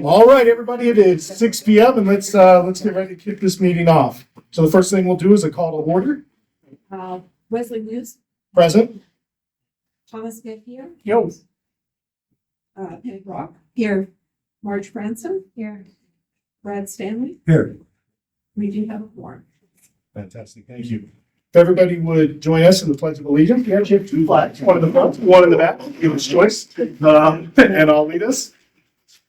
All right, everybody, it is 6 p.m. and let's get ready to kick this meeting off. So the first thing we'll do is a call to order. Wesley News, Present. Thomas Get here. Yo. Penny Brock. Here. Marge Branson. Here. Brad Stanley. Here. We do have a quorum. Fantastic, thank you. If everybody would join us in the Pledge of Allegiance. We actually have two flags, one in the front, one in the back. Give us choice, and I'll lead us.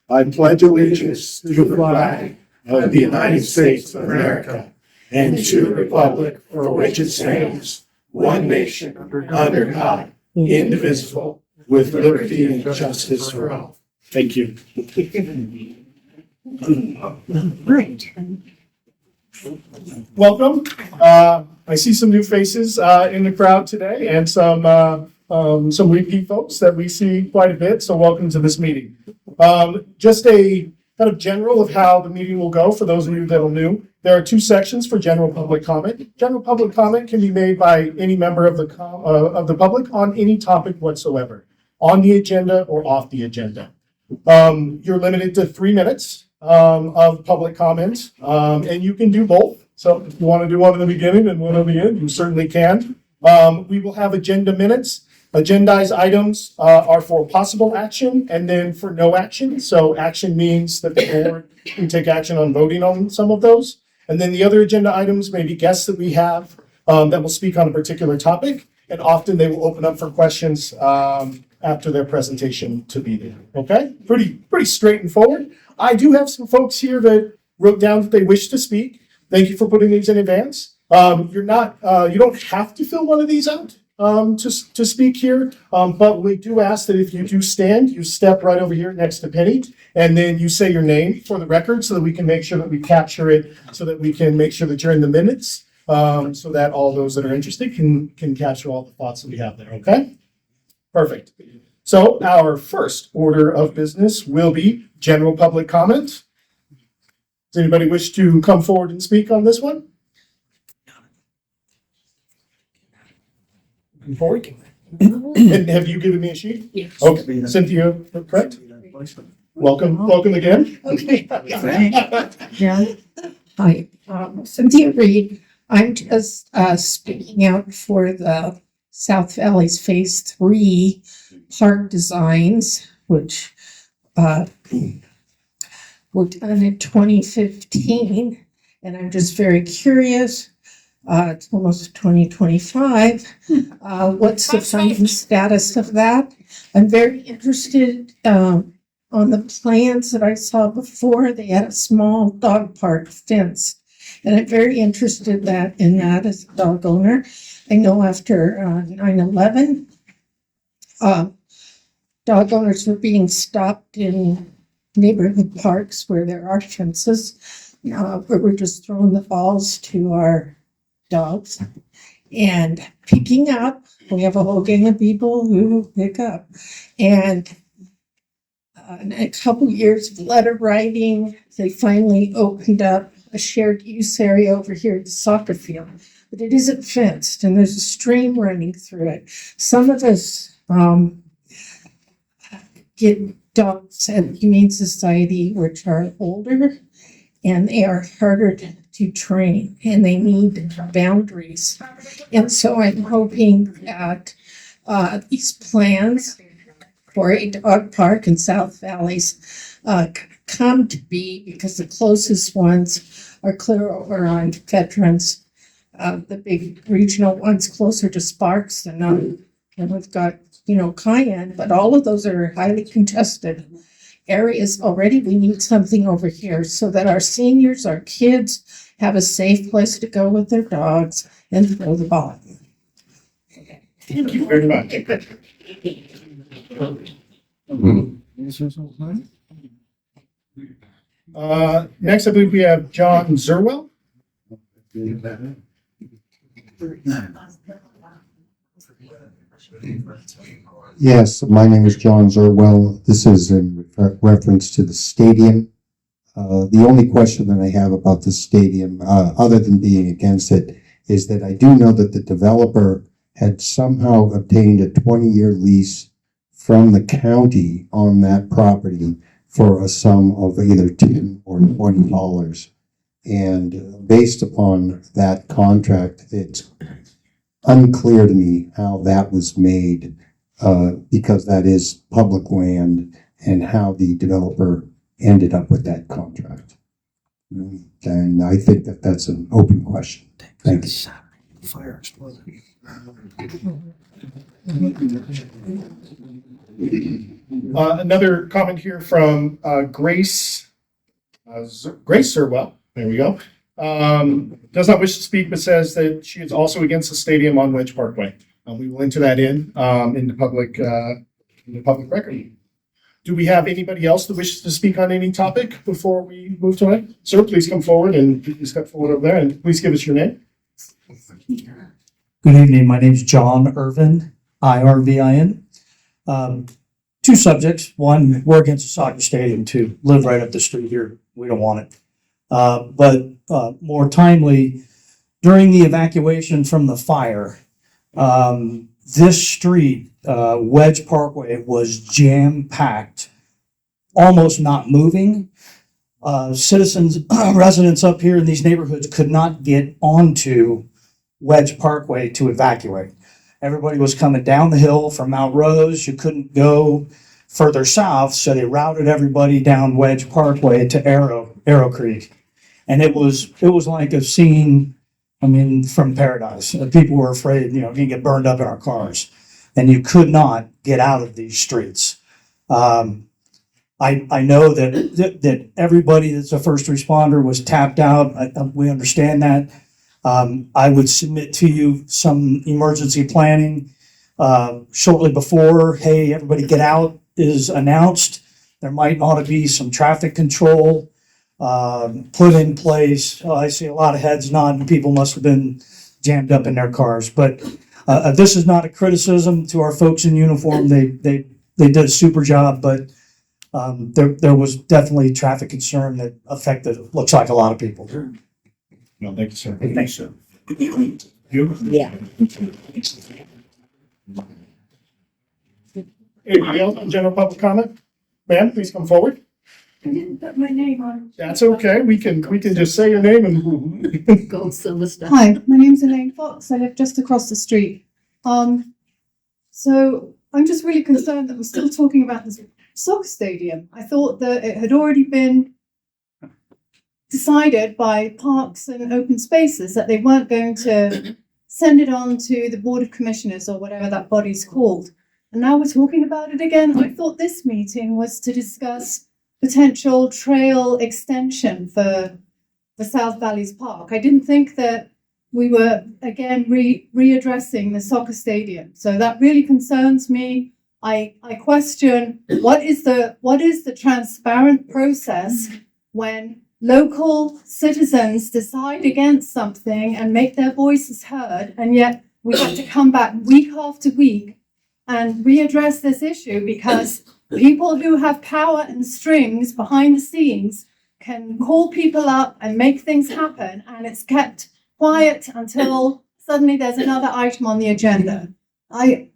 I pledge allegiance to the flag of the United States of America and to the republic for which it stands, one nation, under God, indivisible, with liberty and justice for all. Thank you. Great. Welcome. I see some new faces in the crowd today and some repeat folks that we see quite a bit. So welcome to this meeting. Just a kind of general of how the meeting will go for those of you that are new. There are two sections for general public comment. General public comment can be made by any member of the public on any topic whatsoever, on the agenda or off the agenda. You're limited to 3 minutes of public comment, and you can do both. So if you want to do one in the beginning and one on the end, you certainly can. We will have agenda minutes. Agendized items are for possible action and then for no action. So action means that the board can take action on voting on some of those. And then the other agenda items may be guests that we have that will speak on a particular topic. And often they will open up for questions after their presentation to be there. Okay, pretty straightforward. I do have some folks here that wrote down that they wish to speak. Thank you for putting these in advance. You don't have to fill one of these out to speak here, but we do ask that if you do stand, you step right over here next to Penny, and then you say your name for the record so that we can make sure that we capture it, so that we can make sure that you're in the minutes, so that all those that are interested can capture all the thoughts that we have there. Okay, perfect. So our first order of business will be general public comment. Does anybody wish to come forward and speak on this one? Come forward. And have you given me a sheet? Yes. Okay, Cynthia, correct? Welcome again. Okay. Yeah. Hi, Cynthia Reed. I'm just speaking out for the South Valley's Phase 3 park designs, which were done in 2015. And I'm just very curious. It's almost 2025. What's the funding status of that? I'm very interested on the plans that I saw before. They had a small dog park fence, and I'm very interested in that as a dog owner. I know after 9/11, dog owners were being stopped in neighborhood parks where there are fences, where we're just throwing the balls to our dogs and picking up. We have a whole gang of people who pick up, and in a couple years of letter writing, they finally opened up a shared use area over here at the soccer field, but it isn't fenced and there's a stream running through it. Some of us get dogs at Humane Society which are older, and they are harder to train, and they need boundaries. And so I'm hoping that these plans for a dog park in South Valleys come to be, because the closest ones are clear over on Veterans, the big regional ones closer to Sparks, and we've got, Cayenne, but all of those are highly contested areas already. We need something over here so that our seniors, our kids have a safe place to go with their dogs and throw the ball. Thank you very much. Next, I believe we have John Zerwell. Yes, my name is John Zerwell. This is in reference to the stadium. The only question that I have about the stadium, other than being against it, is that I do know that the developer had somehow obtained a 20-year lease from the county on that property for a sum of either $10 or $20. And based upon that contract, it's unclear to me how that was made, because that is public land, and how the developer ended up with that contract. And I think that that's an open question. Thank you. Fire exploded. Another comment here from Grace Sirwell. There we go. Does not wish to speak, but says that she is also against the stadium on Wedge Parkway. We will enter that in the public record. Do we have anybody else that wishes to speak on any topic before we move to it? Sir, please come forward and you can step forward over there, and please give us your name. Good evening. My name is John Irvin, Irvin. Two subjects. One, we're against the soccer stadium. Two, live right up the street here. We don't want it. But more timely, during the evacuation from the fire, this street, Wedge Parkway, was jam-packed, almost not moving. Citizens, residents up here in these neighborhoods could not get onto Wedge Parkway to evacuate. Everybody was coming down the hill from Mount Rose. You couldn't go further south, so they routed everybody down Wedge Parkway to Arrow Creek. And it was like a scene, from paradise. People were afraid, going to get burned up in our cars. And you could not get out of these streets. I know that everybody that's a first responder was tapped out. We understand that. I would submit to you some emergency planning shortly before, hey, everybody get out is announced. There might ought to be some traffic control put in place. I see a lot of heads nodding. People must have been jammed up in their cars. But this is not a criticism to our folks in uniform. They did a super job, but there was definitely traffic concern that affected, looks like, a lot of people. No, thank you, sir. Thanks, sir. You? Yeah. Anybody else on general public comment? Ma'am, please come forward. I didn't put my name on. That's okay. We can just say your name and. Gold silver stuff. Hi, my name's Elaine Fox. I live just across the street. So I'm just really concerned that we're still talking about this soccer stadium. I thought that it had already been decided by Parks and Open Spaces that they weren't going to send it on to the Board of Commissioners or whatever that body's called. And now we're talking about it again. I thought this meeting was to discuss potential trail extension for South Valleys Park. I didn't think that we were again readdressing the soccer stadium. So that really concerns me. I question what is the transparent process when local citizens decide against something and make their voices heard, and yet we have to come back week after week and readdress this issue because people who have power and strings behind the scenes can call people up and make things happen, and it's kept quiet until suddenly there's another item on the agenda. I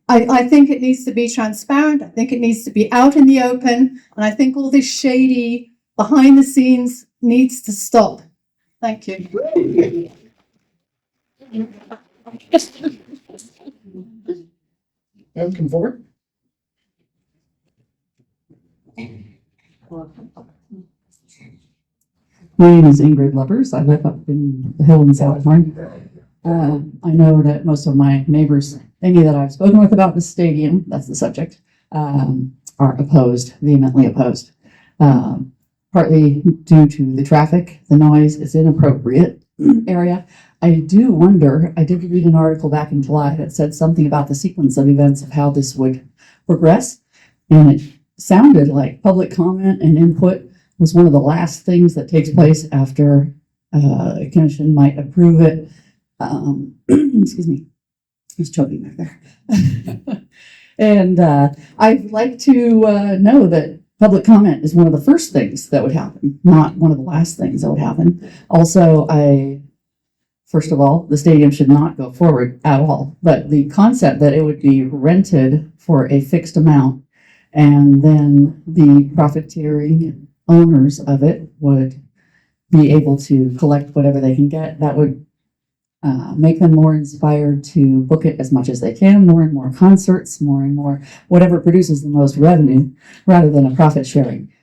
think it needs to be transparent. I think it needs to be out in the open, and I think all this shady behind the scenes needs to stop. Thank you. Ma'am, come forward. My name is Ingrid Lovers. I live up in the hill in South Horn. I know that most of my neighbors, any that I've spoken with about the stadium, that's the subject, are opposed, vehemently opposed. Partly due to the traffic, the noise is inappropriate area. I do wonder, I did read an article back in July that said something about the sequence of events of how this would progress. And it sounded like public comment and input was one of the last things that takes place after a commission might approve it. Excuse me, I was choking back there. And I'd like to know that public comment is one of the first things that would happen, not one of the last things that would happen. Also, first of all, the stadium should not go forward at all. But the concept that it would be rented for a fixed amount And then the profiteering owners of it would be able to collect whatever they can get. That would make them more inspired to book it as much as they can, more and more concerts, more and more, whatever produces the most revenue, rather than a profit sharing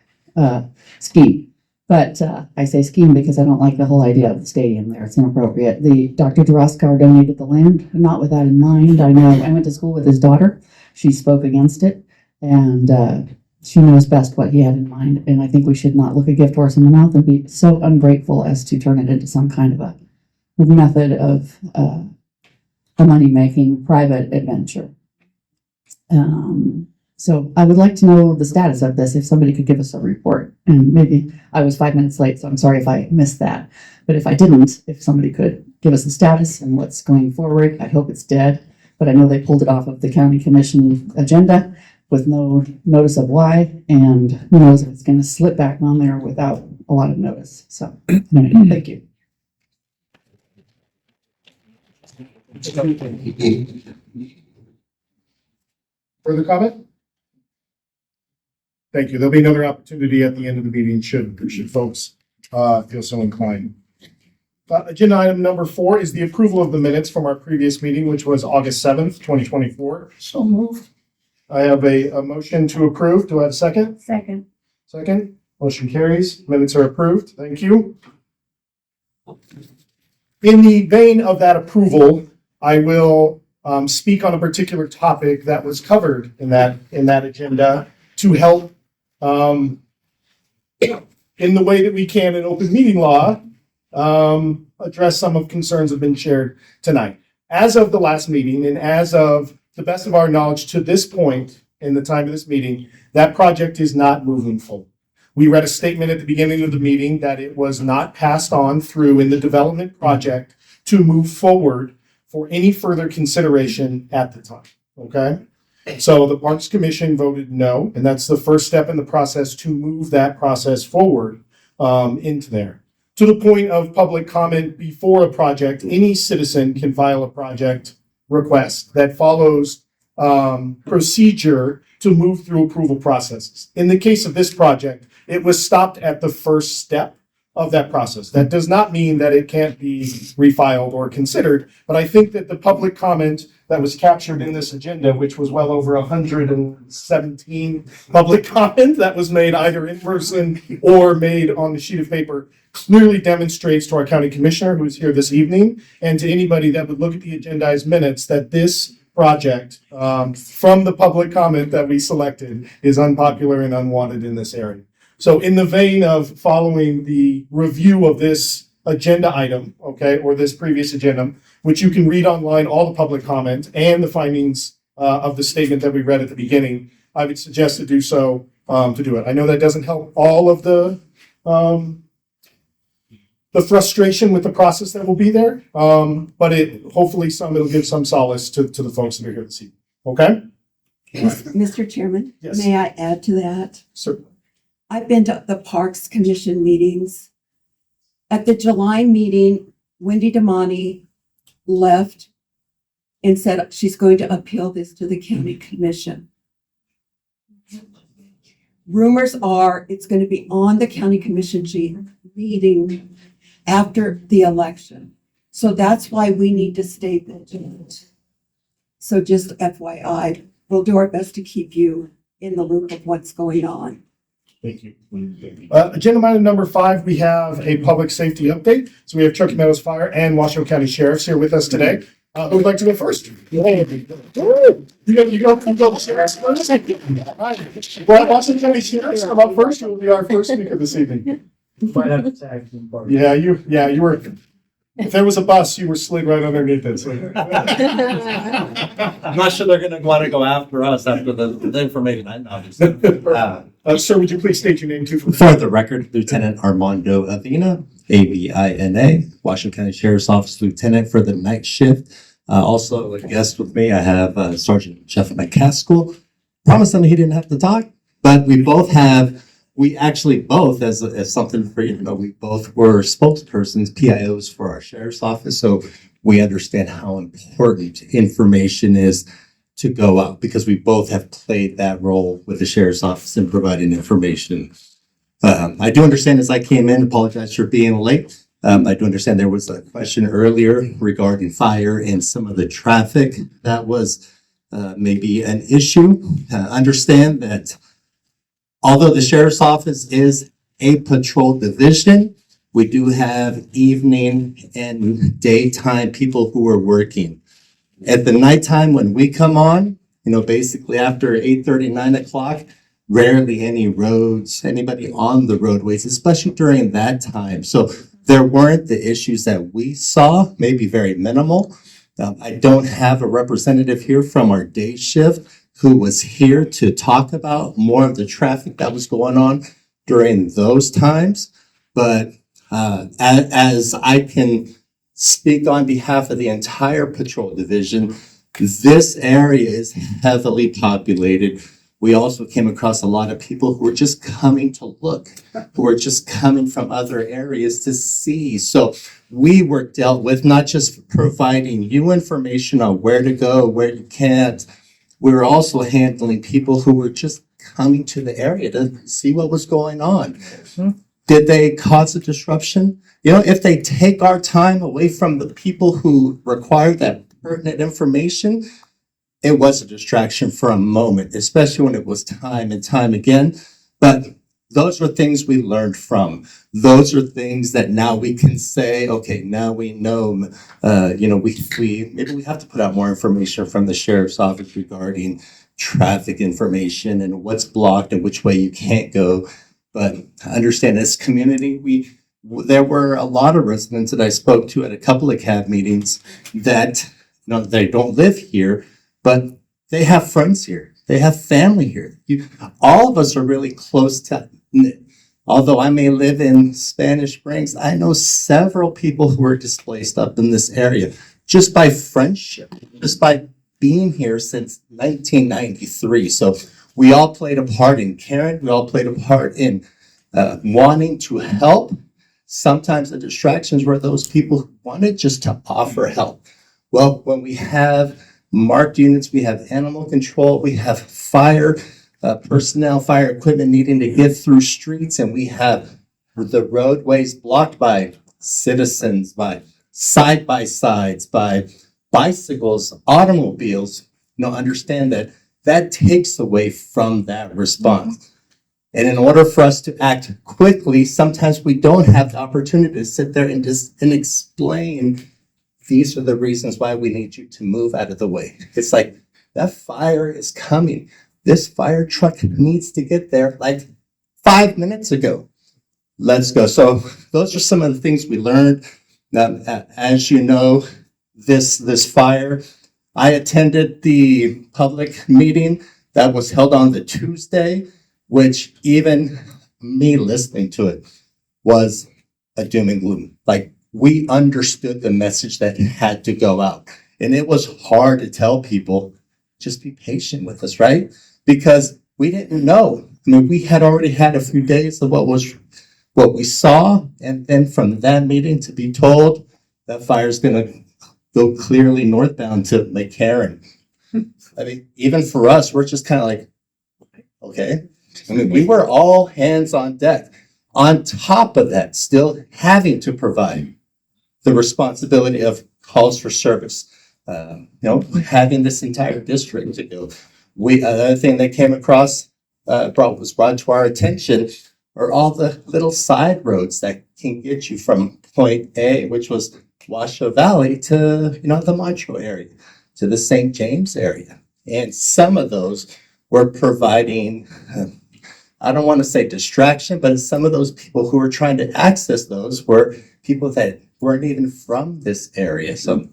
scheme. But I say scheme because I don't like the whole idea of the stadium there. It's inappropriate. The Dr. Duraskar donated the land, not with that in mind. I know I went to school with his daughter. She spoke against it, and she knows best what he had in mind. And I think we should not look a gift horse in the mouth and be so ungrateful as to turn it into some kind of a method of a money-making private adventure. So I would like to know the status of this, if somebody could give us a report. And maybe I was 5 minutes late, so I'm sorry if I missed that. But if I didn't, if somebody could give us the status and what's going forward, I hope it's dead. But I know they pulled it off of the county commission agenda with no notice of why. And who knows if it's going to slip back on there without a lot of notice. So anyway, thank you. Further comment? Thank you. There'll be another opportunity at the end of the meeting should folks feel so inclined. Agenda item number 4 is the approval of the minutes from our previous meeting, which was August 7th, 2024. So moved. I have a motion to approve. Do I have a second? Second. Second. Motion carries. Minutes are approved. Thank you. In the vein of that approval, I will speak on a particular topic that was covered in that agenda to help in the way that we can in open meeting law address some of concerns that have been shared tonight. As of the last meeting and as of the best of our knowledge to this point in the time of this meeting, that project is not moving forward. We read a statement at the beginning of the meeting that it was not passed on through in the development project to move forward for any further consideration at the time. Okay? So the Parks Commission voted no, and that's the first step in the process to move that process forward into there. To the point of public comment before a project, any citizen can file a project request that follows procedure to move through approval processes. In the case of this project, it was stopped at the first step of that process. That does not mean that it can't be refiled or considered, but I think that the public comment that was captured in this agenda, which was well over 117 public comment that was made either in person or made on the sheet of paper, clearly demonstrates to our county commissioner who is here this evening and to anybody that would look at the agendized minutes that this project from the public comment that we selected is unpopular and unwanted in this area. So in the vein of following the review of this agenda item, okay, or this previous agenda, which you can read online, all the public comment and the findings of the statement that we read at the beginning, I would suggest to do so, to do it. I know that doesn't help all of the frustration with the process that will be there, but hopefully it'll give some solace to the folks that are here this evening. Okay? Mr. Chairman, Yes. may I add to that? Certainly. I've been to the Parks Commission meetings. At the July meeting, Wendy Damani left and said she's going to appeal this to the county commission. Rumors are it's going to be on the county commission meeting after the election. So that's why we need to stay vigilant. So just FYI, we'll do our best to keep you in the loop of what's going on. Thank you. Agenda item number 5, we have a public safety update. So we have Truckee, Meadows Fire and Washoe County Sheriffs here with us today. Who would like to go first? You go Sheriffs first? All right. Well, Washoe County Sheriffs, come up first. You will be our first speaker this evening. Yeah, you were. If there was a bus, you were slid right underneath it. So. I'm not sure they're going to want to go after us after the information I know. Sir, would you please state your name too? For the record, Lieutenant Armando Avina, AVINA, Washoe County Sheriff's Office Lieutenant for the night shift. Also a guest with me, I have Sergeant Jeff McCaskill. Promised him he didn't have to talk, but we actually both, as something for you to know, we both were spokespersons, PIOs for our sheriff's office. So we understand how important information is to go out because we both have played that role with the sheriff's office in providing information. I do understand as I came in, apologize for being late. I do understand there was a question earlier regarding fire and some of the traffic that was maybe an issue. Understand that although the sheriff's office is a patrol division, we do have evening and daytime people who are working. At the nighttime when we come on, basically after 8:30, 9 o'clock, rarely anybody on the roadways, especially during that time. So there weren't the issues that we saw, maybe very minimal. I don't have a representative here from our day shift who was here to talk about more of the traffic that was going on during those times. But as I can speak on behalf of the entire patrol division, this area is heavily populated. We also came across a lot of people who were just coming to look, who were just coming from other areas to see. So we were dealt with not just providing you information on where to go, where you can't. We were also handling people who were just coming to the area to see what was going on. Did they cause a disruption? If they take our time away from the people who require that pertinent information, it was a distraction for a moment, especially when it was time and time again. But those were things we learned from. Those are things that now we can say, okay, now we know, maybe we have to put out more information from the sheriff's office regarding traffic information and what's blocked and which way you can't go. But understand this community, there were a lot of residents that I spoke to at a couple of CAB meetings that, they don't live here, but they have friends here. They have family here. All of us are really close to knit. Although I may live in Spanish Springs, I know several people who are displaced up in this area just by friendship, just by being here since 1993. So we all played a part in caring. We all played a part in wanting to help. Sometimes the distractions were those people who wanted just to offer help. Well, when we have marked units, we have animal control, we have fire personnel, fire equipment needing to get through streets, and we have the roadways blocked by citizens, by side-by-sides, by bicycles, automobiles. Understand that takes away from that response. And in order for us to act quickly, sometimes we don't have the opportunity to sit there and explain, these are the reasons why we need you to move out of the way. It's like, that fire is coming. This fire truck needs to get there like 5 minutes ago. Let's go. So those are some of the things we learned. As you know, this fire, I attended the public meeting that was held on the Tuesday, which even me listening to it was a doom and gloom. Like, we understood the message that had to go out. And it was hard to tell people, just be patient with us, right? Because we didn't know. We had already had a few days of what we saw. And then from that meeting to be told that fire's going to go clearly northbound to McCarran. Even for us, we're just kind of like, okay. We were all hands on deck. On top of that, still having to provide the responsibility of calls for service, having this entire district to go. Another thing that came across, was brought to our attention, are all the little side roads that can get you from point A, which was Washoe Valley, to, the Montreux area, to the St. James area. And some of those were providing, I don't want to say distraction, but some of those people who were trying to access those were people that weren't even from this area. So,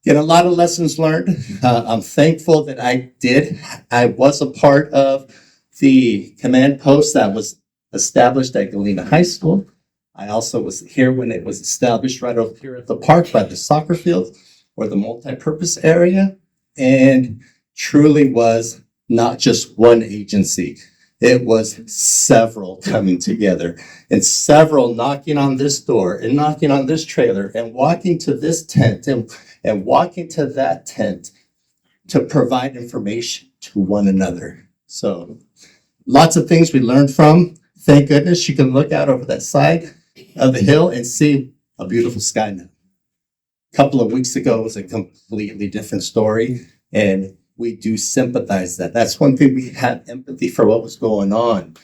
a lot of lessons learned. I'm thankful that I was a part of the command post that was established at Galena High School. I also was here when it was established right over here at the park by the soccer field or the multi-purpose area, and truly was not just one agency. It was several coming together and several knocking on this door and knocking on this trailer and walking to this tent and walking to that tent to provide information to one another. So lots of things we learned from. Thank goodness you can look out over that side of the hill and see a beautiful sky now. A couple of weeks ago it was a completely different story, and we do sympathize that. That's one thing, we have empathy for what was going on,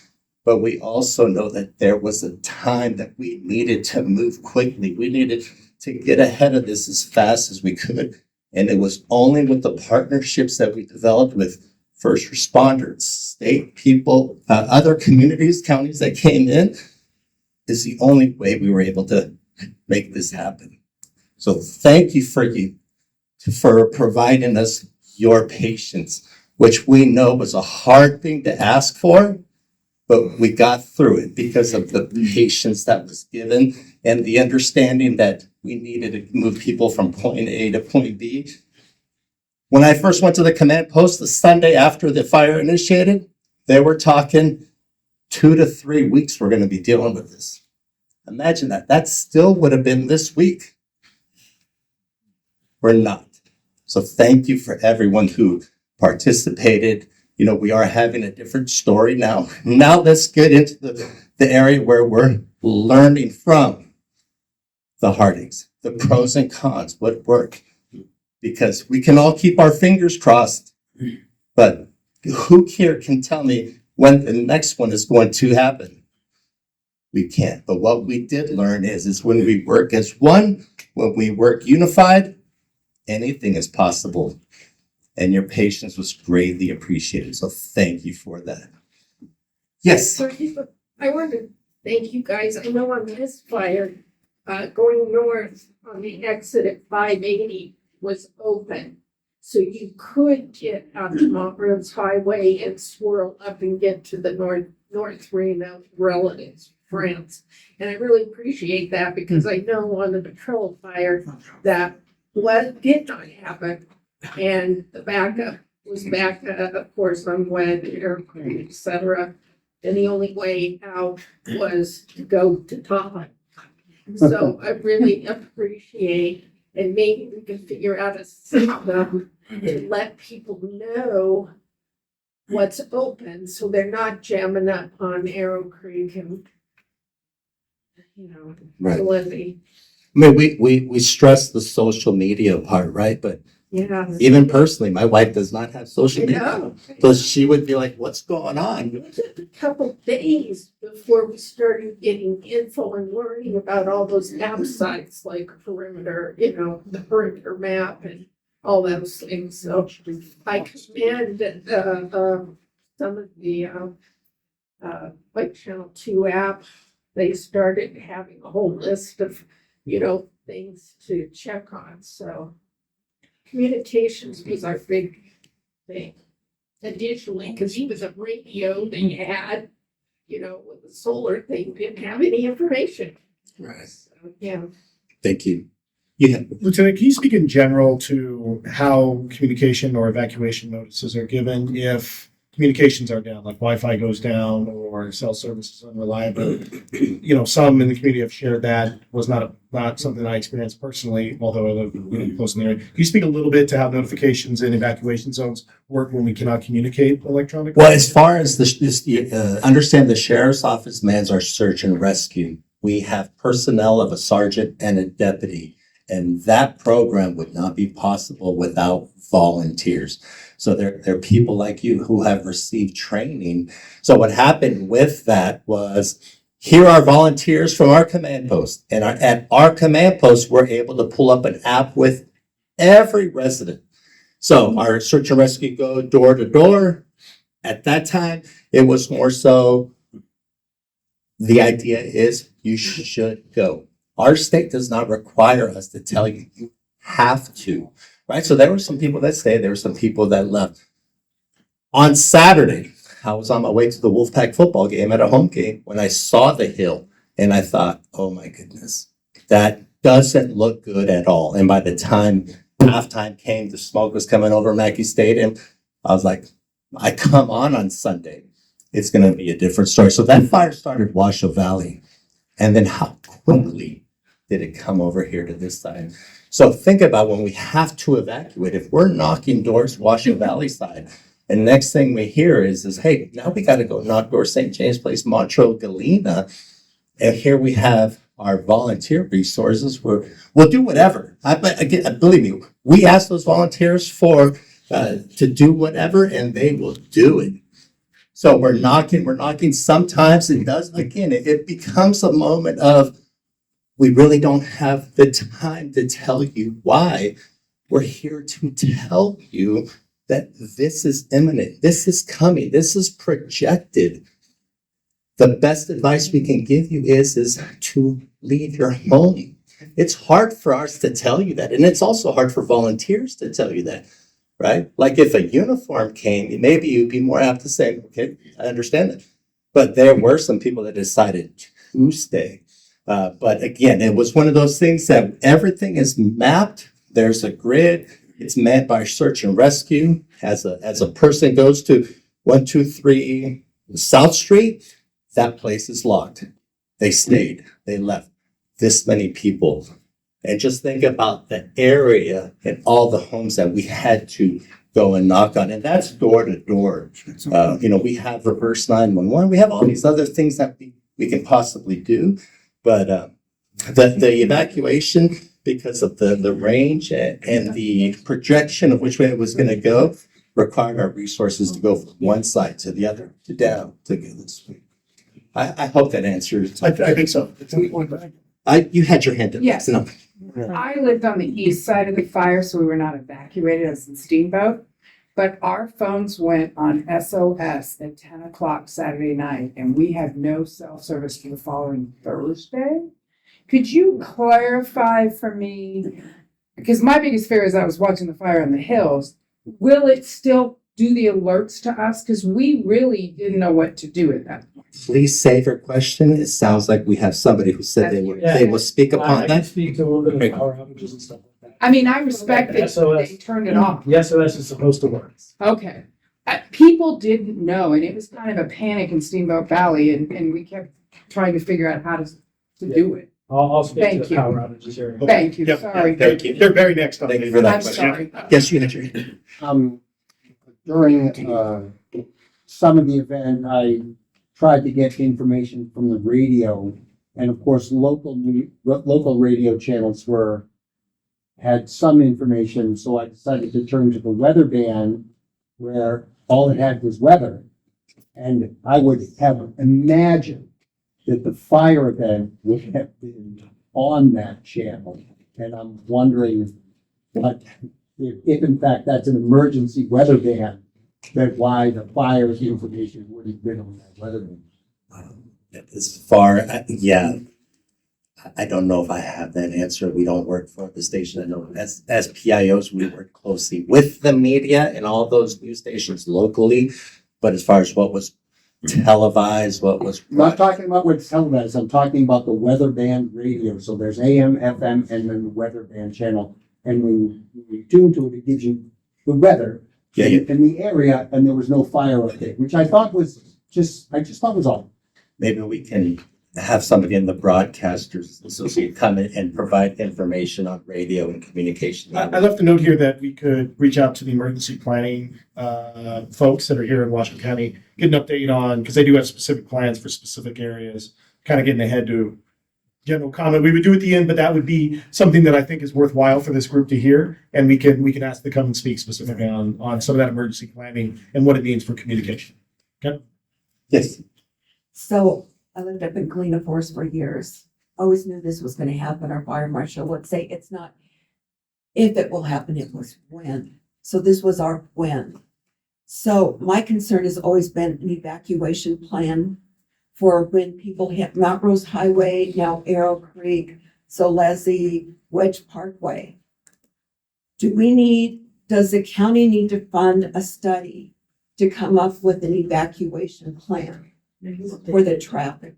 but we also know that there was a time that we needed to move quickly. We needed to get ahead of this as fast as we could. And it was only with the partnerships that we developed with first responders, state people, other communities, counties that came in, is the only way we were able to make this happen. So thank you for providing us your patience, which we know was a hard thing to ask for, but we got through it because of the patience that was given and the understanding that we needed to move people from point A to point B. When I first went to the command post the Sunday after the fire initiated, they were talking 2 to 3 weeks we're going to be dealing with this. Imagine that. That still would have been this week. We're not. So thank you for everyone who participated. You know, we are having a different story now. Now let's get into the area where we're learning from the heartaches, the pros and cons, what worked. Because we can all keep our fingers crossed, but who here can tell me when the next one is going to happen? We can't. But what we did learn is when we work as one, when we work unified, anything is possible. And your patience was greatly appreciated. So thank you for that. Yes. I want to thank you guys. I know on this fire, going north on the exit at 580 was open. So you could get out to Montrose Highway and swirl up and get to the North Reno relatives, friends. And I really appreciate that because I know on the patrol fire that did not happen. And the backup was back, of course, on Wed, Airplane, et cetera. And the only way out was to go to Tahoe. So I really appreciate, and maybe we can figure out a system to let people know what's open so they're not jamming up on Arrow Creek and, Right. Gillespie. I mean, we stress the social media part, right? But Yeah. even personally, my wife does not have social I media. know. So she would be like, what's going on? It took a couple days before we started getting info and learning about all those app sites like Perimeter, the Perimeter map and all those things. So I commend some of the like Channel 2 app. They started having a whole list of, things to check on. So communications was our big thing. Additionally, because he was a radio they had, with the solar thing, didn't have any information. Right. So, yeah. Thank you. Yeah. Lieutenant, can you speak in general to how communication or evacuation notices are given if communications are down, like Wi-Fi goes down or cell service is unreliable? Some in the community have shared that was not something I experienced personally, although I live close in the area. Can you speak a little bit to how notifications in evacuation zones work when we cannot communicate electronically? Well, as far as understand the sheriff's office mans our search and rescue. We have personnel of a sergeant and a deputy, and that program would not be possible without volunteers. So there are people like you who have received training. So what happened with that was, here are volunteers from our command post. And at our command post, we're able to pull up an app with every resident. So our search and rescue go door to door. At that time, it was more so, the idea is you should go. Our state does not require us to tell you, you have to, right? So there were some people that stayed, there were some people that left. On Saturday, I was on my way to the Wolfpack football game at a home game when I saw the hill and I thought, oh my goodness, that doesn't look good at all. And by the time halftime came, the smoke was coming over Mackey Stadium. I was like, I come on Sunday. It's going to be a different story. So that fire started Washoe Valley. And then how quickly did it come over here to this side? So think about when we have to evacuate, if we're knocking doors, Washoe Valley side, and next thing we hear is, hey, now we got to go knock doors, St. James Place, Montreux, Galena. And here we have our volunteer resources where we'll do whatever. But again, believe me, we ask those volunteers to do whatever, and they will do it. So we're knocking. Sometimes it does, again, it becomes a moment of, we really don't have the time to tell you why. We're here to tell you that this is imminent. This is coming. This is projected. The best advice we can give you is to leave your home. It's hard for us to tell you that. And it's also hard for volunteers to tell you that, right? Like if a uniform came, maybe you'd be more apt to say, okay, I understand that. But there were some people that decided to stay. But again, it was one of those things that everything is mapped. There's a grid. It's manned by search and rescue. As a person goes to 123 South Street, that place is locked. They stayed. They left. This many people. And just think about the area and all the homes that we had to go and knock on. And that's door to door. We have reverse 911. We have all these other things that we can possibly do. But the evacuation, because of the range and the projection of which way it was going to go, required our resources to go from one side to the other, to down, to go this way. I hope that answers. I think so. You had your hand up. Yes. No. I lived on the east side of the fire, so we were not evacuated as in Steamboat. But our phones went on SOS at 10 o'clock Saturday night, and we had no cell service for the following Thursday. Could you clarify for me? Because my biggest fear is I was watching the fire in the hills. Will it still do the alerts to us? Because we really didn't know what to do at that point. Please save your question. It sounds like we have somebody who said they will speak upon I can that. speak to a little bit of power outages and stuff like that. I mean, I respect that SOS. they turned it off. The SOS is supposed to work. Okay. People didn't know, and it was kind of a panic in Steamboat Valley, and we kept trying to figure out how to do it. I'll speak Thank to the you. power outages here. Thank you, Yep. sorry. Thank you. They're very next on. Thank you for that I'm question. sorry. Yes, you had your hand. During some of the event, I tried to get information from the radio, and of course, local radio channels had some information, so I decided to turn to the weather band, where all it had was weather. And I would have imagined that the fire event would have been on that channel. And I'm wondering if in fact that's an emergency weather band, that why the fire information would have been on that weather band. As far, I don't know if I have that answer. We don't work for the station. I know as PIOs, we work closely with the media and all those news stations locally. But as far as what was televised, what was I'm not talking about what's televised, I'm talking about the weather band radio. So there's AM, FM, and then the weather band channel. And when you tune to it, it gives you the weather in the area, and there was no fire update, which I thought was I just thought was all. Maybe we can have somebody in the Broadcasters Association come in and provide information on radio and communication. I left a note here that we could reach out to the emergency planning folks that are here in Washington County, get an update on, because they do have specific plans for specific areas, kind of getting ahead to general comment. We would do at the end, but that would be something that I think is worthwhile for this group to hear. And we can ask them to come and speak specifically on some of that emergency planning and what it means for communication. Okay? Yes. So I lived up in Galena Forest for years. Always knew this was going to happen. Our fire marshal would say it's not if it will happen, it was when. So this was our when. So my concern has always been an evacuation plan for when people hit Mount Rose Highway, now Arrow Creek, Solesi, Wedge Parkway. Does the county need to fund a study to come up with an evacuation plan for the traffic?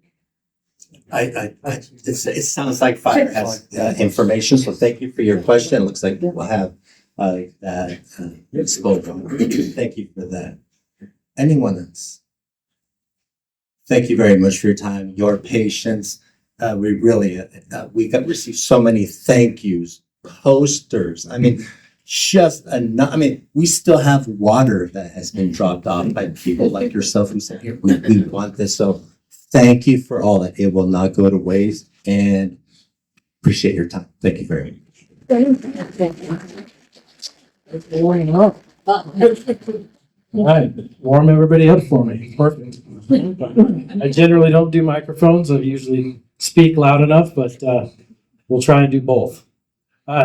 It sounds like fire has information, so thank you for your question. It looks like we'll have that spoken. Thank you for that. Anyone else? Thank you very much for your time, your patience. We really, we got received so many thank yous posters. I mean, just enough. I mean, we still have water that has been dropped off by people like yourself who said, here, we want this. So thank you for all that. It will not go to waste, and appreciate your time. Thank you very much. All right, warm everybody up for me. Perfect. I generally don't do microphones. I usually speak loud enough, but we'll try and do both.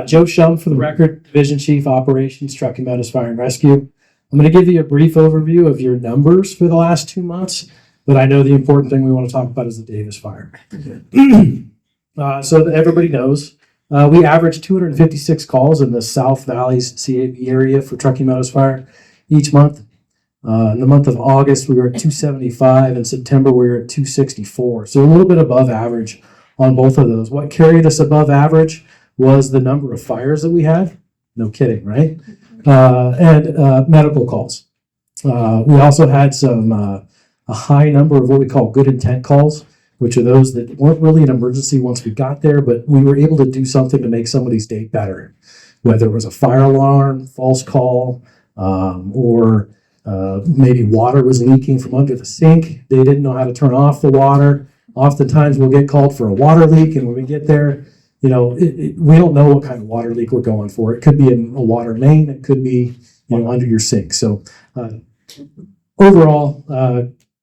Joe Shum, for the record, Division Chief Operations, Truckee, Meadows Fire and Rescue. I'm going to give you a brief overview of your numbers for the last 2 months, but I know the important thing we want to talk about is the Davis Fire. So that everybody knows, we averaged 256 calls in the South Valley's CAB area for Truckee Meadows Fire each month. In the month of August, we were at 275. In September, we were at 264. So a little bit above average on both of those. What carried us above average was the number of fires that we had. No kidding, right? And medical calls. We also had a high number of what we call good intent calls, which are those that weren't really an emergency once we got there, but we were able to do something to make somebody's day better. Whether it was a fire alarm, false call, or maybe water was leaking from under the sink. They didn't know how to turn off the water. Oftentimes we'll get called for a water leak, and when we get there, we don't know what kind of water leak we're going for. It could be a water main. It could be, under your sink. So overall,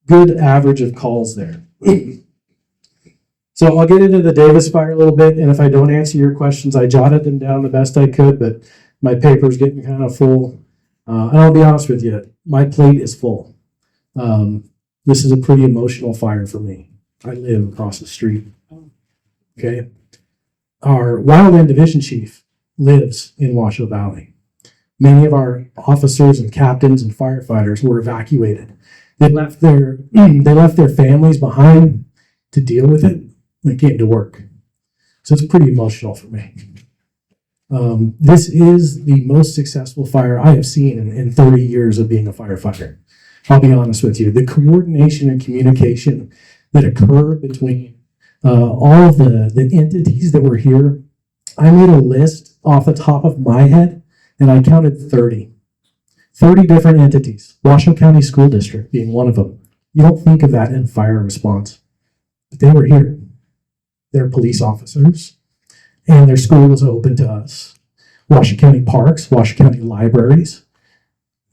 good average of calls there. So I'll get into the Davis Fire a little bit, and if I don't answer your questions, I jotted them down the best I could, but my paper's getting kind of full. And I'll be honest with you, my plate is full. This is a pretty emotional fire for me. I live across the street. Okay. Our Wildland Division Chief lives in Washoe Valley. Many of our officers and captains and firefighters were evacuated. They left their families behind to deal with it. They came to work. So it's pretty emotional for me. This is the most successful fire I have seen in 30 years of being a firefighter. I'll be honest with you. The coordination and communication that occurred between all of the entities that were here, I made a list off the top of my head, and I counted 30. 30 different entities. Washoe County School District being one of them. You don't think of that in fire response, but they were here. They're police officers, and their school was open to us. Washoe County Parks, Washoe County Libraries.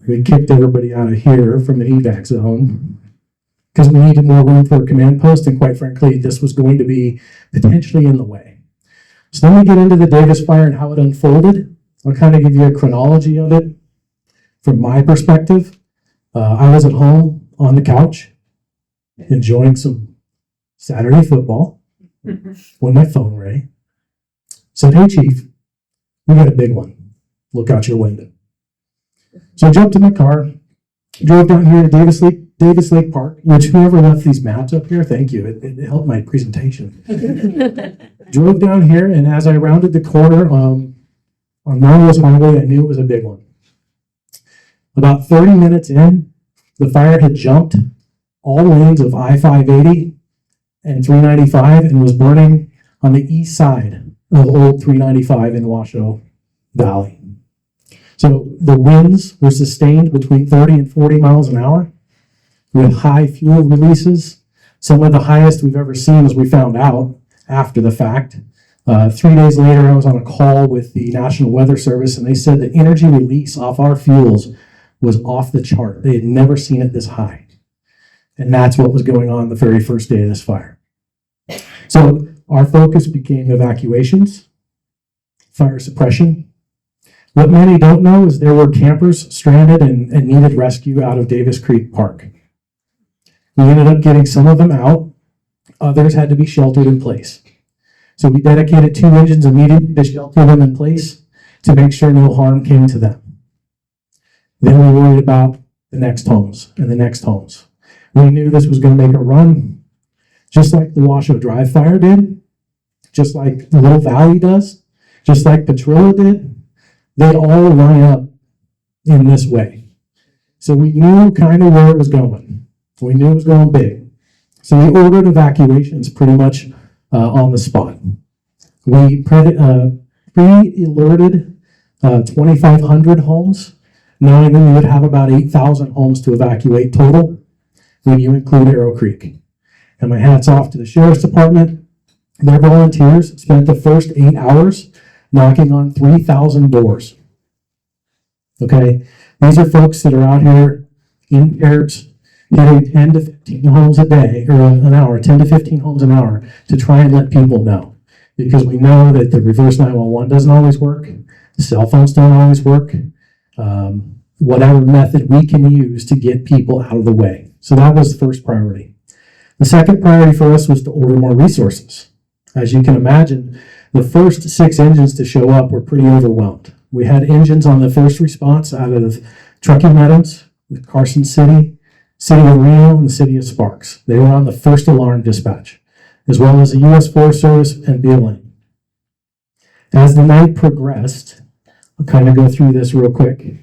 We kicked everybody out of here from the evac zone because we needed more room for a command post, and quite frankly, this was going to be potentially in the way. So then we get into the Davis Fire and how it unfolded. I'll kind of give you a chronology of it from my perspective. I was at home on the couch enjoying some Saturday football when my phone rang. Said, "Hey, Chief, we got a big one. Look out your window." So I jumped in my car, drove down here to Davis Lake Park, which whoever left these maps up here, thank you. It helped my presentation. Drove down here, and as I rounded the corner on Meadows Highway, I knew it was a big one. About 30 minutes in, the fire had jumped all lanes of I-580 and 395 and was burning on the east side of Old 395 in Washoe Valley. So the winds were sustained between 30 and 40 miles an hour with high fuel releases. Some of the highest we've ever seen, as we found out after the fact. 3 days later, I was on a call with the National Weather Service, and they said the energy release off our fuels was off the chart. They had never seen it this high. And that's what was going on the very first day of this fire. So our focus became evacuations, fire suppression. What many don't know is there were campers stranded and needed rescue out of Davis Creek Park. We ended up getting some of them out. Others had to be sheltered in place. So we dedicated 2 engines immediately to shelter them in place to make sure no harm came to them. Then we worried about the next homes and the next homes. We knew this was going to make a run, just like the Washoe Drive fire did, just like the Little Valley does, just like Petrillo did. They'd all line up in this way. So we knew kind of where it was going. We knew it was going big. So we ordered evacuations pretty much on the spot. We pre-alerted 2,500 homes, knowing that we would have about 8,000 homes to evacuate total when you include Arrow Creek. And my hat's off to the Sheriff's Department. Their volunteers spent the first 8 hours knocking on 3,000 doors. Okay, these are folks that are out here in pairs, hitting 10 to 15 homes a day, or an hour, 10 to 15 homes an hour, to try and let people know. Because we know that the reverse 911 doesn't always work, cell phones don't always work, whatever method we can use to get people out of the way. So that was the first priority. The second priority for us was to order more resources. As you can imagine, the first 6 engines to show up were pretty overwhelmed. We had engines on the first response out of Truckee, Meadows, Carson City, City of Reno, and the City of Sparks. They were on the first alarm dispatch, as well as the U.S. Forest Service and BLM. As the night progressed, I'll kind of go through this real quick.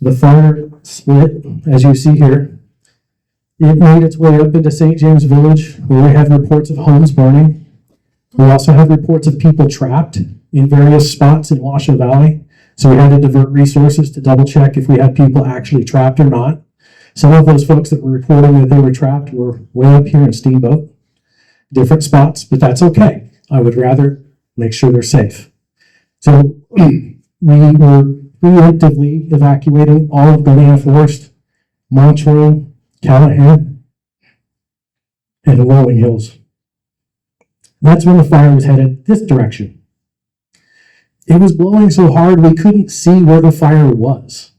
The fire split, as you see here. It made its way up into St. James Village, where we have reports of homes burning. We also have reports of people trapped in various spots in Washoe Valley. So we had to divert resources to double check if we had people actually trapped or not. Some of those folks that were reporting that they were trapped were way up here in Steamboat, different spots, but that's okay. I would rather make sure they're safe. So we were preemptively evacuating all of Galena Forest, Montreux, Callahan, and Rolling Hills. That's when the fire was headed this direction. It was blowing so hard we couldn't see where the fire was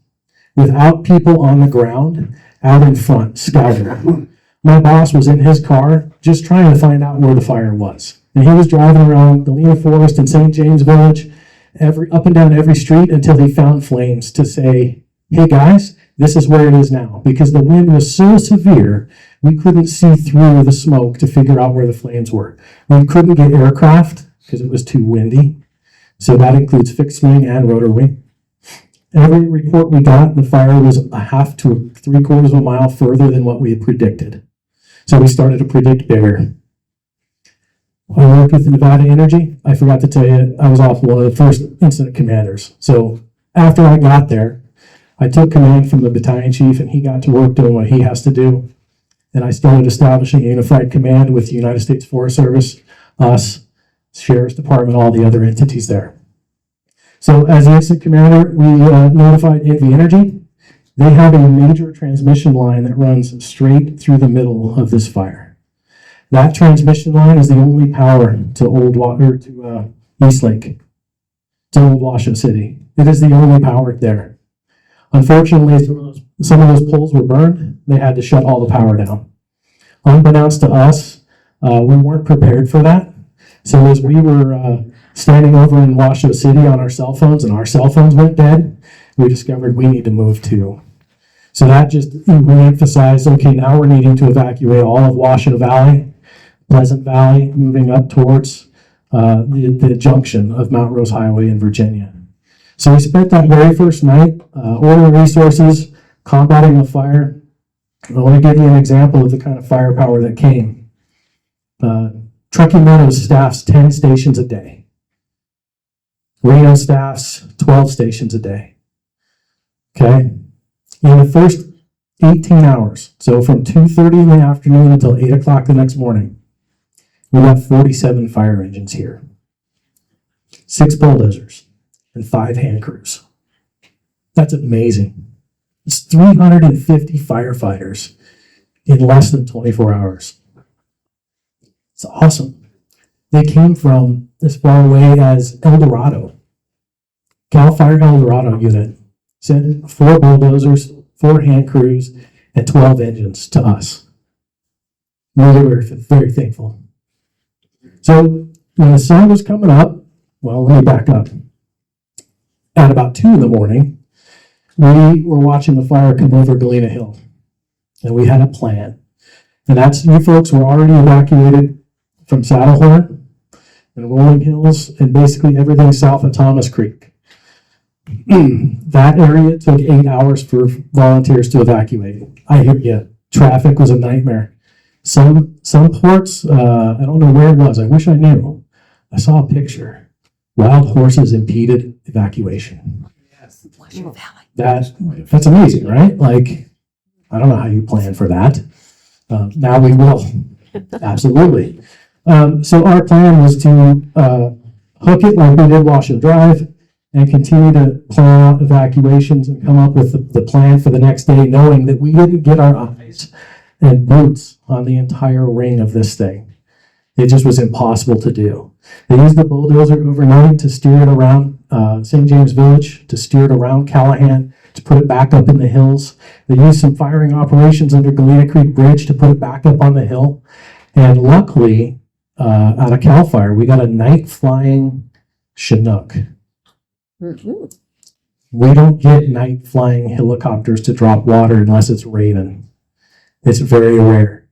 without people on the ground out in front scouting. My boss was in his car just trying to find out where the fire was. And he was driving around Galena Forest and St. James Village, up and down every street until he found flames to say, hey guys, this is where it is now. Because the wind was so severe, we couldn't see through the smoke to figure out where the flames were. We couldn't get aircraft because it was too windy. So that includes fixed wing and rotor wing. Every report we got, the fire was a half to 3/4 of a mile further than what we had predicted. So we started to predict bigger. I worked with Nevada Energy. I forgot to tell you, I was off one of the first incident commanders. So after I got there, I took command from the battalion chief and he got to work doing what he has to do. And I started establishing a unified command with the United States Forest Service, us, Sheriff's Department, all the other entities there. So as the incident commander, we notified NV Energy. They have a major transmission line that runs straight through the middle of this fire. That transmission line is the only power to East Lake, to Old Washoe City. It is the only power there. Unfortunately, some of those poles were burned. They had to shut all the power down. Unbeknownst to us, we weren't prepared for that. So as we were standing over in Washoe City on our cell phones and our cell phones went dead, we discovered we need to move too. So that just re-emphasized, okay, now we're needing to evacuate all of Washoe Valley, Pleasant Valley, moving up towards the junction of Mount Rose Highway in Virginia. So we spent that very first night ordering resources, combating the fire. I want to give you an example of the kind of firepower that came. Truckee Meadows staffs 10 stations a day. Reno staffs 12 stations a day. Okay? In the first 18 hours, so from 2:30 in the afternoon until 8 o'clock the next morning, we have 47 fire engines here, 6 bulldozers, and 5 hand crews. That's amazing. It's 350 firefighters in less than 24 hours. It's awesome. They came from as far away as El Dorado. Cal Fire El Dorado unit sent 4 bulldozers, 4 hand crews, and 12 engines to us. We were very thankful. So when the sun was coming up, well, let me back up. At about 2 in the morning, we were watching the fire come over Galena Hill. And we had a plan. And that's, you folks were already evacuated from Saddlehorn and Rolling Hills and basically everything south of Thomas Creek. That area took 8 hours for volunteers to evacuate. I hear you. Traffic was a nightmare. Some ports, I don't know where it was. I wish I knew. I saw a picture. Wild horses impeded evacuation. That's amazing, right? Like, I don't know how you plan for that. Now we will. Absolutely. So our plan was to hook it like we did Washoe Drive and continue to plan out evacuations and come up with the plan for the next day, knowing that we didn't get our eyes and boots on the entire ring of this thing. It just was impossible to do. They used the bulldozer overnight to steer it around St. James Village, to steer it around Callahan, to put it back up in the hills. They used some firing operations under Galena Creek Bridge to put it back up on the hill. And luckily, out of CAL FIRE, we got a night flying Chinook. We don't get night flying helicopters to drop water unless it's raining. It's very rare.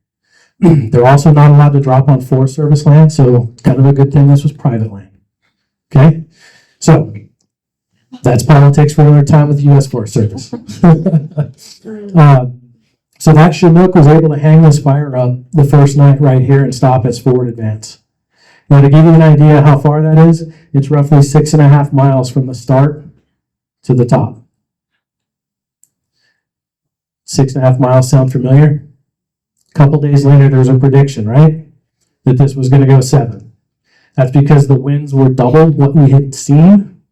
They're also not allowed to drop on Forest Service land, so kind of a good thing this was private land. Okay? So, that's politics for another time with the U.S. Forest Service. So that Chinook was able to hang this fire up the first night right here and stop its forward advance. Now, to give you an idea how far that is, it's roughly 6.5 miles from the start to the top. 6.5 miles sound familiar? A couple days later, there's a prediction, right? That this was going to go 7. That's because the winds were double what we had seen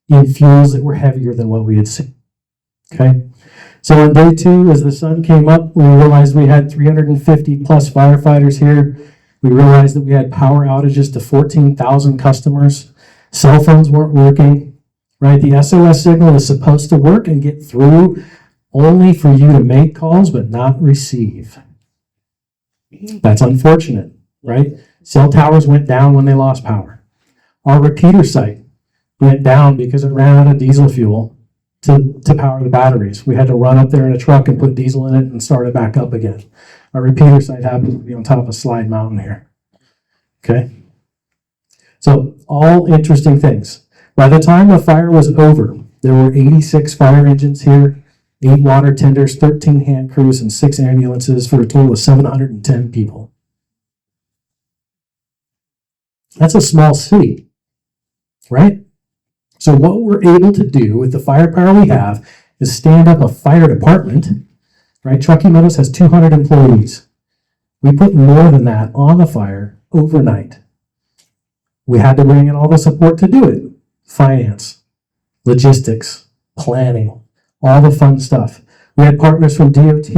in fuels that were heavier than what we had seen. Okay? So on day 2, as the sun came up, we realized we had 350 plus firefighters here. We realized that we had power outages to 14,000 customers. Cell phones weren't working, right? The SOS signal is supposed to work and get through only for you to make calls, but not receive. That's unfortunate, right? Cell towers went down when they lost power. Our repeater site went down because it ran out of diesel fuel to power the batteries. We had to run up there in a truck and put diesel in it and start it back up again. Our repeater site happens to be on top of Slide Mountain here. Okay? So, all interesting things. By the time the fire was over, there were 86 fire engines here, 8 water tenders, 13 hand crews, and 6 ambulances for a total of 710 people. That's a small city, right? So what we're able to do with the firepower we have is stand up a fire department, right? Truckee Meadows has 200 employees. We put more than that on the fire overnight. We had to bring in all the support to do it. Finance, logistics, planning, all the fun stuff. We had partners from DOT,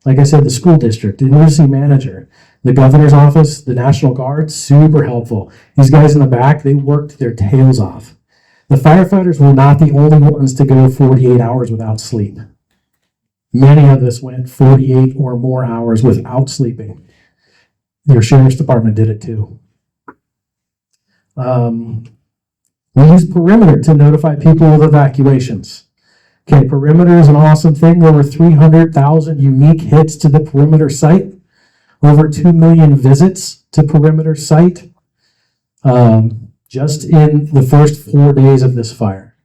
like I said, the school district, the emergency manager, the governor's office, the National Guard, super helpful. These guys in the back, they worked their tails off. The firefighters were not the only ones to go 48 hours without sleep. Many of us went 48 or more hours without sleeping. Your sheriff's department did it too. We used Perimeter to notify people of evacuations. Okay, Perimeter is an awesome thing. There were 300,000 unique hits to the Perimeter site. Over 2 million visits to Perimeter site. Just in the first 4 days of this fire.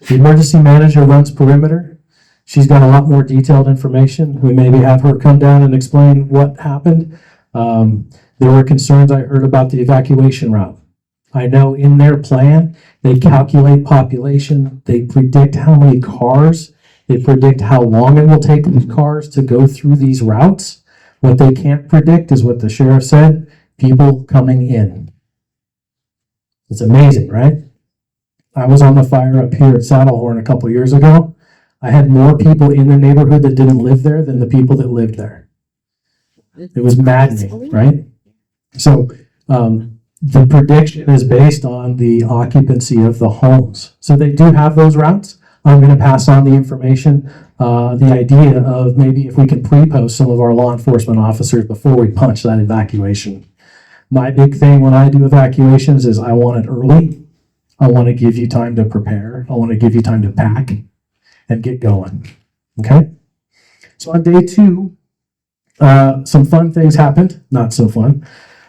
The emergency manager runs Perimeter. She's got a lot more detailed information. We maybe have her come down and explain what happened. There were concerns I heard about the evacuation route. I know in their plan, they calculate population, they predict how many cars, they predict how long it will take these cars to go through these routes. What they can't predict is what the sheriff said, people coming in. It's amazing, right? I was on the fire up here at Saddlehorn a couple years ago. I had more people in the neighborhood that didn't live there than the people that lived there. It was maddening, right? So the prediction is based on the occupancy of the homes. So they do have those routes. I'm going to pass on the information, the idea of maybe if we can pre-post some of our law enforcement officers before we punch that evacuation. My big thing when I do evacuations is I want it early. I want to give you time to prepare. I want to give you time to pack and get going. Okay? So on day 2, some fun things happened. Not so fun.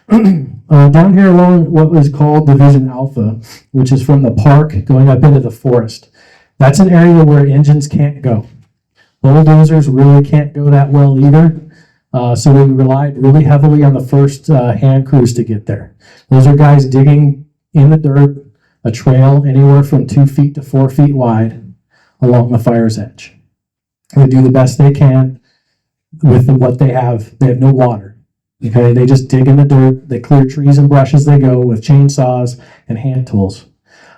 Down here along what was called Division Alpha, which is from the park going up into the forest. That's an area where engines can't go. Bulldozers really can't go that well either. So we relied really heavily on the first hand crews to get there. Those are guys digging in the dirt, a trail anywhere from 2 feet to 4 feet wide along the fire's edge. They do the best they can with what they have. They have no water. Okay, they just dig in the dirt, they clear trees and brush as they go with chainsaws and hand tools.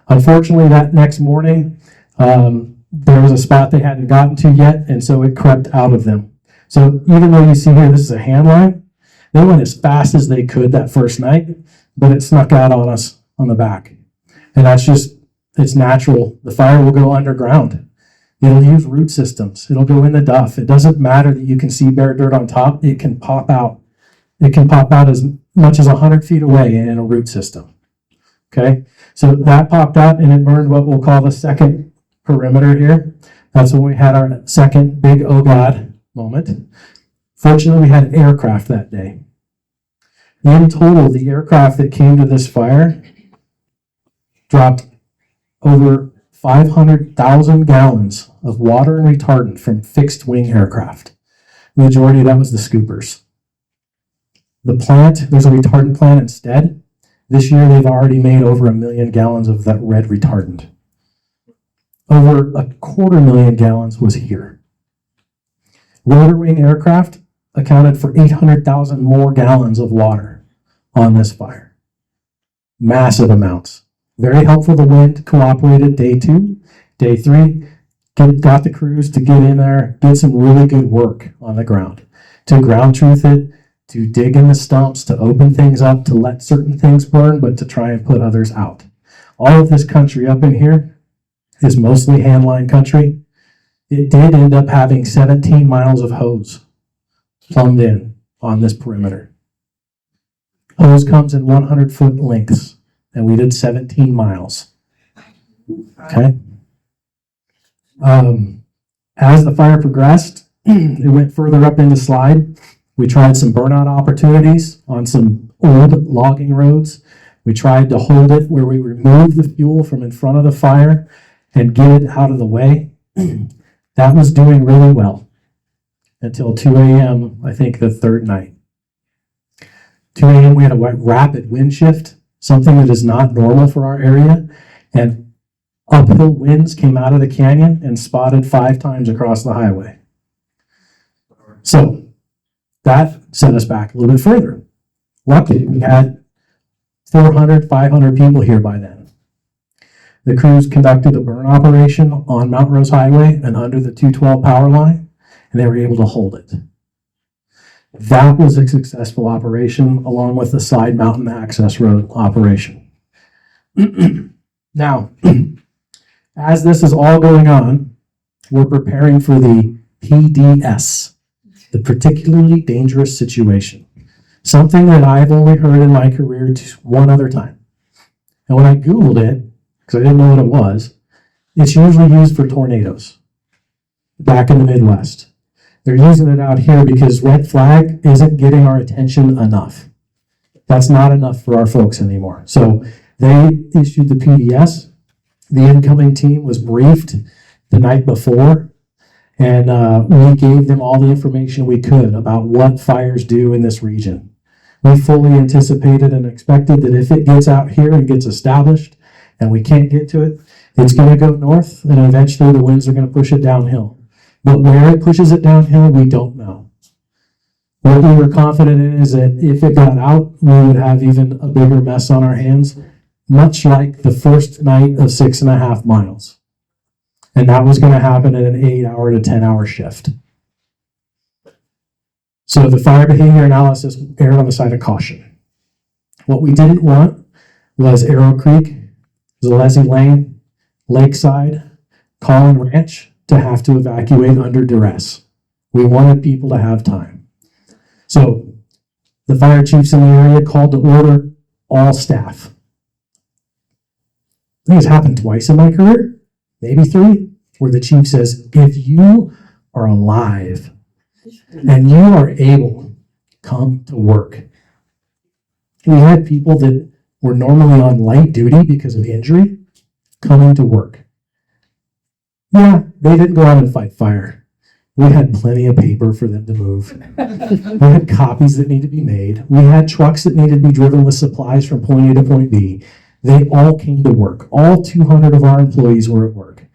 Unfortunately, that next morning, there was a spot they hadn't gotten to yet, and so it crept out of them. So even though you see here, this is a hand line, they went as fast as they could that first night, but it snuck out on us on the back. And that's just, it's natural. The fire will go underground. It'll use root systems. It'll go in the duff. It doesn't matter that you can see bare dirt on top. It can pop out. It can pop out as much as 100 feet away in a root system. Okay, so that popped out and it burned what we'll call the second perimeter here. That's when we had our second big oh God moment. Fortunately, we had an aircraft that day. In total, the aircraft that came to this fire dropped over 500,000 gallons of water and retardant from fixed wing aircraft. The majority of that was the scoopers. The plant, there's a retardant plant instead. This year, they've already made over 1 million gallons of that red retardant. Over 250,000 gallons was here. Rotor wing aircraft accounted for 800,000 more gallons of water on this fire. Massive amounts. Very helpful. The wind cooperated day 2. Day 3, got the crews to get in there, did some really good work on the ground. To ground truth it, to dig in the stumps, to open things up, to let certain things burn, but to try and put others out. All of this country up in here is mostly handline country. It did end up having 17 miles of hose plumbed in on this perimeter. Hose comes in 100-foot lengths, and we did 17 miles. Okay. As the fire progressed, it went further up into slide. We tried some burnout opportunities on some old logging roads. We tried to hold it where we removed the fuel from in front of the fire and get it out of the way. That was doing really well until 2 a.m., I think the third night. 2 a.m., we had a rapid wind shift, something that is not normal for our area, and uphill winds came out of the canyon and spotted 5 times across the highway. So that set us back a little bit further. Luckily, we had 400, 500 people here by then. The crews conducted a burn operation on Mount Rose Highway and under the 212 power line, and they were able to hold it. That was a successful operation, along with the side mountain access road operation. Now, as this is all going on, we're preparing for the PDS, the particularly dangerous situation. Something that I've only heard in my career one other time. And when I Googled it, because I didn't know what it was, it's usually used for tornadoes back in the Midwest. They're using it out here because red flag isn't getting our attention enough. That's not enough for our folks anymore. So they issued the PDS. The incoming team was briefed the night before, and we gave them all the information we could about what fires do in this region. We fully anticipated and expected that if it gets out here and gets established and we can't get to it, it's going to go north, and eventually the winds are going to push it downhill. But where it pushes it downhill, we don't know. What we were confident in is that if it got out, we would have even a bigger mess on our hands, much like the first night of 6.5 miles. And that was going to happen in an 8-hour to 10-hour shift. So the fire behavior analysis erred on the side of caution. What we didn't want was Arrow Creek, Zalesi Lane, Lakeside, Collin Ranch to have to evacuate under duress. We wanted people to have time. So the fire chiefs in the area called to order all staff. I think it's happened twice in my career, maybe 3, where the chief says, if you are alive and you are able, come to work. We had people that were normally on light duty because of injury coming to work. Yeah, they didn't go out and fight fire. We had plenty of paper for them to move. We had copies that needed to be made. We had trucks that needed to be driven with supplies from point A to point B. They all came to work. All 200 of our employees were at work.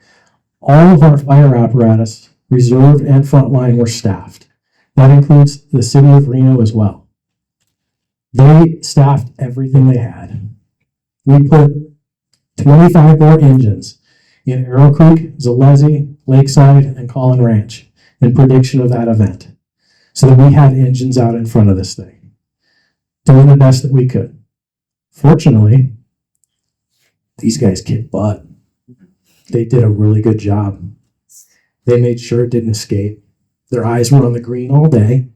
All of our fire apparatus, reserve and frontline, were staffed. That includes the city of Reno as well. They staffed everything they had. We put 25 more engines in Arrow Creek, Zalesi, Lakeside, and Collin Ranch in prediction of that event, so that we had engines out in front of this thing, doing the best that we could. Fortunately, these guys kicked butt. They did a really good job. They made sure it didn't escape. Their eyes were on the green all day,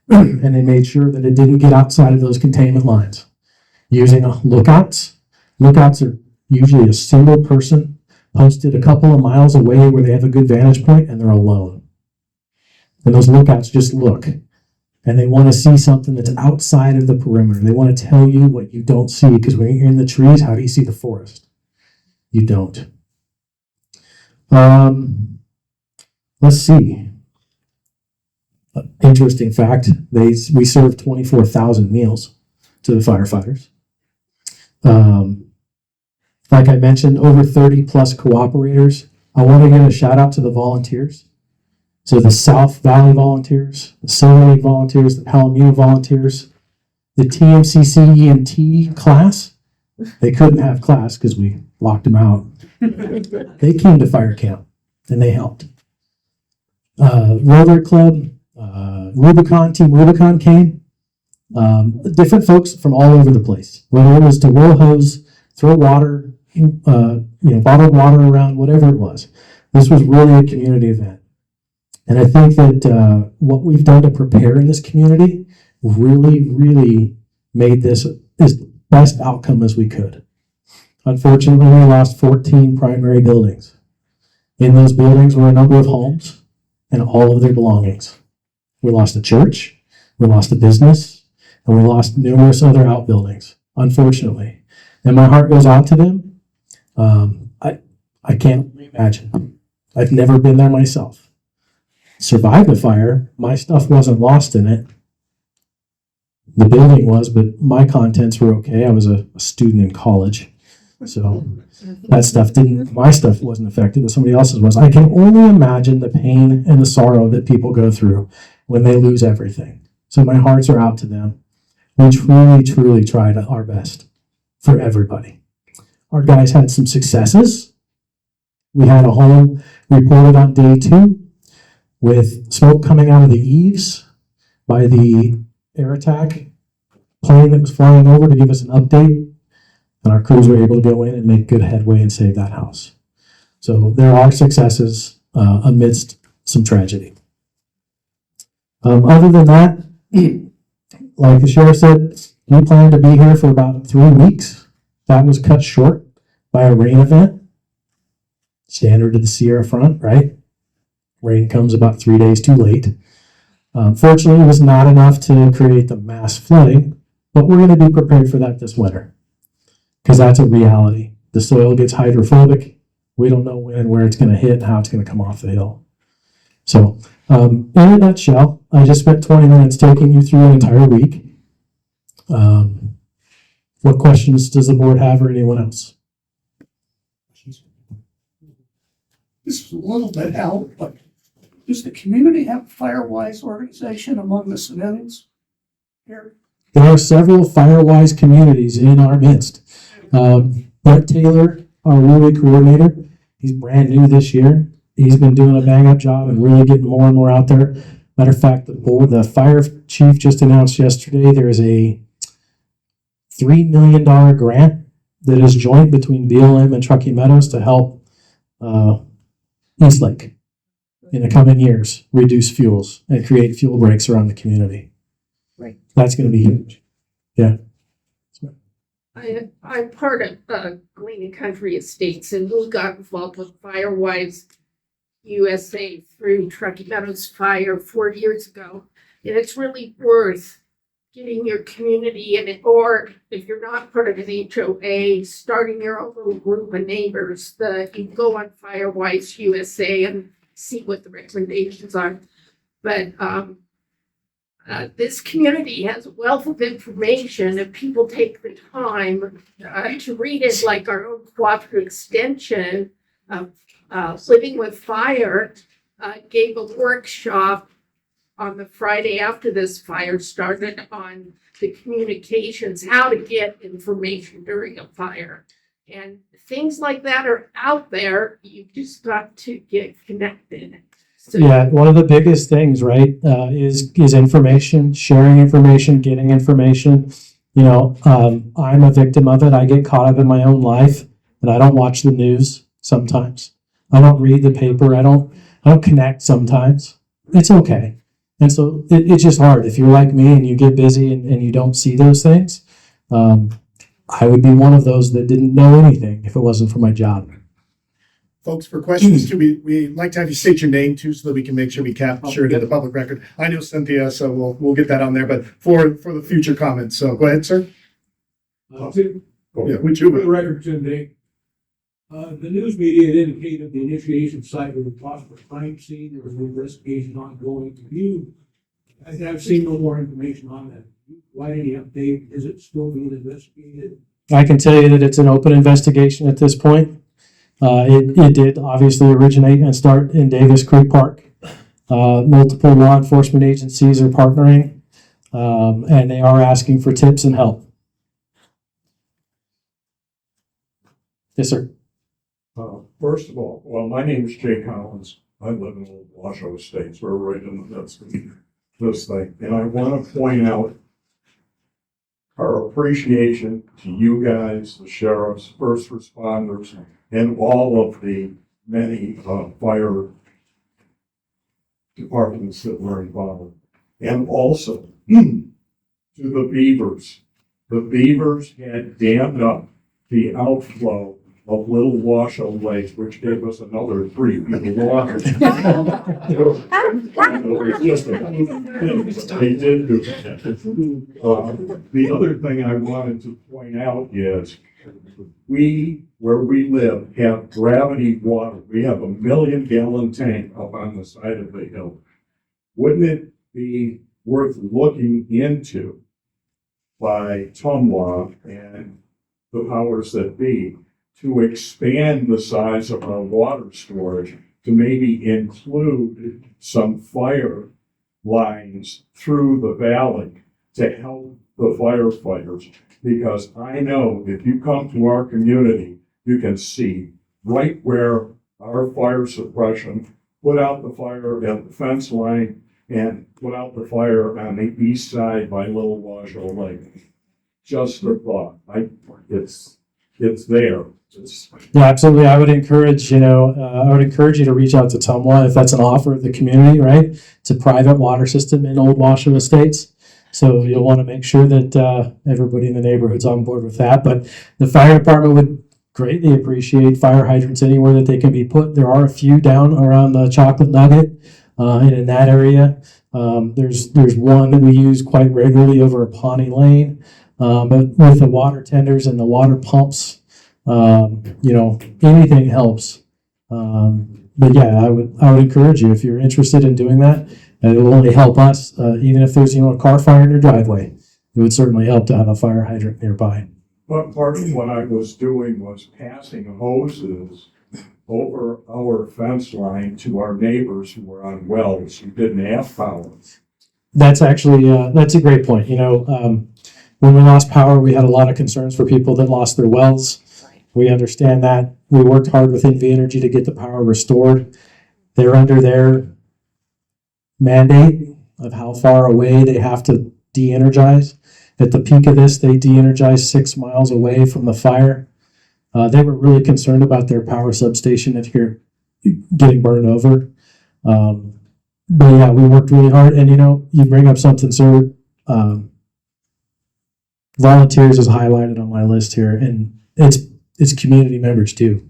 and they made sure that it didn't get outside of those containment lines. Using lookouts. Lookouts are usually a single person posted a couple of miles away where they have a good vantage point and they're alone. And those lookouts just look, and they want to see something that's outside of the perimeter. They want to tell you what you don't see, because when you're in the trees, how do you see the forest? You don't. Let's see. Interesting fact, we served 24,000 meals to the firefighters. Like I mentioned, over 30 plus cooperators. I want to give a shout out to the volunteers. So the South Valley volunteers, the Silver Lake volunteers, the Palomino volunteers, the TMCC EMT class. They couldn't have class because we locked them out. They came to fire camp and they helped. Rotary Club, Rubicon, Team Rubicon came. Different folks from all over the place. Whether it was to roll a hose, throw water, bottled water around, whatever it was. This was really a community event. And I think that what we've done to prepare in this community really, really made this as the best outcome as we could. Unfortunately, we lost 14 primary buildings. In those buildings were a number of homes and all of their belongings. We lost a church, we lost a business, and we lost numerous other outbuildings, unfortunately. And my heart goes out to them. I can't imagine. I've never been there myself. Survived the fire. My stuff wasn't lost in it. The building was, but my contents were okay. I was a student in college. So that stuff my stuff wasn't affected, but somebody else's was. I can only imagine the pain and the sorrow that people go through when they lose everything. So my hearts are out to them. We truly, truly tried our best for everybody. Our guys had some successes. We had a home reported on day 2 with smoke coming out of the eaves by the air attack plane that was flying over to give us an update. And our crews were able to go in and make good headway and save that house. So there are successes amidst some tragedy. Other than that, like the sheriff said, we planned to be here for about 3 weeks. That was cut short by a rain event. Standard of the Sierra front, right? Rain comes about 3 days too late. Fortunately, it was not enough to create the mass flooding, but we're going to be prepared for that this winter, because that's a reality. The soil gets hydrophobic. We don't know when and where it's going to hit and how it's going to come off the hill. So, in a nutshell, I just spent 20 minutes taking you through an entire week. What questions does the board have, or anyone else? This is a little bit out, but does the community have a Firewise organization among the civilians here? There are several Firewise communities in our midst. Brett Taylor, our Woolly coordinator, he's brand new this year. He's been doing a bang-up job and really getting more and more out there. Matter of fact, the fire chief just announced yesterday there is a $3 million grant that is joint between BLM and Truckee Meadows to help Eastlake in the coming years reduce fuels and create fuel breaks around the community. Right. That's going to be huge. Yeah. I'm part of Galena Country Estates, and we got involved with Firewise USA through Truckee Meadows Fire 4 years ago. And it's really worth getting your community in it, or if you're not part of an HOA, starting your own little group of neighbors. You can go on Firewise USA and see what the recommendations are. But this community has a wealth of information if people take the time to read it, like our own cooperative extension of Living with Fire gave a workshop on the Friday after this fire started on the communications, how to get information during a fire. And things like that are out there. You just got to get connected. So, Yeah, one of the biggest things, right, is information, sharing information, getting information. You know, I'm a victim of it. I get caught up in my own life, and I don't watch the news sometimes. I don't read the paper. I don't connect sometimes. It's okay. And so it's just hard. If you're like me and you get busy and you don't see those things, I would be one of those that didn't know anything if it wasn't for my job. Folks, for questions too, we like to have you state your name too, so that we can make sure we capture it in the public record. I know Cynthia, so we'll get that on there, but for the future comments. So go ahead, sir. Yeah, would you? Record today. The news media had indicated the initiation site of a possible crime scene. There was an investigation ongoing. I've seen no more information on that. Why any update? Is it still being investigated? I can tell you that it's an open investigation at this point. It did obviously originate and start in Davis Creek Park. Multiple law enforcement agencies are partnering, and they are asking for tips and help. Yes, sir. First of all, well, my name is Jay Collins. I live in Old Washoe Estates. We're right in the midst of this thing. And I want to point out our appreciation to you guys, the sheriffs, first responders, and all of the many fire departments that were involved. And also to the beavers. The beavers had dammed up the outflow of Little Washoe Lake, which gave us another 3 feet of water. They did do that. The other thing I wanted to point out is where we live, have gravity water. We have a 1 million gallon tank up on the side of the hill. Wouldn't it be worth looking into by Tumwa and the powers that be to expand the size of our water storage to maybe include some fire lines through the valley to help the firefighters? Because I know if you come to our community, you can see right where our fire suppression put out the fire at the fence line and put out the fire on the east side by Little Washoe Lake. Just a thought. It's there. Yeah, absolutely. I would encourage, you to reach out to Tumwa if that's an offer of the community, right? It's a private water system in Old Washoe Estates. So you'll want to make sure that everybody in the neighborhood's on board with that. But the fire department would greatly appreciate fire hydrants anywhere that they can be put. There are a few down around the Chocolate Nugget and in that area. There's one that we use quite regularly over at Pawnee Lane. But with the water tenders and the water pumps, anything helps. But yeah, I would encourage you if you're interested in doing that. And it will only help us, even if there's a car fire in your driveway. It would certainly help to have a fire hydrant nearby. But part of what I was doing was passing hoses over our fence line to our neighbors who were on wells who didn't have power. That's actually that's a great point. When we lost power, we had a lot of concerns for people that lost their wells. We understand that. We worked hard with NV Energy to get the power restored. They're under their mandate of how far away they have to de-energize. At the peak of this, they de-energized 6 miles away from the fire. They were really concerned about their power substation if you're getting burned over. But yeah, we worked really hard. And you bring up something, sir. Volunteers is highlighted on my list here, and it's community members too.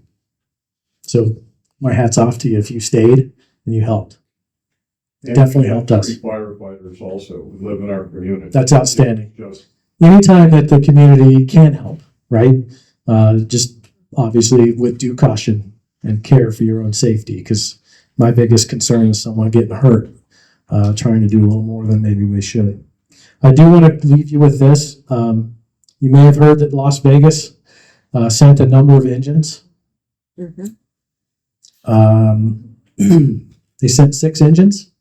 So my hat's off to you if you stayed and you helped. And Definitely helped us. Firefighters also who live in our community. That's outstanding. Anytime that the community can help, right? Just obviously with due caution and care for your own safety, because my biggest concern is someone getting hurt. trying to do a little more than maybe we should. I do want to leave you with this. You may have heard that Las Vegas sent a number of engines. They sent 6 engines.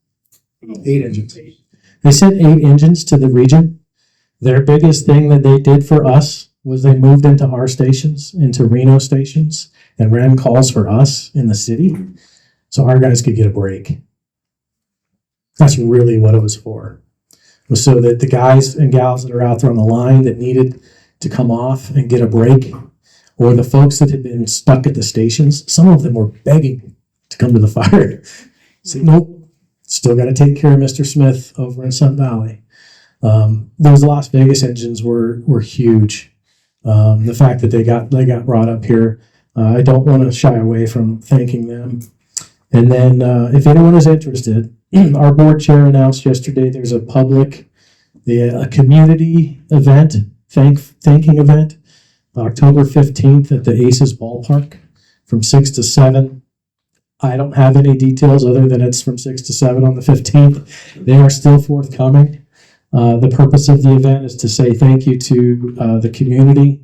8 engines. They sent 8 engines to the region. Their biggest thing that they did for us was they moved into our stations, into Reno stations, and ran calls for us in the city so our guys could get a break. That's really what it was for. It was so that the guys and gals that are out there on the line that needed to come off and get a break, or the folks that had been stuck at the stations, some of them were begging to come to the fire. Say, nope, still got to take care of Mr. Smith over in Sun Valley. Those Las Vegas engines were huge. The fact that they got brought up here, I don't want to shy away from thanking them. And then, if anyone is interested, our board chair announced yesterday there's a community event, thanking event, October 15th at the Aces Ballpark from 6 to 7. I don't have any details other than it's from 6 to 7 on the 15th. They are still forthcoming. The purpose of the event is to say thank you to the community.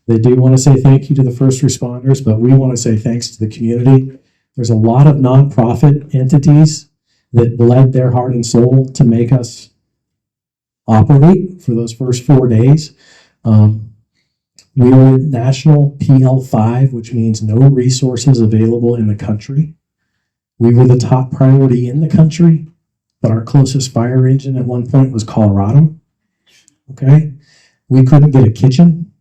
They do want to say thank you to the first responders, but we want to say thanks to the community. There's a lot of nonprofit entities that bled their heart and soul to make us operate for those first 4 days. We were at National PL5, which means no resources available in the country. We were the top priority in the country, but our closest fire engine at one point was Colorado. Okay? We couldn't get a kitchen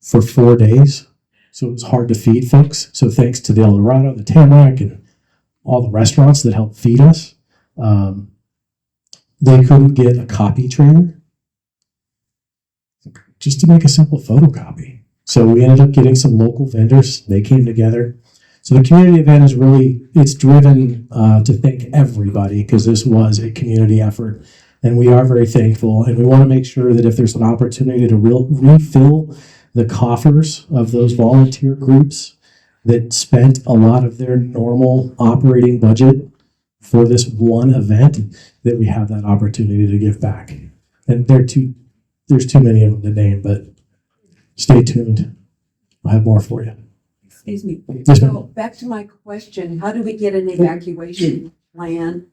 for 4 days, so it was hard to feed folks. So thanks to the El Dorado, the Tamarack, and all the restaurants that helped feed us, they couldn't get a copy trailer just to make a simple photocopy. So we ended up getting some local vendors. They came together. So the community event is really, it's driven to thank everybody because this was a community effort. And we are very thankful. And we want to make sure that if there's an opportunity to refill the coffers of those volunteer groups that spent a lot of their normal operating budget for this one event, that we have that opportunity to give back. And there's too many of them to name, but stay tuned. I'll have more for you. Excuse me. Yes, So ma'am. back to my question, how do we get an evacuation plan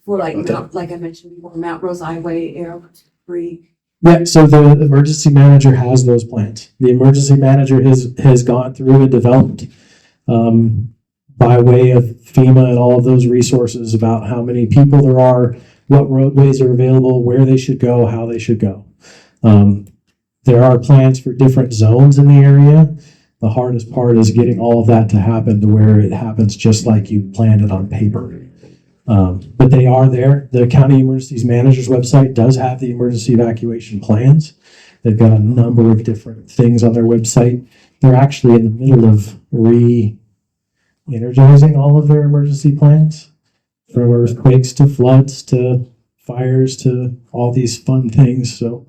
for like I mentioned before, Mount Rose Highway, Arrow Creek? Yeah, so the emergency manager has those plans. The emergency manager has gone through and developed by way of FEMA and all of those resources about how many people there are, what roadways are available, where they should go, how they should go. There are plans for different zones in the area. The hardest part is getting all of that to happen to where it happens just like you planned it on paper. But they are there. The county emergencies manager's website does have the emergency evacuation plans. They've got a number of different things on their website. They're actually in the middle of re-energizing all of their emergency plans, from earthquakes to floods to fires to all these fun things. So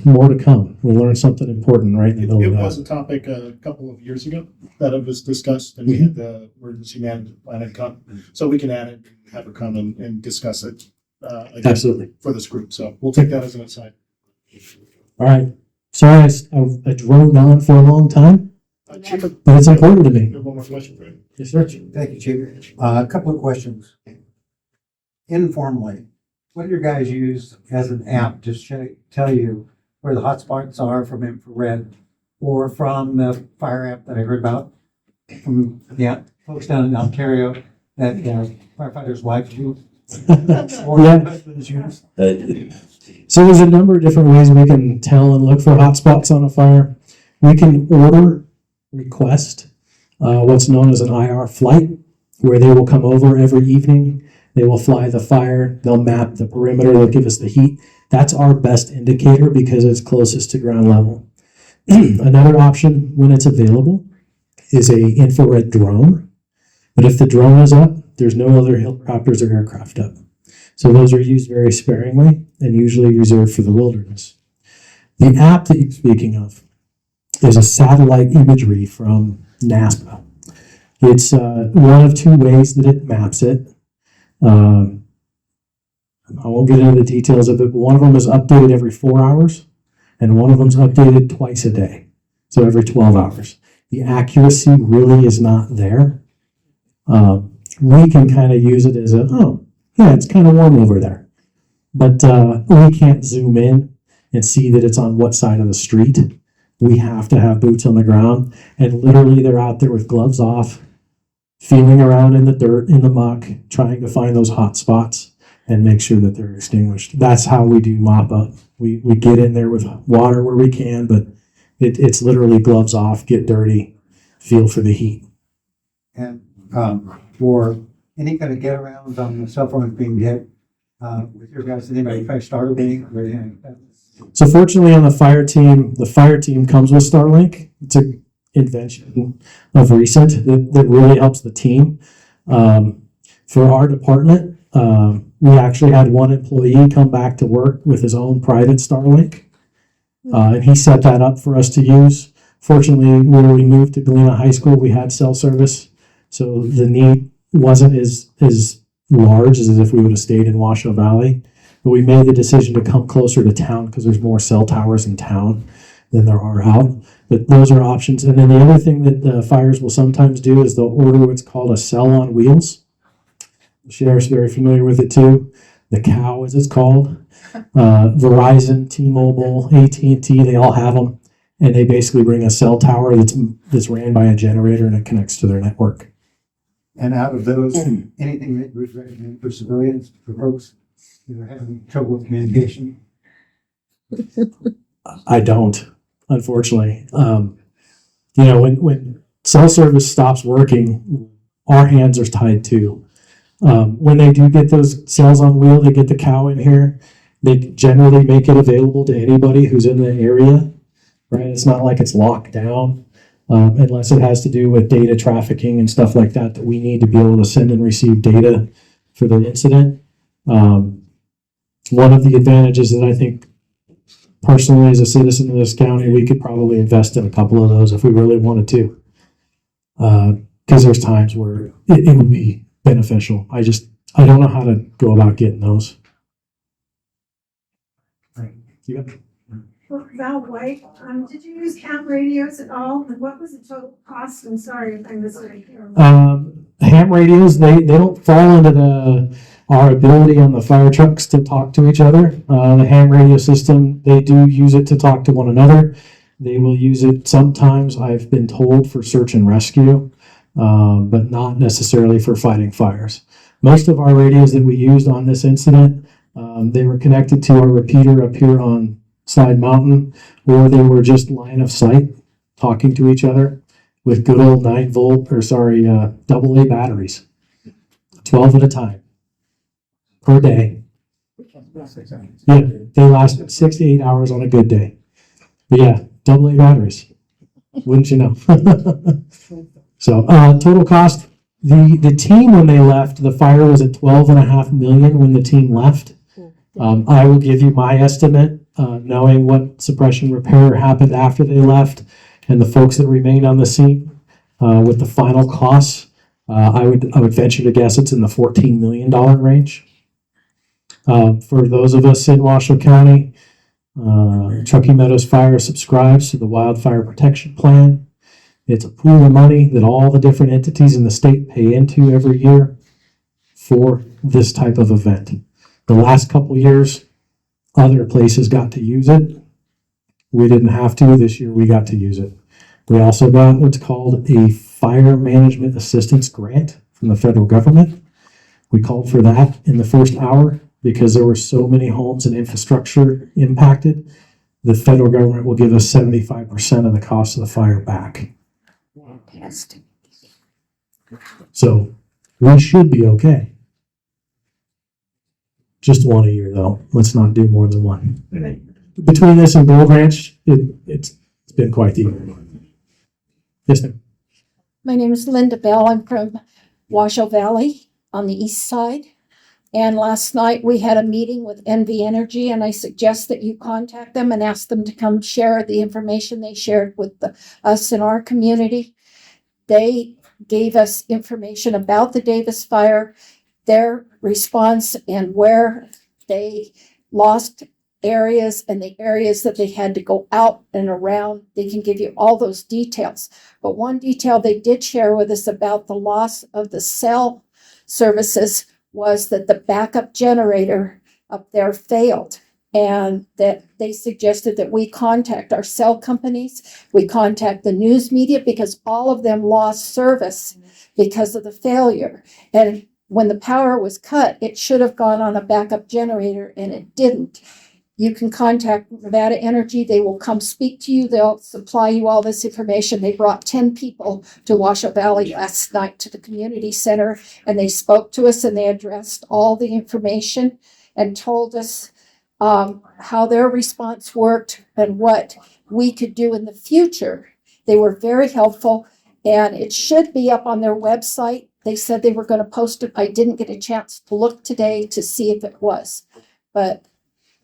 more to come. We learned something important right in the middle It of that. was a topic a couple of years ago that it was discussed, and we had the emergency management plan had come, so we can add it, and have her come and discuss it again Absolutely. for this group. So we'll take that as an aside. All right. Sorry, I droned on for a long time, Chief, but it's important to me. one more question for you. Yes, sir. Thank you, Chief. A couple of questions. Informally, what do your guys use as an app to tell you where the hotspots are from infrared, or from the fire app that I heard about from the folks down in Ontario that firefighters' wives use? Or Yeah. husbands use? So there's a number of different ways we can tell and look for hotspots on a fire. We can request what's known as an IR flight, where they will come over every evening. They will fly the fire. They'll map the perimeter. They'll give us the heat. That's our best indicator because it's closest to ground level. Another option, when it's available, is a infrared drone. But if the drone is up, there's no other helicopters or aircraft up. So those are used very sparingly and usually reserved for the wilderness. The app that you're speaking of is a satellite imagery from NASA. It's one of two ways that it maps it. I won't get into the details of it, but one of them is updated every 4 hours, and one of them's updated twice a day, so every 12 hours. The accuracy really is not there. We can kind of use it as oh, yeah, it's kind of warm over there. But we can't zoom in and see that it's on what side of the street. We have to have boots on the ground, and literally they're out there with gloves off, feeling around in the dirt, in the muck, trying to find those hot spots and make sure that they're extinguished. That's how we do mop up. We get in there with water where we can, but it's literally gloves off, get dirty, feel for the heat. And for any kind of get arounds on the cell phone being hit, with your guys, anybody try Starlink or anything like that? So fortunately on the fire team comes with Starlink. It's an invention of recent that really helps the team. For our department, we actually had one employee come back to work with his own private Starlink. And he set that up for us to use. Fortunately, when we moved to Galena High School, we had cell service. So the need wasn't as large as if we would have stayed in Washoe Valley. But we made the decision to come closer to town because there's more cell towers in town than there are out. But those are options. And then the other thing that the fires will sometimes do is they'll order what's called a cell on wheels. The sheriff's very familiar with it too. The cow, as it's called. Verizon, T-Mobile, AT&T, they all have them. And they basically bring a cell tower that's ran by a generator and it connects to their network. And out of those, anything that was recommended for civilians, for folks that are having trouble with communication? I don't, unfortunately. When cell service stops working, our hands are tied too. When they do get those cells on wheel, they get the cow in here. They generally make it available to anybody who's in the area, right? It's not like it's locked down, unless it has to do with data trafficking and stuff like that we need to be able to send and receive data for the incident. One of the advantages that I think personally as a citizen of this county, we could probably invest in a couple of those if we really wanted to. Because there's times where it would be beneficial. I don't know how to go about getting those. You got Val White, did you use ham radios at all? And what was the total cost? I'm sorry if I missed it here. Ham radios, they don't fall into our ability on the fire trucks to talk to each other. The ham radio system, they do use it to talk to one another. They will use it sometimes, I've been told, for search and rescue, but not necessarily for fighting fires. Most of our radios that we used on this incident, they were connected to our repeater up here on Slide Mountain, or they were just line of sight talking to each other with good old AA batteries, 12 at a time per day. Yeah, they last 6 to 8 hours on a good day. But yeah, AA batteries, wouldn't you know? So total cost, the team when they left, the fire was at $12.5 million when the team left. I will give you my estimate, knowing what suppression repair happened after they left and the folks that remained on the scene with the final costs. I would venture to guess it's in the $14 million range. For those of us in Washoe County, Truckee Meadows Fire subscribes to the Wildfire Protection Plan. It's a pool of money that all the different entities in the state pay into every year for this type of event. The last couple years, other places got to use it. We didn't have to. This year we got to use it. We also got what's called a Fire Management Assistance Grant from the federal government. We called for that in the first hour because there were so many homes and infrastructure impacted. The federal government will give us 75% of the cost of the fire back. Fantastic. So we should be okay. Just one a year though. Let's not do more than one. Between this and Gold Ranch, it's been quite the year. Yes, ma'am. My name is Linda Bell. I'm from Washoe Valley on the east side. And last night we had a meeting with NV Energy, and I suggest that you contact them and ask them to come share the information they shared with us in our community. They gave us information about the Davis fire, their response, and where they lost areas and the areas that they had to go out and around. They can give you all those details. But one detail they did share with us about the loss of the cell services was that the backup generator up there failed, and that they suggested that we contact our cell companies, we contact the news media, because all of them lost service because of the failure. And when the power was cut, it should have gone on a backup generator, and it didn't. You can contact Nevada Energy. They will come speak to you. They'll supply you all this information. They brought 10 people to Washoe Valley last night to the community center, and they spoke to us and they addressed all the information and told us how their response worked and what we could do in the future. They were very helpful, and it should be up on their website. They said they were going to post it. I didn't get a chance to look today to see if it was, but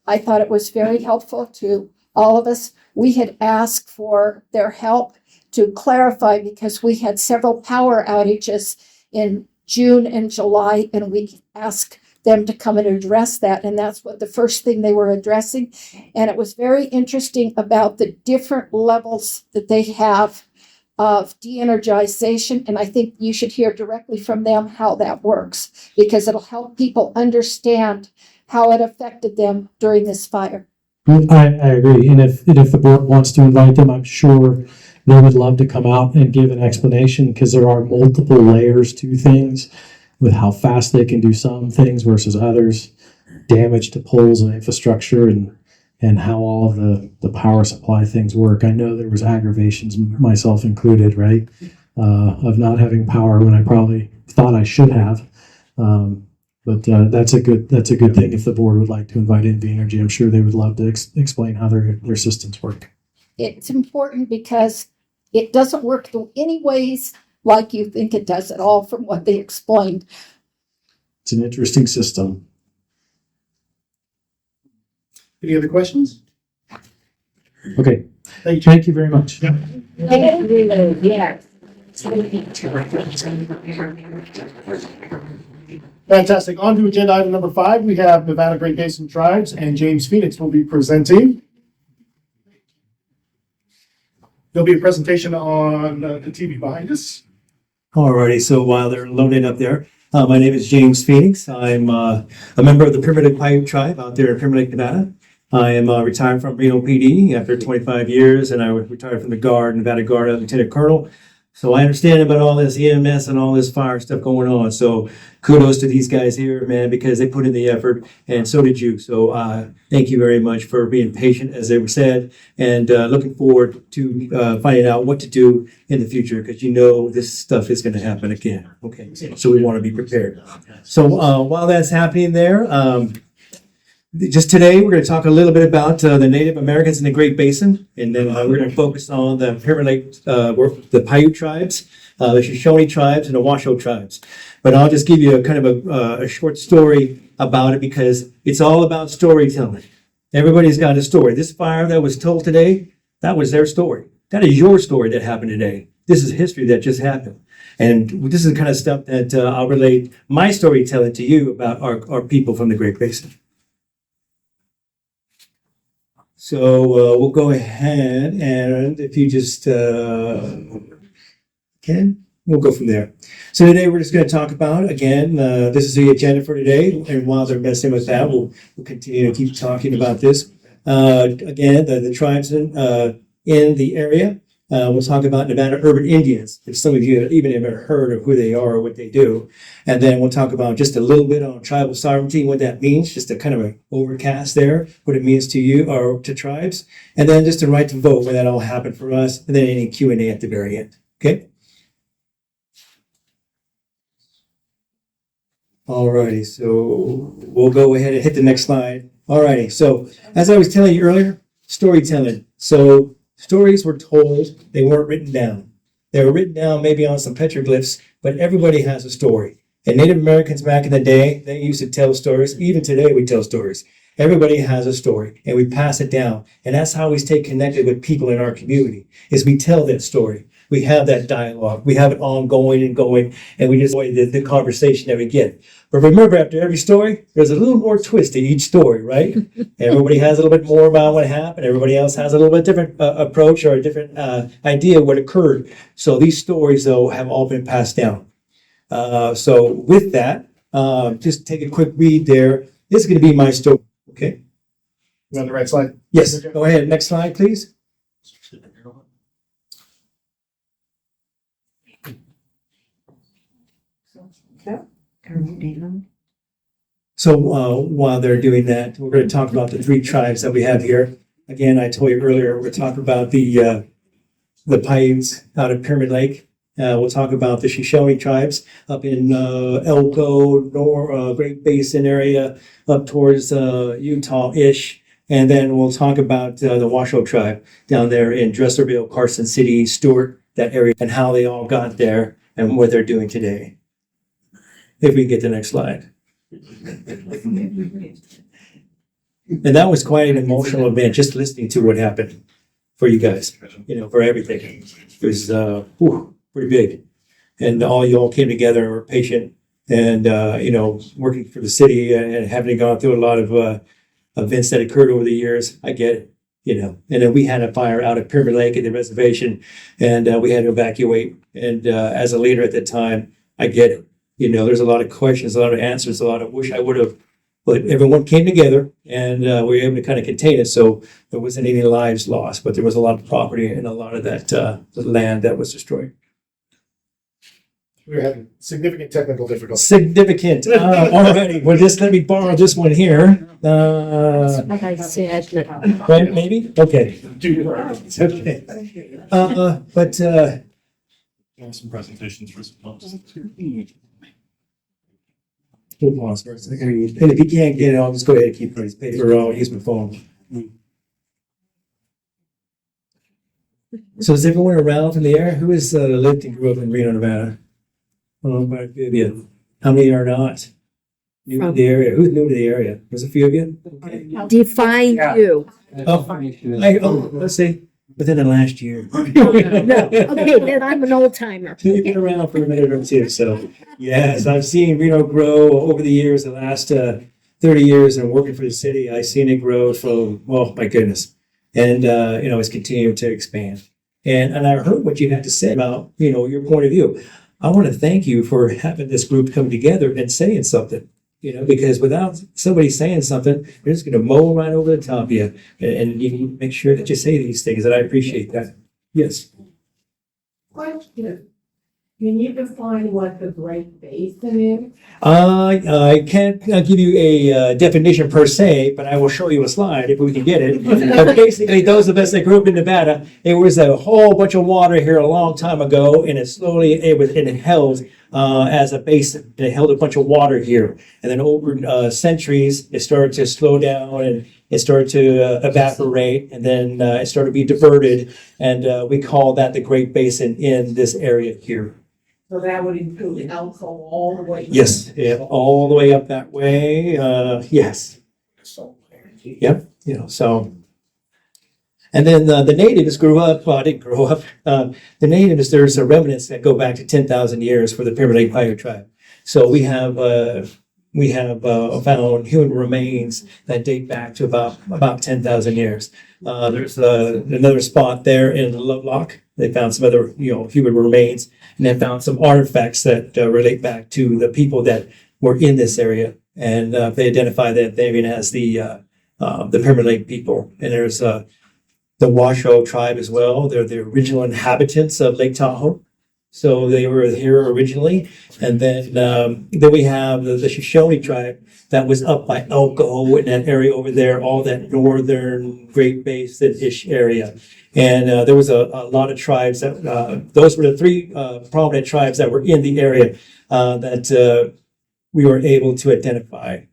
I thought it was very helpful to all of us. We had asked for their help to clarify because we had several power outages in June and July, and we asked them to come and address that. And that's what the first thing they were addressing. And it was very interesting about the different levels that they have of de-energization. And I think you should hear directly from them how that works, because it'll help people understand how it affected them during this fire. I agree. And if the board wants to invite them, I'm sure they would love to come out and give an explanation, because there are multiple layers to things with how fast they can do some things versus others, damage to poles and infrastructure, and how all of the power supply things work. I know there was aggravations, myself included, right, of not having power when I probably thought I should have. But that's a good thing. If the board would like to invite NV Energy, I'm sure they would love to explain how their systems work. It's important because it doesn't work in any ways like you think it does at all from what they explained. It's an interesting system. Any other questions? Okay. Thank you very much. Yeah. Fantastic. On to agenda item number 5. We have Nevada Great Basin Tribes, and James Phoenix will be presenting. There'll be a presentation on the TV behind us. Alrighty, so while they're loading up there, my name is James Phoenix. I'm a member of the Primitive Paiute Tribe out there in Primitive Lake, Nevada. I am retired from Reno PD after 25 years, and I retired from the Guard, Nevada Guard, as Lieutenant Colonel. So I understand about all this EMS and all this fire stuff going on. So kudos to these guys here, man, because they put in the effort, and so did you. So thank you very much for being patient, as they said, and looking forward to finding out what to do in the future, because you know this stuff is going to happen again. Okay, so we want to be prepared. So while that's happening there, just today, we're going to talk a little bit about the Native Americans in the Great Basin, and then we're going to focus on the Pyramid Lake, the Paiute tribes, the Shoshone tribes, and the Washoe tribes. But I'll just give you a kind of a short story about it, because it's all about storytelling. Everybody's got a story. This fire that was told today, that was their story. That is your story that happened today. This is history that just happened. And this is the kind of stuff that I'll relate my storytelling to you about our people from the Great Basin. So we'll go ahead, and if you just we'll go from there. So today we're just going to talk about, again, this is the agenda for today, and while they're messing with that, we'll continue to keep talking about this. Again, the tribes in the area. We'll talk about Nevada urban Indians, if some of you have even ever heard of who they are or what they do. And then we'll talk about just a little bit on tribal sovereignty, what that means, just a kind of an overcast there, what it means to you or to tribes. And then just the right to vote, when that all happened for us, and then any Q&A at the very end. Okay? Alrighty, so we'll go ahead and hit the next slide. Alrighty, so as I was telling you earlier, storytelling. So stories were told, they weren't written down. They were written down maybe on some petroglyphs, but everybody has a story. And Native Americans back in the day, they used to tell stories. Even today we tell stories. Everybody has a story, and we pass it down. And that's how we stay connected with people in our community, is we tell that story. We have that dialogue. We have it ongoing and going, and we just enjoy the conversation that we get. But remember, after every story, there's a little more twist to each story, right? Everybody has a little bit more about what happened. Everybody else has a little bit different approach or a different idea of what occurred. So these stories, though, have all been passed down. So with that, just take a quick read there. This is going to be my story. Okay. You on the right slide? Yes. Go ahead. Next slide, please. So while they're doing that, we're going to talk about the three tribes that we have here. Again, I told you earlier, we're going to talk about the Paiutes out of Pyramid Lake. We'll talk about the Shoshone tribes up in Elko, Great Basin area, up towards Utah-ish. And then we'll talk about the Washoe tribe down there in Dresserville, Carson City, Stewart, that area, and how they all got there and what they're doing today. If we can get the next slide. And that was quite an emotional event, just listening to what happened for you guys, for everything. It was pretty big. And all you all came together and were patient and, working for the city and having gone through a lot of events that occurred over the years. I get it, And then we had a fire out at Pyramid Lake at the reservation, and we had to evacuate. And as a leader at the time, I get it. There's a lot of questions, a lot of answers, a lot of wish I would have. But everyone came together, and we were able to kind of contain it. So there wasn't any lives lost, but there was a lot of property and a lot of that land that was destroyed. We were having significant technical difficulties. Significant. Alrighty. Well, just let me borrow this one here. Like I said. Right, maybe? Okay. Okay. But Some presentations for some folks. we'll pause for a second. And if you can't get it, I'll just go ahead and keep this paper. I'll use my phone. So is everyone around from the area? Who is lived and grew up in Reno, Nevada? Quite a few of you. How many are not new to the area? Who's new to the area? There's a few of you. Okay. Define you. Let's say within the last year. No, okay, then I'm an old timer. You've been around for a minute or two, so yes, I've seen Reno grow over the years. The last 30 years, and working for the city, I've seen it grow from my goodness, and it's continuing to expand. And I heard what you had to say about your point of view. I want to thank you for having this group come together and saying something. Because without somebody saying something, they're just going to mow right over the top of you. And you need to make sure that you say these things, and I appreciate that. Yes. Question. Can you define what the Great Basin is? I can't give you a definition per se, but I will show you a slide if we can get it. But basically, those of us that grew up in Nevada, there was a whole bunch of water here a long time ago, and it held as a basin. It held a bunch of water here, and then over centuries, it started to slow down and it started to evaporate, and then it started to be diverted, and we call that the Great Basin in this area here. So that would include Elko all the way. Yes, all the way up that way. Yes. Yep. So. And then the natives grew up. Well, I didn't grow up. The natives, there's remnants that go back to 10,000 years for the Pyramid Lake Paiute tribe. So we have found human remains that date back to about 10,000 years. There's another spot there in Lovelock. They found some other human remains, and they found some artifacts that relate back to the people that were in this area, and they identify that they as the Pyramid Lake people. And there's the Washoe tribe as well. They're the original inhabitants of Lake Tahoe. So they were here originally. And then we have the Shoshone tribe that was up by Elko in that area over there, all that northern Great Basin-ish area. And there was a lot of tribes that, those were the three prominent tribes that were in the area that we were able to identify.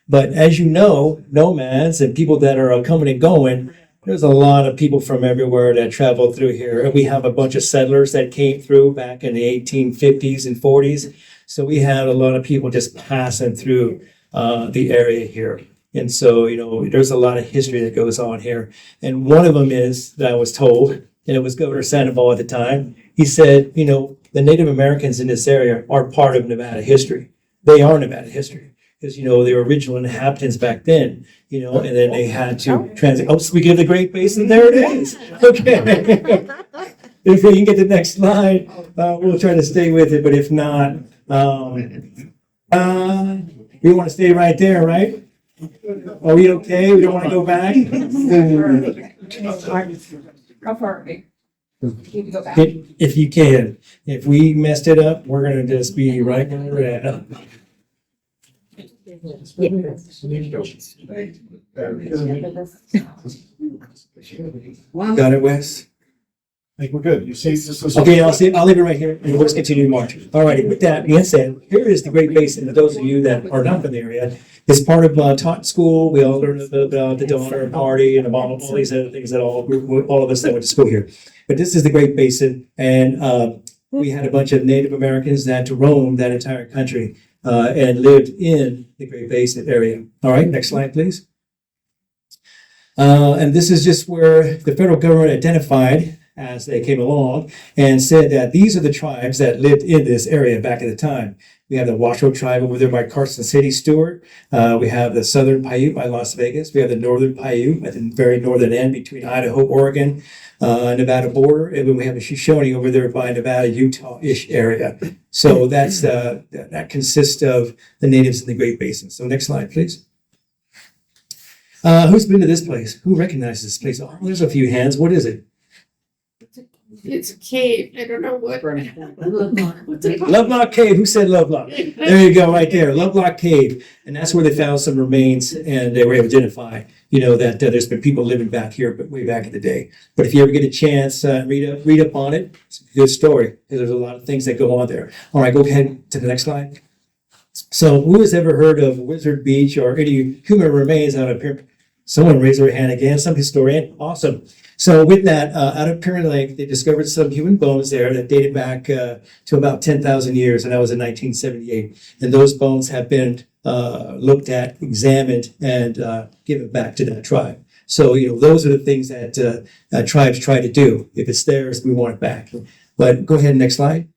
But as you know, nomads and people that are coming and going, there's a lot of people from everywhere that travel through here. And we have a bunch of settlers that came through back in the 1850s and 40s. So we had a lot of people just passing through the area here. And so, there's a lot of history that goes on here. And one of them is that I was told, and it was Governor Sandoval at the time, He said, you know, the Native Americans in this area are part of Nevada history. They are Nevada history. Because, you know, they were original inhabitants back then, you know, and then they had to transit. Oh, speaking of the Great Basin, there it is. Okay. If we can get the next slide, we'll try to stay with it, but if not, we want to stay right there, right? Are we okay? We don't want to go back? How far are we? Need to go back. If you can. If we messed it up, we're gonna just be right where we're at. Got it, Wes? I think we're good. You see, this is. Okay, I'll leave it right here, and we'll just continue to march. All righty, with that being said, here is the Great Basin. For those of you that are not from the area, it's part of Taunton School. We all learned about the donor party and about all these other things that all of us that went to school here. But this is the Great Basin, and we had a bunch of Native Americans that roamed that entire country and lived in the Great Basin area. All right, next slide, please. And this is just where the federal government identified as they came along and said that these are the tribes that lived in this area back at the time. We have the Washoe tribe over there by Carson City, Stewart. We have the Southern Paiute by Las Vegas. We have the Northern Paiute at the very northern end between Idaho, Oregon, Nevada border. And then we have the Shoshone over there by Nevada, Utah-ish area. So that's that consists of the natives in the Great Basin. So next slide, please. Who's been to this place? Who recognizes this place? Oh, there's a few hands. What is it? It's a cave. I don't know what. Lovelock Cave. Who said Lovelock? There you go, right there. Lovelock Cave. And that's where they found some remains and they were able to identify, you know, that there's been people living back here, but way back in the day. But if you ever get a chance, read up on it. It's a good story because there's a lot of things that go on there. All right, go ahead to the next slide. So who has ever heard of Wizard Beach or any human remains out of here? Someone raised their hand again, some historian. Awesome. So with that, out of Pyramid Lake, they discovered some human bones there that dated back to about 10,000 years, and that was in 1978. And those bones have been looked at, examined, and given back to that tribe. So, you know, those are the things that tribes try to do. If it's theirs, we want it back. But go ahead, next slide.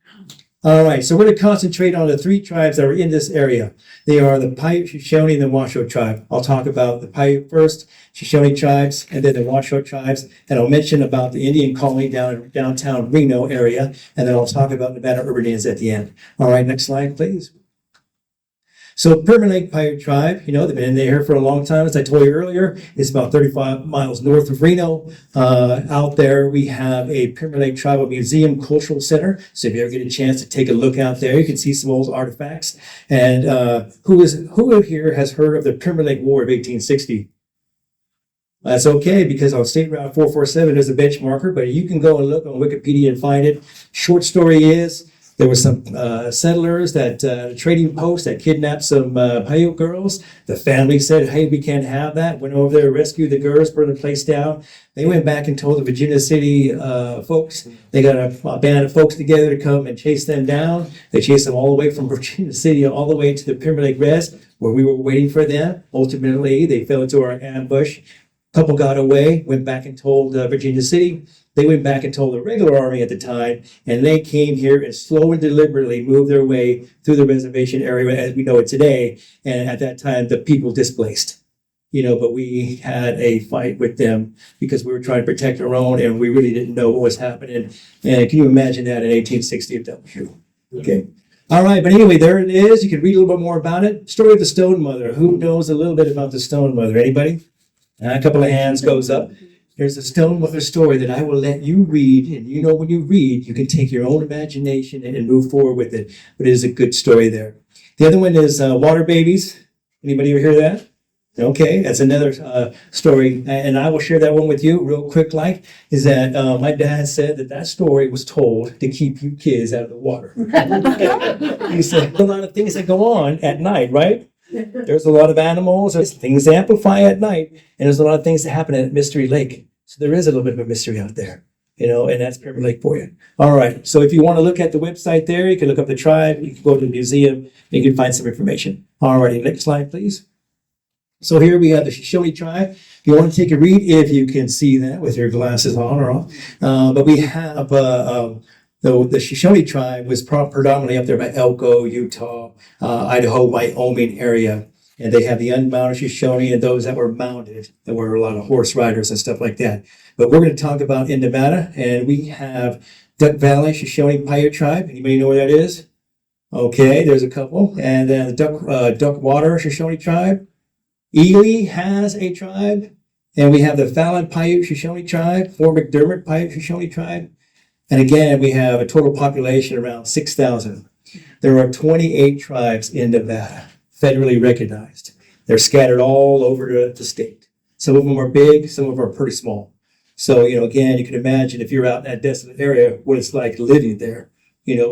All right, so we're going to concentrate on the three tribes that are in this area. They are the Paiute, Shoshone, and the Washoe tribe. I'll talk about the Paiute first, Shoshone tribes, and then the Washoe tribes, and I'll mention about the Indian colony down in downtown Reno area, and then I'll talk about Nevada urban Indians at the end. All right, next slide, please. So Pyramid Lake Paiute tribe, you know, they've been in there for a long time. As I told you earlier, it's about 35 miles north of Reno. Out there, we have a Pyramid Lake Tribal Museum Cultural Center. So if you ever get a chance to take a look out there, you can see some old artifacts. And who here has heard of the Pyramid Lake War of 1860? That's okay, because on State Route 447, there's a benchmarker, but you can go and look on Wikipedia and find it. Short story is, there were some settlers that trading post that kidnapped some Paiute girls. The family said, hey, we can't have that. Went over there, rescued the girls, burned the place down. They went back and told the Virginia City folks. They got a band of folks together to come and chase them down. They chased them all the way from Virginia City all the way to the Pyramid Lake Rest, where we were waiting for them. Ultimately, they fell into our ambush. Couple got away, went back and told Virginia City. They went back and told the regular army at the time, and they came here and slow and deliberately moved their way through the reservation area as we know it today. And at that time, the people displaced, you know, but we had a fight with them because we were trying to protect our own, and we really didn't know what was happening. And can you imagine that in 1860 if that was true? Okay. All right, but anyway, there it is. You can read a little bit more about it. Story of the Stone Mother. Who knows a little bit about the Stone Mother? Anybody? A couple of hands goes up. There's a Stone Mother story that I will let you read, and you know when you read, you can take your own imagination and move forward with it. But it is a good story there. The other one is Water Babies. Anybody ever hear that? Okay, that's another story, and I will share that one with you real quick. Like, is that my dad said that story was told to keep you kids out of the water. He said a lot of things that go on at night, right? There's a lot of animals, there's things amplify at night, and there's a lot of things that happen at Mystery Lake. So there is a little bit of a mystery out there, you know, and that's Pyramid Lake for you. All right, so if you want to look at the website there, you can look up the tribe, you can go to the museum, and you can find some information. All righty, next slide, please. So here we have the Shoshone tribe. If you want to take a read, if you can see that with your glasses on or off. But we have Though the Shoshone tribe was predominantly up there by Elko, Utah, Idaho, Wyoming area. And they have the unmounted Shoshone and those that were mounted. There were a lot of horse riders and stuff like that. But we're going to talk about in Nevada, and we have Duck Valley Shoshone Paiute tribe. Anybody know where that is? Okay, there's a couple. And then the Duck Water Shoshone tribe. Ely has a tribe. And we have the Fallon Paiute Shoshone tribe, Fort McDermott Paiute Shoshone tribe. And again, we have a total population around 6,000. There are 28 tribes in Nevada, federally recognized. They're scattered all over the state. Some of them are big, some of them are pretty small. So, again, you can imagine if you're out in that desolate area, what it's like living there.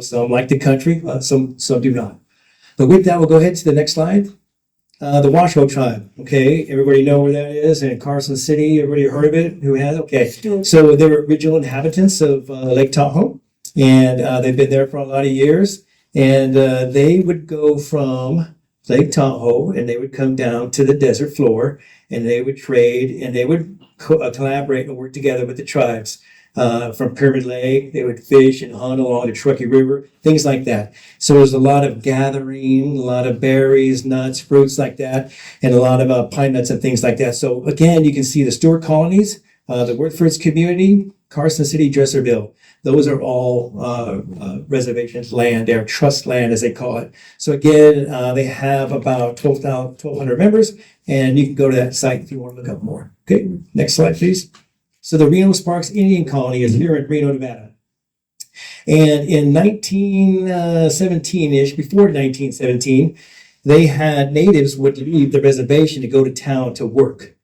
Some like the country, some do not. But with that, we'll go ahead to the next slide. The Washoe tribe, okay? Everybody know where that is in Carson City? Everybody heard of it? Who has? Okay. So they're original inhabitants of Lake Tahoe, and they've been there for a lot of years. And they would go from Lake Tahoe, and they would come down to the desert floor, and they would trade, and they would collaborate and work together with the tribes. From Pyramid Lake, they would fish and hunt along the Truckee River, things like that. So there's a lot of gathering, a lot of berries, nuts, fruits like that, and a lot of pine nuts and things like that. So again, you can see the Stewart colonies, the Woodfords community, Carson City, Dresserville. Those are all reservations land, or trust land as they call it. So again, they have about 1,200 members, and you can go to that site if you want to look up more. Okay, next slide, please. So the Reno Sparks Indian Colony is here in Reno, Nevada. And in 1917-ish, before 1917, they had natives would leave the reservation to go to town to work.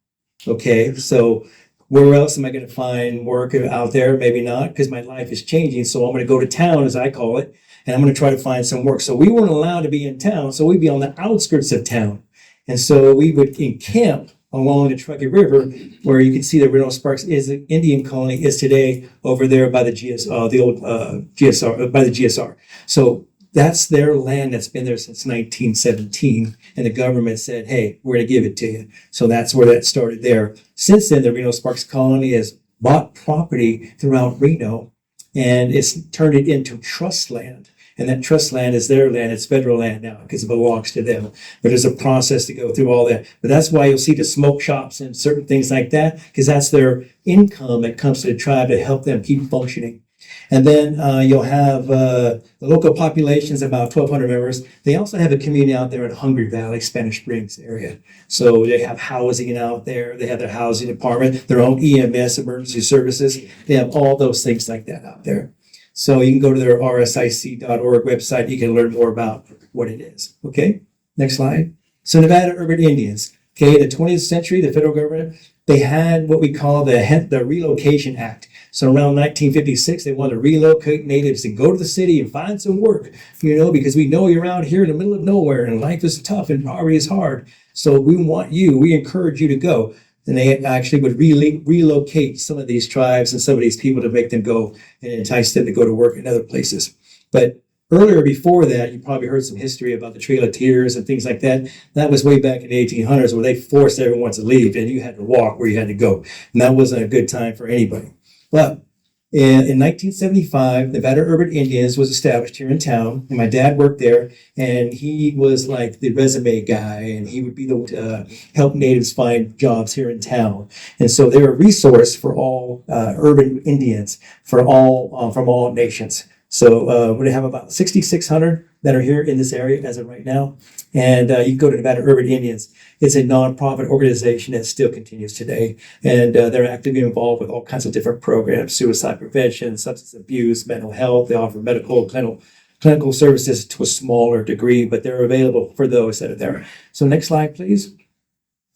Okay, so where else am I going to find work out there? Maybe not, because my life is changing. So I'm going to go to town, as I call it, and I'm going to try to find some work. So we weren't allowed to be in town, so we'd be on the outskirts of town. And so we would encamp along the Truckee River, where you can see the Reno Sparks Indian colony is today over there by the GSR, by the GSR. So that's their land that's been there since 1917. And the government said, hey, we're going to give it to you. So that's where that started there. Since then, the Reno Sparks colony has bought property throughout Reno, and it's turned it into trust land. And that trust land is their land. It's federal land now because it belongs to them. But there's a process to go through all that. But that's why you'll see the smoke shops and certain things like that, because that's their income that comes to the tribe to help them keep functioning. And then you'll have the local population's about 1,200 members. They also have a community out there in Hungry Valley, Spanish Springs area. So they have housing out there. They have their housing department, their own EMS, emergency services. They have all those things like that out there. So you can go to their rsic.org website. You can learn more about what it is. Okay, next slide. So Nevada urban Indians. Okay, in the 20th century, the federal government, they had what we call the Relocation Act. So around 1956, they wanted to relocate natives and go to the city and find some work, because we know you're out here in the middle of nowhere and life is tough and poverty is hard. So we encourage you to go. And they actually would relocate some of these tribes and some of these people to make them go and entice them to go to work in other places. But earlier, before that, you probably heard some history about the Trail of Tears and things like that. That was way back in the 1800s where they forced everyone to leave and you had to walk where you had to go. And that wasn't a good time for anybody. But in 1975, Nevada Urban Indians was established here in town, and my dad worked there, and he was like the resume guy, and he would be the help natives find jobs here in town. And so they're a resource for all urban Indians from all nations. So we have about 6,600 that are here in this area as of right now. And you can go to Nevada Urban Indians. It's a nonprofit organization that still continues today. And they're actively involved with all kinds of different programs, suicide prevention, substance abuse, mental health. They offer medical, clinical services to a smaller degree, but they're available for those that are there. So next slide, please.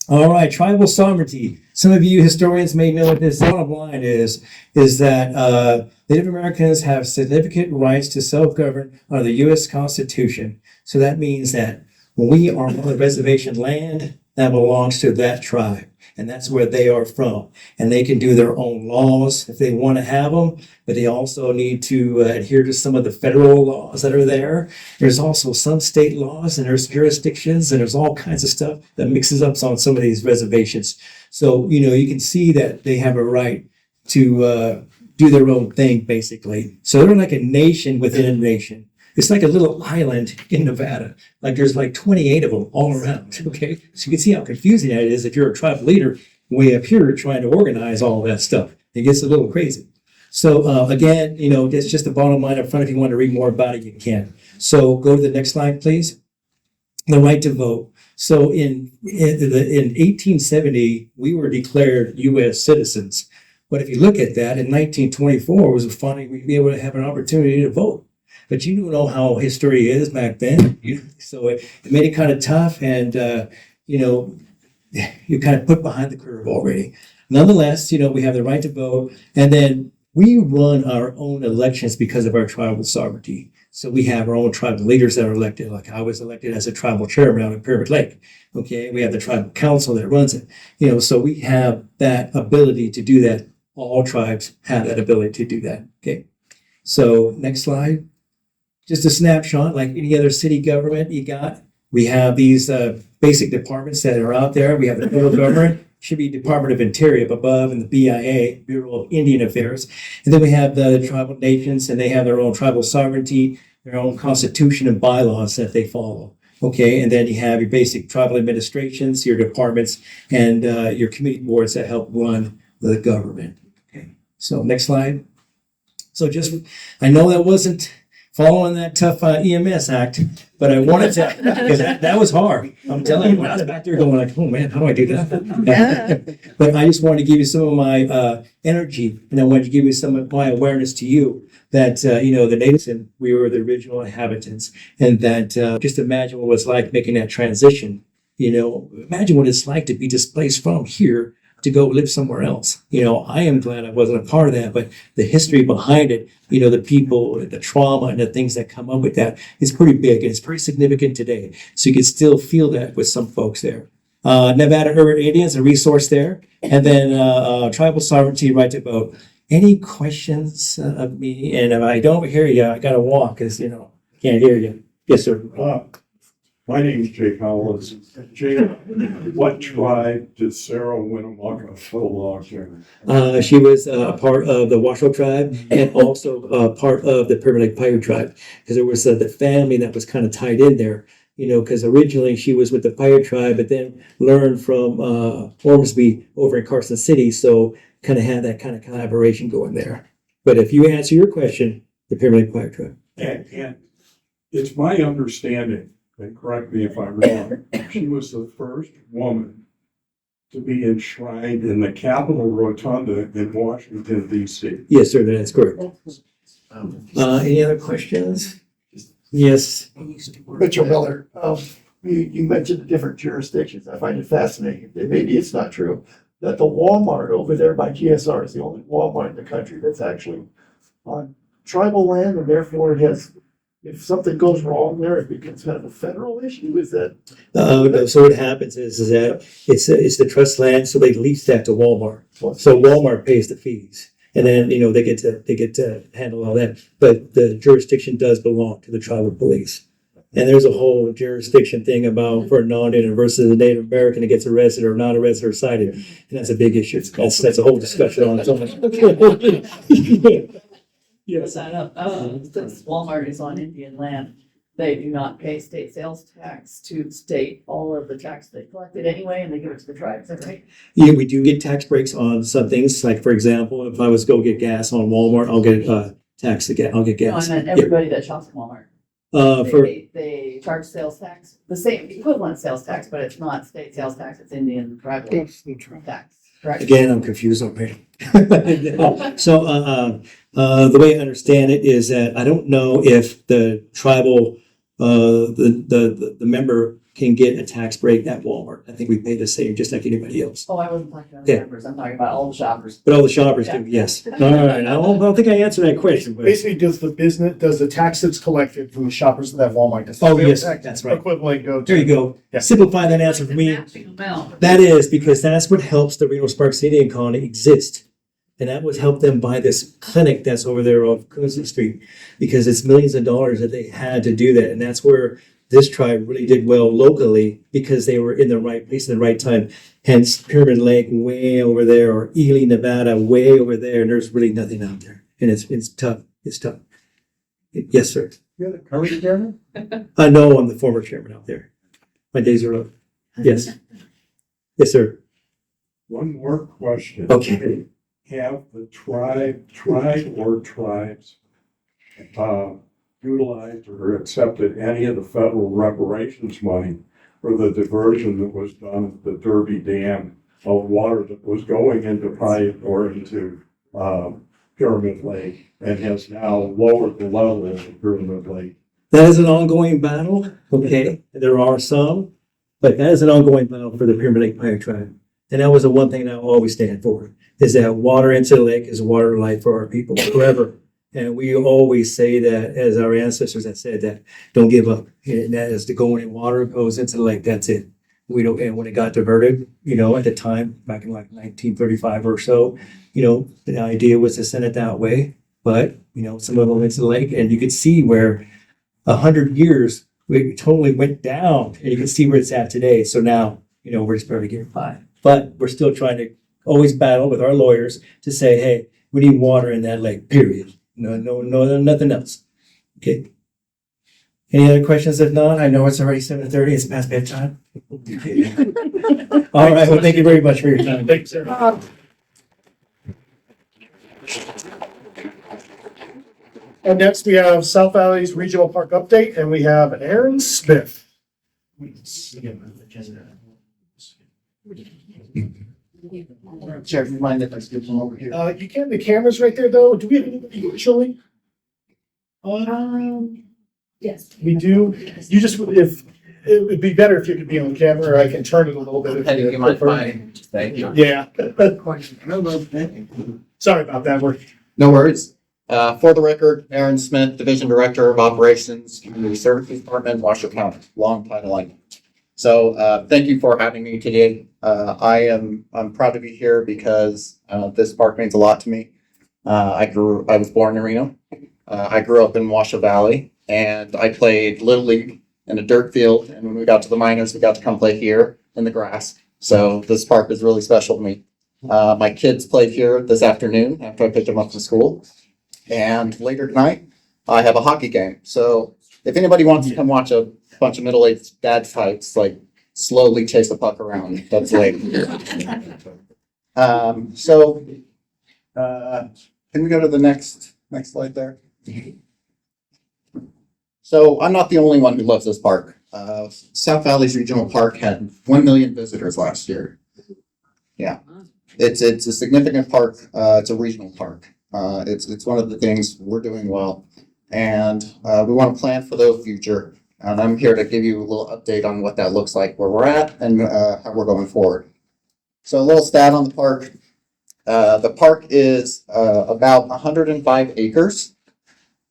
All right, tribal sovereignty. Some of you historians may know what this bottom line is that Native Americans have significant rights to self-govern under the U.S. Constitution. So that means that when we are on the reservation land, that belongs to that tribe. And that's where they are from. And they can do their own laws if they want to have them, but they also need to adhere to some of the federal laws that are there. There's also some state laws, and there's jurisdictions, and there's all kinds of stuff that mixes up on some of these reservations. So, you can see that they have a right to do their own thing, basically. So they're like a nation within a nation. It's like a little island in Nevada. Like there's like 28 of them all around. Okay. So you can see how confusing that is if you're a tribal leader way up here trying to organize all that stuff. It gets a little crazy. So again, it's just the bottom line up front. If you want to read more about it, you can. So go to the next slide, please. The right to vote. So in 1870, we were declared U.S. citizens. But if you look at that, in 1924 was finally we'd be able to have an opportunity to vote. But you don't know how history is back then. So it made it kind of tough, and you're kind of put behind the curve already. Nonetheless, we have the right to vote, and then we run our own elections because of our tribal sovereignty. So we have our own tribal leaders that are elected. Like I was elected as a tribal chairman out in Pyramid Lake. Okay, we have the tribal council that runs it. So we have that ability to do that. All tribes have that ability to do that. Okay, so next slide. Just a snapshot, like any other city government we have these basic departments that are out there. We have the federal government, should be Department of Interior up above, and the BIA, Bureau of Indian Affairs. And then we have the tribal nations, and they have their own tribal sovereignty, their own constitution and bylaws that they follow. Okay, and then you have your basic tribal administrations, your departments, and your committee boards that help run the government. Okay, so next slide. So I know that wasn't following that tough EMS act, but I wanted to, because that was hard. I'm telling you, when I was back there going like, oh man, how do I do that? But I just wanted to give you some of my energy, and I wanted to give you some of my awareness to you that, the natives, and we were the original inhabitants, and that just imagine what it's like making that transition. Imagine what it's like to be displaced from here to go live somewhere else. I am glad I wasn't a part of that, but the history behind it, the people, the trauma, and the things that come up with that is pretty big, and it's pretty significant today. So you can still feel that with some folks there. Nevada Urban Indians, a resource there. And then tribal sovereignty, right to vote. Any questions of me? And if I don't hear you, I got to walk because, can't hear you. Yes, sir. My name is Jay Collins. Jay, what tribe did Sarah Winnemucca belong to? She was a part of the Washoe tribe and also part of the Pyramid Lake Pirate tribe, because there was the family that was kind of tied in there, because originally she was with the Pirate tribe, but then learned from Ormsby over in Carson City, so kind of had that kind of collaboration going there. But if you answer your question, the Pyramid Lake Pirate tribe. And it's my understanding, and correct me if I'm wrong, she was the first woman to be enshrined in the Capitol Rotunda in Washington, D.C. Yes, sir, that's correct. Any other questions? Yes. Mitchell Miller, you mentioned the different jurisdictions. I find it fascinating. Maybe it's not true that the Walmart over there by GSR is the only Walmart in the country that's actually on tribal land, and therefore it has, if something goes wrong there, it becomes kind of a federal issue. Is that? No. So what happens is that it's the trust land, so they lease that to Walmart. So Walmart pays the fees, and then they get to handle all that. But the jurisdiction does belong to the tribal police. And there's a whole jurisdiction thing about for a non-Indian versus a Native American that gets arrested or not arrested or cited, and that's a big issue. That's a whole discussion on its own. Yes. Sign up. Since Walmart is on Indian land, they do not pay state sales tax to state. All of the tax they collected anyway, and they give it to the tribes. Is that right? Yeah, we do get tax breaks on some things. Like for example, if I was go get gas on Walmart, I'll get tax again. I'll get gas. No, I meant everybody that shops at Walmart. They charge sales tax, the same equivalent sales tax, but it's not state sales tax. It's Indian tribal tax. Correct. Again, I'm confused already. So the way I understand it is that I don't know if the tribal the member can get a tax break at Walmart. I think we pay the same just like anybody else. Oh, I wasn't talking about the members. I'm talking about all the shoppers. But all the shoppers do, yes. All right. I don't think I answered that question. But Basically, does the tax that's collected from the shoppers that Walmart does? Oh, yes, that's right. Equivalent go to. There you go. Yeah. Simplify that answer for me. That is because that's what helps the Reno Sparks Indian Colony exist. And that would help them buy this clinic that's over there off Coonsey Street, because it's millions of dollars that they had to do that. And that's where this tribe really did well locally because they were in the right place at the right time. Hence Pyramid Lake way over there, or Ely, Nevada way over there, and there's really nothing out there. And it's tough. It's tough. Yes, sir. You're the current chairman? I know I'm the former chairman out there. My days are up. Yes. Yes, sir. One more question. Okay. Have the tribe or tribes utilized or accepted any of the federal reparations money for the diversion that was done at the Derby Dam of water that was going into pipe or into Pyramid Lake and has now lowered the level of Pyramid Lake? That is an ongoing battle. Okay. There are some, but that is an ongoing battle for the Pyramid Lake Pirate Tribe. And that was the one thing that I always stand for, is that water into the lake is water life for our people forever. And we always say that, as our ancestors have said, that don't give up. And that is the going in water goes into the lake. That's it. We don't, and when it got diverted, at the time, back in like 1935 or so, the idea was to send it that way. But, some of them into the lake, and you could see where 100 years, we totally went down, and you can see where it's at today. So now, we're just barely getting by. But we're still trying to always battle with our lawyers to say, hey, we need water in that lake, period. No, nothing else. Okay. Any other questions? If not, I know it's already 7:30. It's past bedtime. All right. Well, thank you very much for your time. Thanks, sir. And next we have South Valley's Regional Park Update, and we have Aaron Smith. Chair, if you mind if I skip them over here? You can, the camera's right there though. Do we have anybody virtually? Yes. We do. You just, if, it would be better if you could be on camera, or I can turn it a little bit. Hey, you mind if I- Thank you. Yeah. No, thank you. Sorry about that. No worries. For the record, Aaron Smith, Division Director of Operations, Community Services Department, Washoe County, long title line. So, thank you for having me today. I'm proud to be here because, this park means a lot to me. I was born in Reno. I grew up in Washoe Valley, and I played Little League in a dirt field. And when we got to the minors, we got to come play here in the grass. So this park is really special to me. My kids played here this afternoon after I picked them up from school. And later tonight, I have a hockey game. So if anybody wants to come watch a bunch of middle-aged dad fights, like slowly chase the puck around, that's late. Can we go to the next slide there? So I'm not the only one who loves this park. South Valley's Regional Park had 1 million visitors last year. Yeah, it's a significant park. It's a regional park. It's one of the things we're doing well, and we want to plan for the future. And I'm here to give you a little update on what that looks like, where we're at, and how we're going forward. So a little stat on the park. The park is about 105 acres,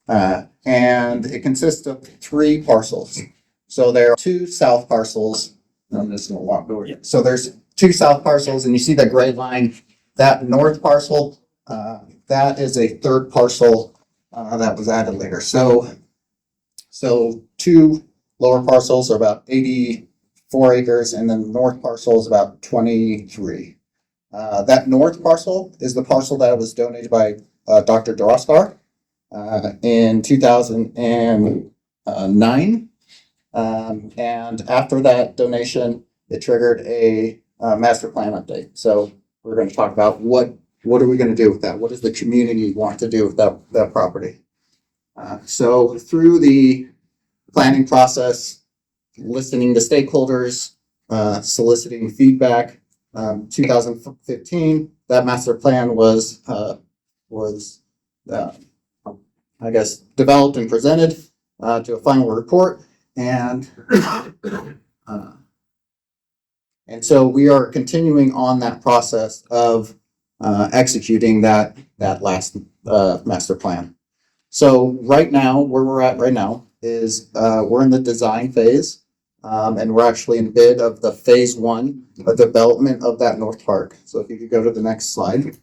and it consists of 3 parcels. So there are 2 south parcels. I'm just going to walk over here. So there's 2 south parcels, and you see the gray line. That north parcel, that is a 3rd parcel that was added later. So 2 lower parcels are about 84 acres, and then the north parcel is about 23. That north parcel is the parcel that was donated by Dr. Doroskar in 2009. And after that donation, it triggered a master plan update. So we're going to talk about what are we going to do with that? What does the community want to do with that property? So through the planning process, listening to stakeholders, soliciting feedback, 2015, that master plan was developed and presented to a final report, and so we are continuing on that process of executing that last master plan. So right now, where we're at right now is we're in the design phase, and we're actually in bid of the phase 1 of development of that North Park. So if you could go to the next slide.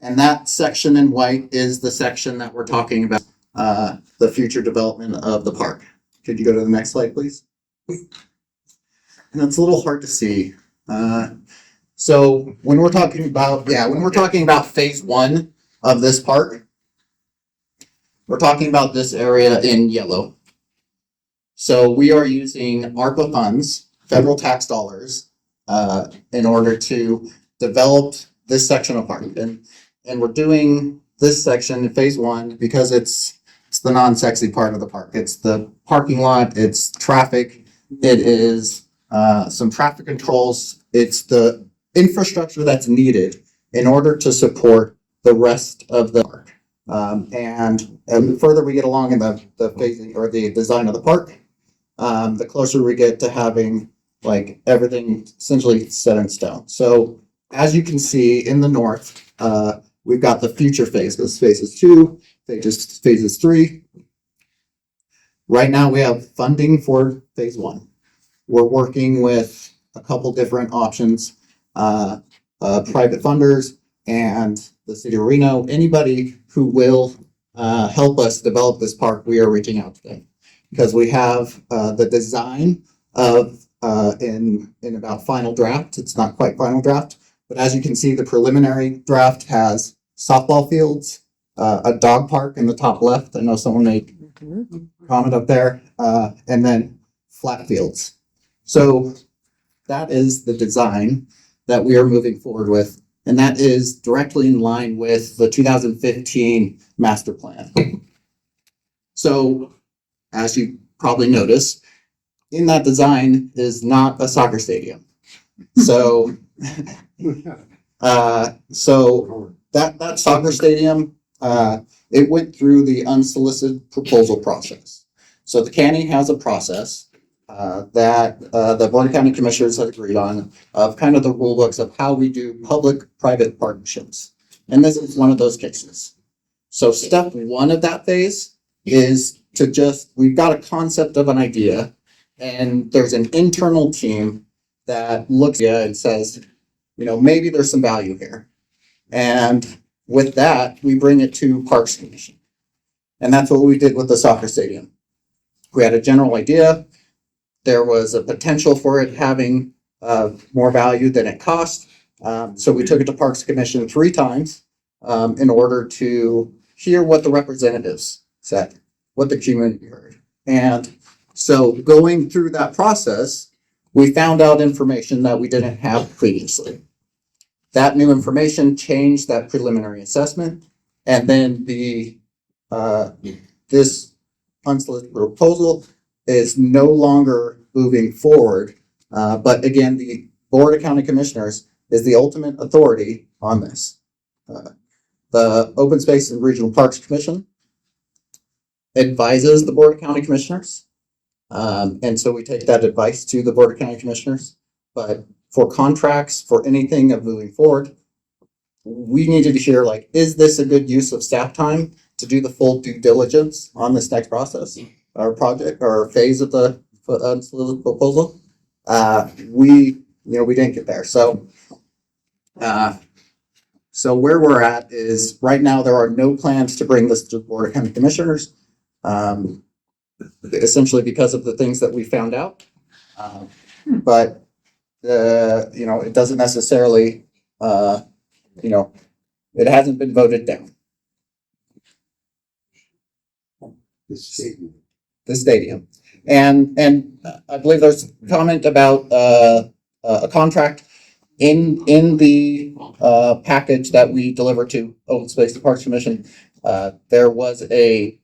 And that section in white is the section that we're talking about, the future development of the park. Could you go to the next slide, please? And it's a little hard to see. So when we're talking about phase one of this park, we're talking about this area in yellow. So we are using ARPA funds, federal tax dollars, in order to develop this section of park. And we're doing this section in phase one because it's the non-sexy part of the park. It's the parking lot, it's traffic, it is some traffic controls, it's the infrastructure that's needed in order to support the rest of the park. And the further we get along in the phasing or the design of the park, the closer we get to having like everything essentially set in stone. So as you can see in the north, we've got the future phases, phases 2, phases 3. Right now we have funding for phase 1. We're working with a couple different options, private funders and the city of Reno. Anybody who will help us develop this park, we are reaching out to them because we have the design of in about final draft. It's not quite final draft, but as you can see, the preliminary draft has softball fields, a dog park in the top left. I know someone made comment up there, and then flat fields. So that is the design that we are moving forward with, and that is directly in line with the 2015 master plan. So as you probably noticed, in that design is not a soccer stadium. So so that soccer stadium, it went through the unsolicited proposal process. So the county has a process that the Board of County Commissioners have agreed on of kind of the rule books of how we do public-private partnerships. And this is one of those cases. So step 1 of that phase is to we've got a concept of an idea, and there's an internal team that looks at it and says, maybe there's some value here. And with that, we bring it to Parks Commission. And that's what we did with the soccer stadium. We had a general idea. There was a potential for it having more value than it cost. So we took it to Parks Commission 3 times in order to hear what the representatives said, what the community heard. And so going through that process, we found out information that we didn't have previously. That new information changed that preliminary assessment, and then this unsolicited proposal is no longer moving forward. But again, the Board of County Commissioners is the ultimate authority on this. The Open Space and Regional Parks Commission advises the Board of County Commissioners. And so we take that advice to the Board of County Commissioners. But for contracts, for anything of moving forward, we needed to hear, is this a good use of staff time to do the full due diligence on this next process or project or phase of the unsolicited proposal? We didn't get there. So where we're at is right now there are no plans to bring this to the Board of County Commissioners, essentially because of the things that we found out. But it doesn't necessarily, it hasn't been voted down. The stadium. And I believe there's a comment about a contract in the package that we delivered to Open Space and Parks Commission. There was a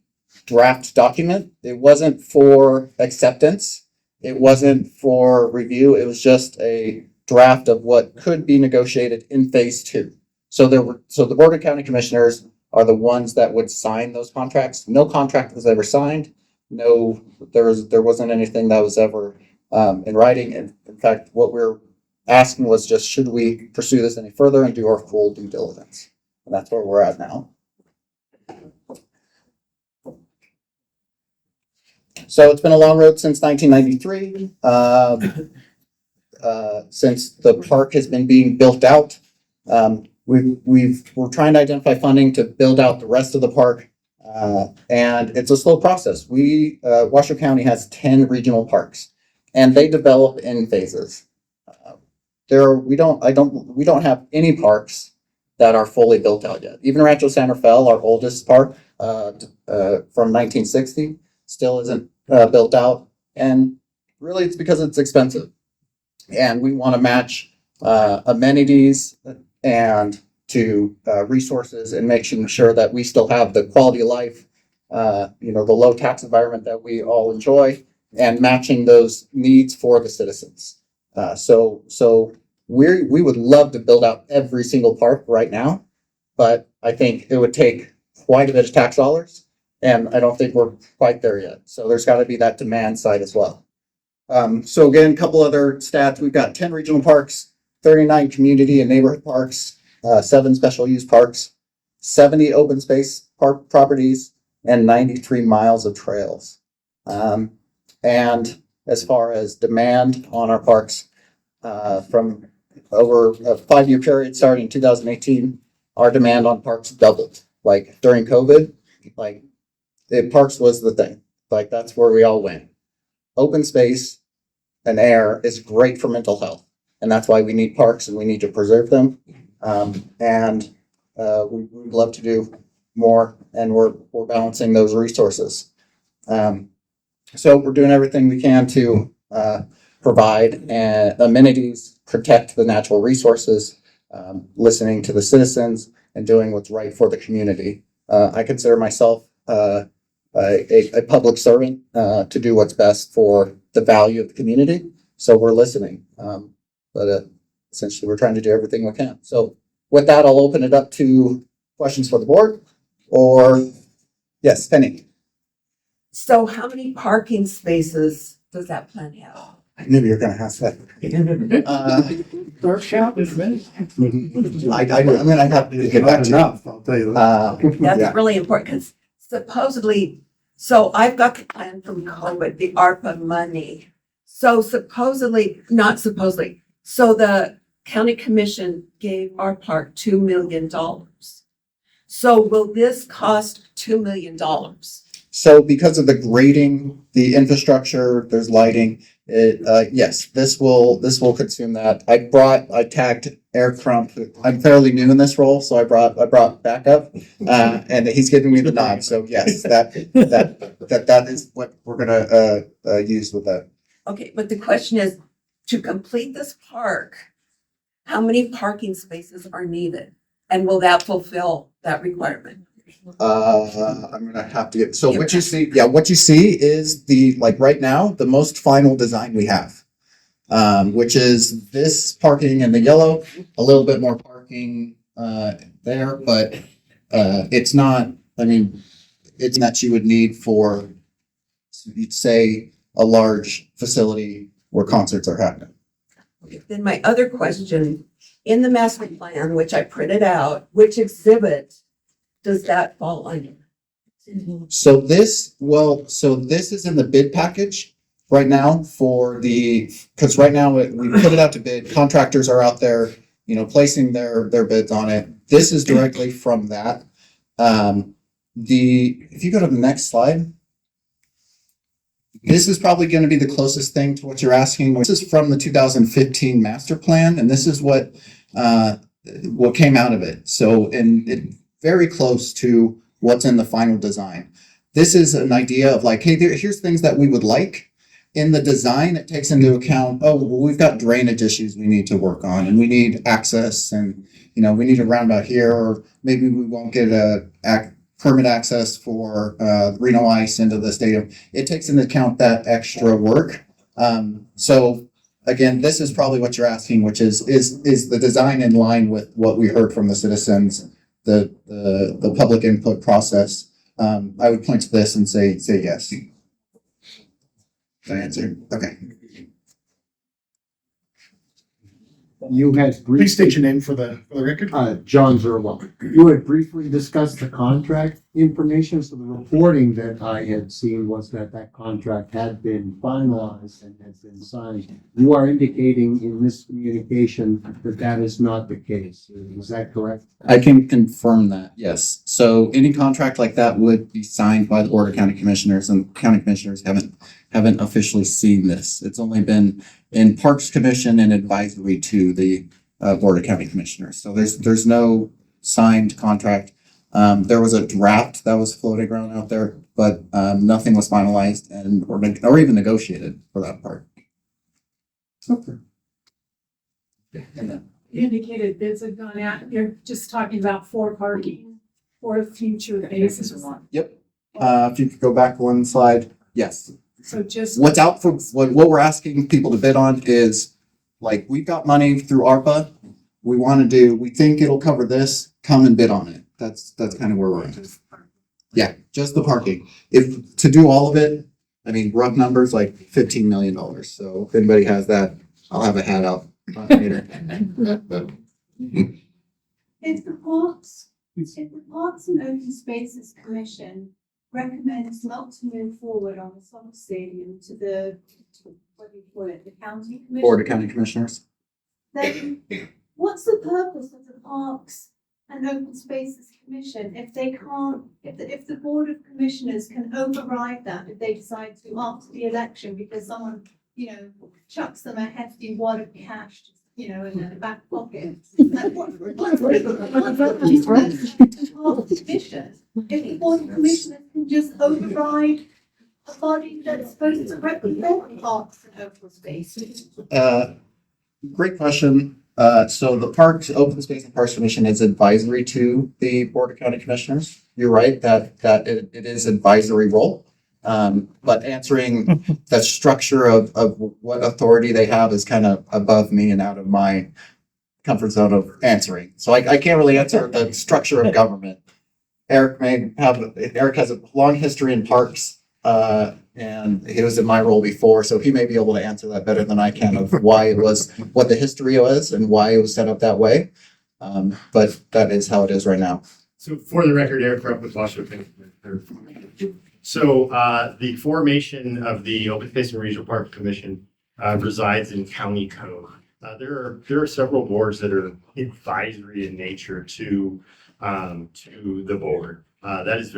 draft document. It wasn't for acceptance. It wasn't for review. It was just a draft of what could be negotiated in phase 2. So the Board of County Commissioners are the ones that would sign those contracts. No contract was ever signed. No, there wasn't anything that was ever in writing. And in fact, what we're asking was just, should we pursue this any further and do our full due diligence? And that's where we're at now. So it's been a long road since 1993. Since the park has been being built out, we're trying to identify funding to build out the rest of the park. And it's a slow process. Washoe County has 10 regional parks and they develop in phases. We don't have any parks that are fully built out yet. Even Rancho Santa Fe, our oldest park, from 1960, still isn't built out. And really it's because it's expensive. And we want to match amenities and to resources and making sure that we still have the quality of life, the low tax environment that we all enjoy, and matching those needs for the citizens. So we would love to build out every single park right now, but I think it would take quite a bit of tax dollars, and I don't think we're quite there yet. So there's got to be that demand side as well. So again, a couple other stats. We've got 10 regional parks, 39 community and neighborhood parks, 7 special use parks, 70 open space park properties, and 93 miles of trails. And as far as demand on our parks, from over a 5-year period starting in 2018, our demand on parks doubled. Like during COVID, parks was the thing. Like that's where we all went. Open space and air is great for mental health. And that's why we need parks and we need to preserve them. We would love to do more, and we're balancing those resources. So we're doing everything we can to provide amenities, protect the natural resources, listening to the citizens, and doing what's right for the community. I consider myself a public servant to do what's best for the value of the community. So we're listening. But essentially, we're trying to do everything we can. So with that, I'll open it up to questions for the board. Or, yes, Penny. So how many parking spaces does that plan have? I knew you were going to ask that. Dark shop is ready. I have to get back to enough, I'll tell you that. That's really important because supposedly, so I've got the plan from COVID, the ARPA money. So not supposedly, so the county commission gave our park $2 million. So will this cost $2 million? So because of the grading, the infrastructure, there's lighting, yes, this will consume that. I tagged Eric Crump. I'm fairly new in this role, so I brought backup, and he's giving me the nod. So yes, that is what we're gonna use with that. Okay, but the question is, to complete this park, how many parking spaces are needed? And will that fulfill that requirement? I'm gonna have to get, so what you see is right now, the most final design we have, which is this parking in the yellow, a little bit more parking, there, but, it's not, it's that you would need for, you'd say, a large facility where concerts are happening. Okay, then my other question, in the master plan, which I printed out, which exhibit does that fall under? So this is in the bid package right now because right now we put it out to bid. Contractors are out there, placing their bids on it. This is directly from that. If you go to the next slide, this is probably going to be the closest thing to what you're asking. This is from the 2015 master plan, and this is what came out of it. So, and it very close to what's in the final design. This is an idea of hey, here's things that we would like. In the design, it takes into account, we've got drainage issues we need to work on, and we need access, and we need a roundabout here, or maybe we won't get a permit access for Reno Ice into the stadium. It takes into account that extra work. So again, this is probably what you're asking, which is the design in line with what we heard from the citizens, the public input process? I would point to this and say yes. Did I answer? Okay. You had Please briefly, state your name for the record. John Zerlo. You had briefly discussed the contract information, so the reporting that I had seen was that that contract had been finalized and had been signed. You are indicating in this communication that that is not the case. Is that correct? I can confirm that, yes. So any contract like that would be signed by the Board of County Commissioners, and county commissioners haven't officially seen this. It's only been in Parks Commission and advisory to the Board of County Commissioners. So there's no signed contract. There was a draft that was floating around out there, but nothing was finalized or even negotiated for that part. Okay. You indicated bids have gone out. You're just talking about for parking or future phases. Yep. If you could go back one slide, yes. So just. What's out for, what we're asking people to bid on is, like, we've got money through ARPA. We think it'll cover this, come and bid on it. That's kind of where we're at. Yeah, just the parking. If, to do all of it, I mean, rough numbers, like $15 million. So if anybody has that, I'll have a hat out later. If the Parks and Open Spaces Commission recommends not to move forward on the soccer stadium to the, what do you call it, the county commission? Board of County Commissioners. Then what's the purpose of the Parks and Open Spaces Commission if they can't, if the Board of Commissioners can override that if they decide to after the election because someone, chucks them a hefty wad of cash, in their back pocket? Like, what's the purpose of the Parks Commission if the Board of Commissioners can just override a body that's supposed to represent Parks and Open Spaces? Great question. So the Parks, Open Space and Parks Commission is advisory to the Board of County Commissioners. You're right that it is advisory role. But answering the structure of what authority they have is kind of above me and out of my comfort zone of answering. So I can't really answer the structure of government. Eric has a long history in parks, and he was in my role before, so he may be able to answer that better than I can of why it was, what the history was and why it was set up that way. But that is how it is right now. So for the record, Eric Rupp with Washoe. So the formation of the Open Space and Regional Park Commission resides in county code. There are several boards that are advisory in nature to the board. That is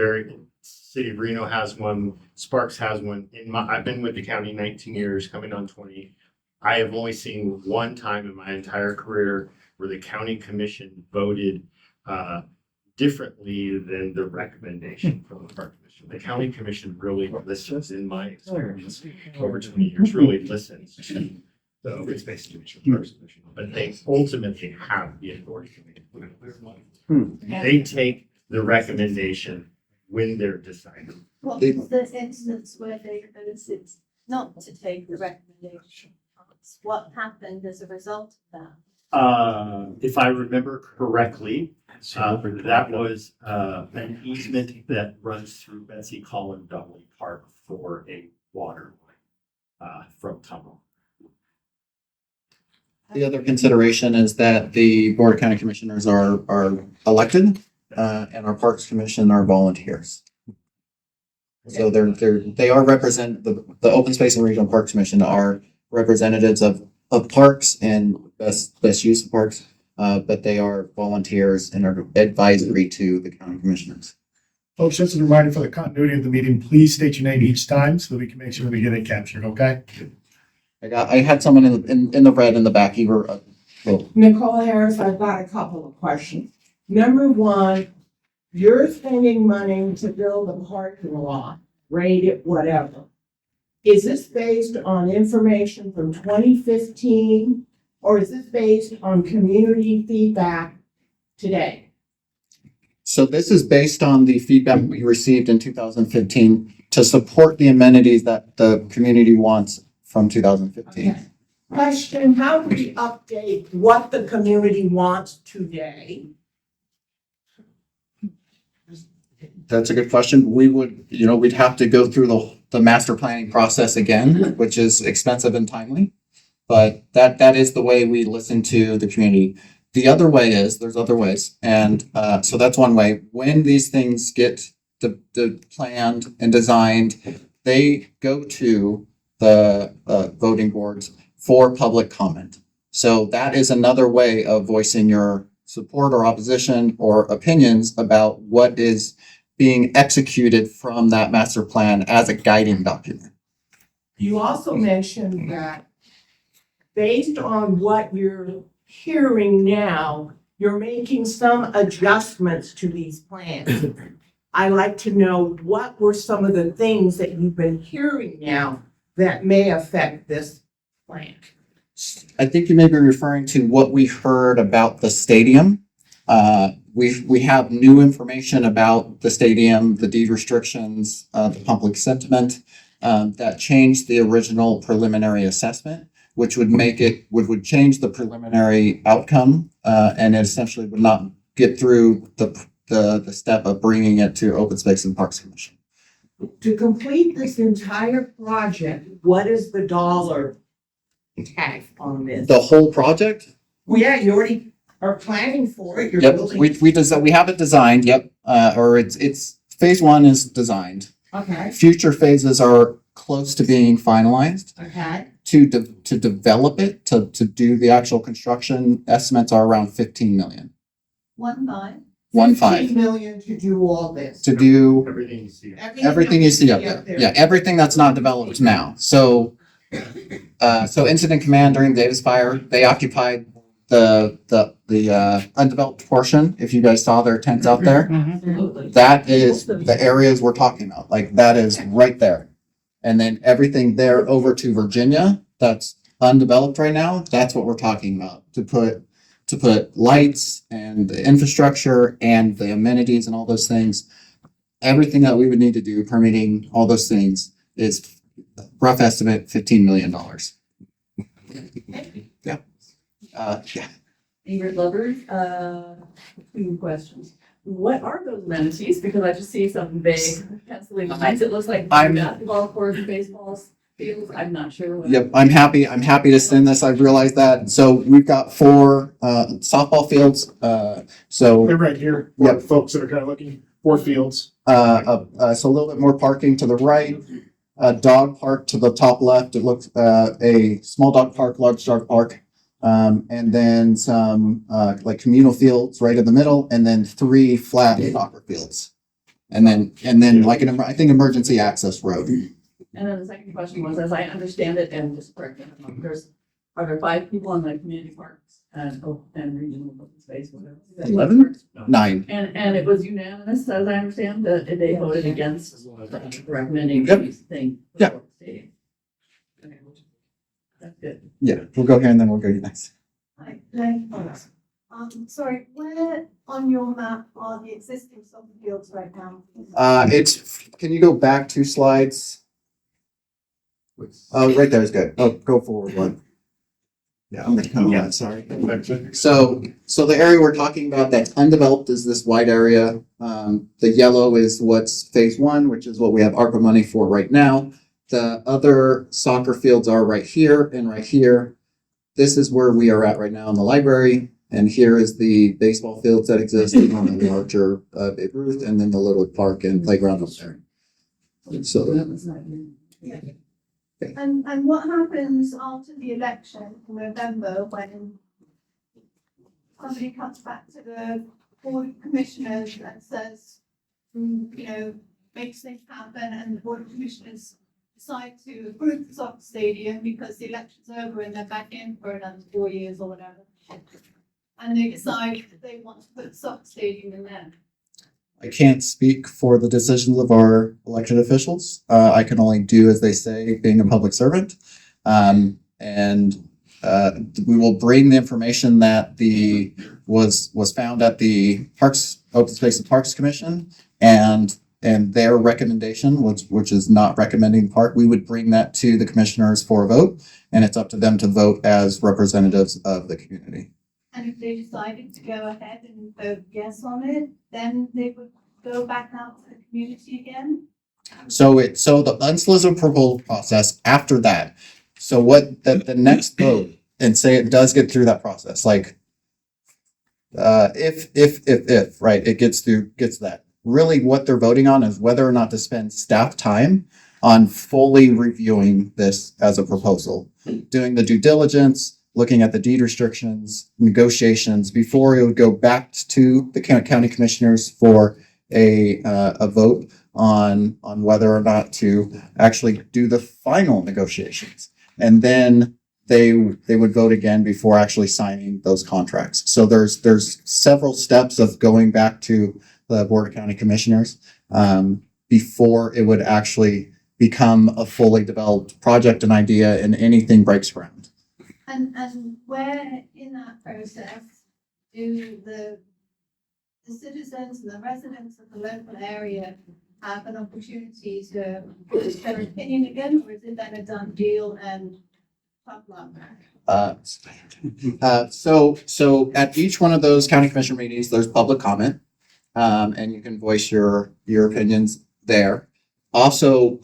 City of Reno has one, Sparks has one. I've been with the county 19 years, coming on 20. I have only seen one time in my entire career where the county commission voted differently than the recommendation from the park commission. The county commission really listens, in my experience, over 20 years, really listens to the Open Space Commission, Parks Commission, but they ultimately have the authority to make it. They take the recommendation when they're deciding. What was the instance where they voted not to take the recommendation? What happened as a result of that? If I remember correctly, that was an easement that runs through Betsy Collin Dudley Park for a water line from Tummel. The other consideration is that the Board of County Commissioners are elected, and our Parks Commission are volunteers. So they are the Open Space and Regional Parks Commission are representatives of parks and best use of parks, but they are volunteers and are advisory to the county commissioners. Folks, just a reminder for the continuity of the meeting, please state your name each time so that we can make sure we get it captured, okay? I had someone in the red in the back. You were Nicole Harris, I've got a couple of questions. Number one, you're spending money to build a parking lot, rate it, whatever. Is this based on information from 2015 or is this based on community feedback today? So this is based on the feedback we received in 2015 to support the amenities that the community wants from 2015. Okay. Question, how do we update what the community wants today? That's a good question. We'd have to go through the master planning process again, which is expensive and timely. but that is the way we listen to the community. The other way is, there's other ways, and so that's one way. When these things get planned and designed, they go to the voting boards for public comment. So that is another way of voicing your support or opposition or opinions about what is being executed from that master plan as a guiding document. You also mentioned that based on what you're hearing now, you're making some adjustments to these plans. I like to know what were some of the things that you've been hearing now that may affect this plan. I think you may be referring to what we heard about the stadium. We have new information about the stadium, the deed restrictions, the public sentiment that changed the original preliminary assessment, which would make it would change the preliminary outcome, and it essentially would not get through the step of bringing it to Open Space and Parks Commission. To complete this entire project, what is the dollar tag on this? The whole project? Well, yeah, you already are planning for it. You're Yep, building. we have it designed. Yep, or it's phase one is designed. Okay. Future phases are close to being finalized. Okay. To develop it, to do the actual construction, estimates are around 15 million. 1.5. 1.5. 15 million to do all this. To do Everything you see. everything you see up there. Yeah, everything that's not developed now. So incident command during the Davis fire, they occupied the undeveloped portion. If you guys saw their tents out there, that is the areas we're talking about. Like that is right there. And then everything there over to Virginia, that's undeveloped right now. That's what we're talking about to put lights and the infrastructure and the amenities and all those things. Everything that we would need to do, permitting, all those things is rough estimate, $15 million. Yeah. Yeah. Ingrid Lovers, 2 questions. What are those amenities? Because I just see some big penciling lines. It looks like basketball courts, baseball fields. I'm not sure what. Yep, I'm happy to send this. I've realized that. So we've got 4 softball fields. So They're right here. Yep. Folks that are kind of looking, 4 fields. So a little bit more parking to the right. A dog park to the top left. It looks a small dog park, large dog park. And then some like communal fields right in the middle, and then 3 flat soccer fields, and then like I think emergency access road. And then the second question was, as I understand it, and just correct me if I'm wrong, are there 5 people on the community parks and regional open space, whatever? 11? 9. And it was unanimous, as I understand, that they voted against recommending these things. Yeah. That's good. Yeah, we'll go here and then we'll go to you next. Sorry, where on your map are the existing soccer fields right now? Can you go back 2 slides? Oh, right there is good. Oh, go forward 1. Yeah, I'm gonna come on, sorry. So the area we're talking about that's undeveloped is this white area. The yellow is what's phase 1, which is what we have ARPA money for right now. The other soccer fields are right here and right here. This is where we are at right now in the library. And here is the baseball fields that exist on the larger Babe Ruth, and then the little park and playground up there. So. And what happens after the election in November when somebody comes back to the Board of Commissioners and says, makes things happen, and the Board of Commissioners decide to approve the soccer stadium because the election's over and they're back in for another 4 years or whatever. And they decide that they want to put the soccer stadium in there. I can't speak for the decisions of our elected officials. I can only do as they say, being a public servant. And we will bring the information that was found at the Open Space and Parks Commission and their recommendation, which is not recommending the park. We would bring that to the commissioners for a vote, and it's up to them to vote as representatives of the community. And if they decided to go ahead and vote yes on it, then they would go back out to the community again? So the unsolicited proposal process after that, So what the next vote, and say it does get through that process, like if right, it gets that. Really, what they're voting on is whether or not to spend staff time on fully reviewing this as a proposal, doing the due diligence, looking at the deed restrictions, negotiations before it would go back to the county commissioners for a vote on whether or not to actually do the final negotiations. And then they would vote again before actually signing those contracts. So there's several steps of going back to the Board of County Commissioners before it would actually become a fully developed project and idea and anything breaks ground. And where in that process do the citizens and the residents of the local area have an opportunity to voice their opinion again, or is it then a done deal and tough luck? So at each one of those county commission meetings, there's public comment, and you can voice your opinions there. Also,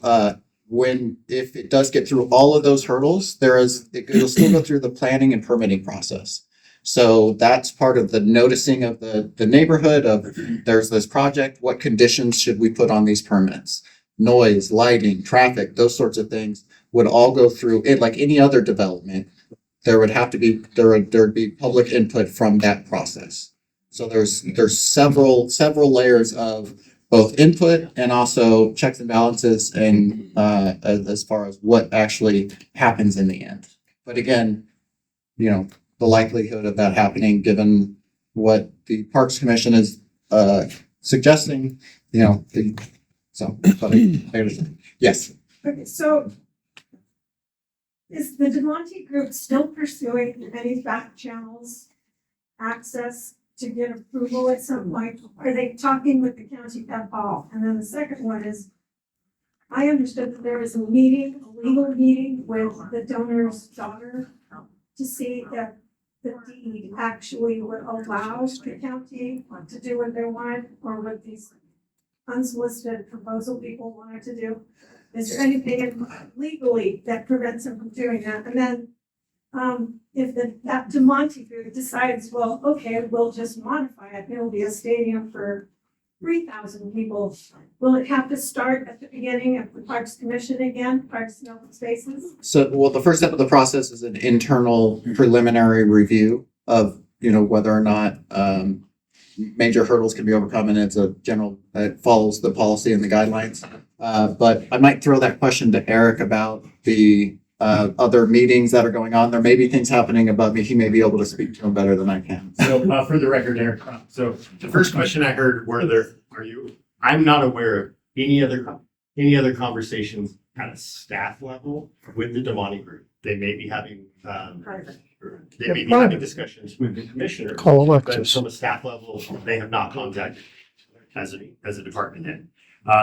if it does get through all of those hurdles, it'll still go through the planning and permitting process. So that's part of the noticing of the neighborhood of there's this project, what conditions should we put on these permits? Noise, lighting, traffic, those sorts of things would all go through it like any other development. There would be public input from that process. So there's several layers of both input and also checks and balances and as far as what actually happens in the end. But again, the likelihood of that happening, given what the Parks Commission is suggesting, yes. Okay, so is the DeMonte Group still pursuing any back channels access to get approval at some point? Are they talking with the county at all? And then the second one is, I understood that there was a legal meeting with the donor's daughter to see if the deed actually would allow the county to do what they want, or what these unsolicited proposal people wanted to do. Is there anything legally that prevents them from doing that? And then if that DeMonte Group decides, well, okay, we'll just modify it, it'll be a stadium for 3,000 people, will it have to start at the beginning of the Parks Commission again, Parks and Open Spaces? So, well, the first step of the process is an internal preliminary review of, whether or not major hurdles can be overcome, and it follows the policy and the guidelines. But I might throw that question to Eric about the other meetings that are going on. There may be things happening above me. He may be able to speak to them better than I can. So for the record, Eric, so the first question I heard, I'm not aware of any other conversations at a staff level with the DeMonte Group. They may be having discussions with the commissioner. Call But Alexis. from a staff level, they have not contacted as a department head.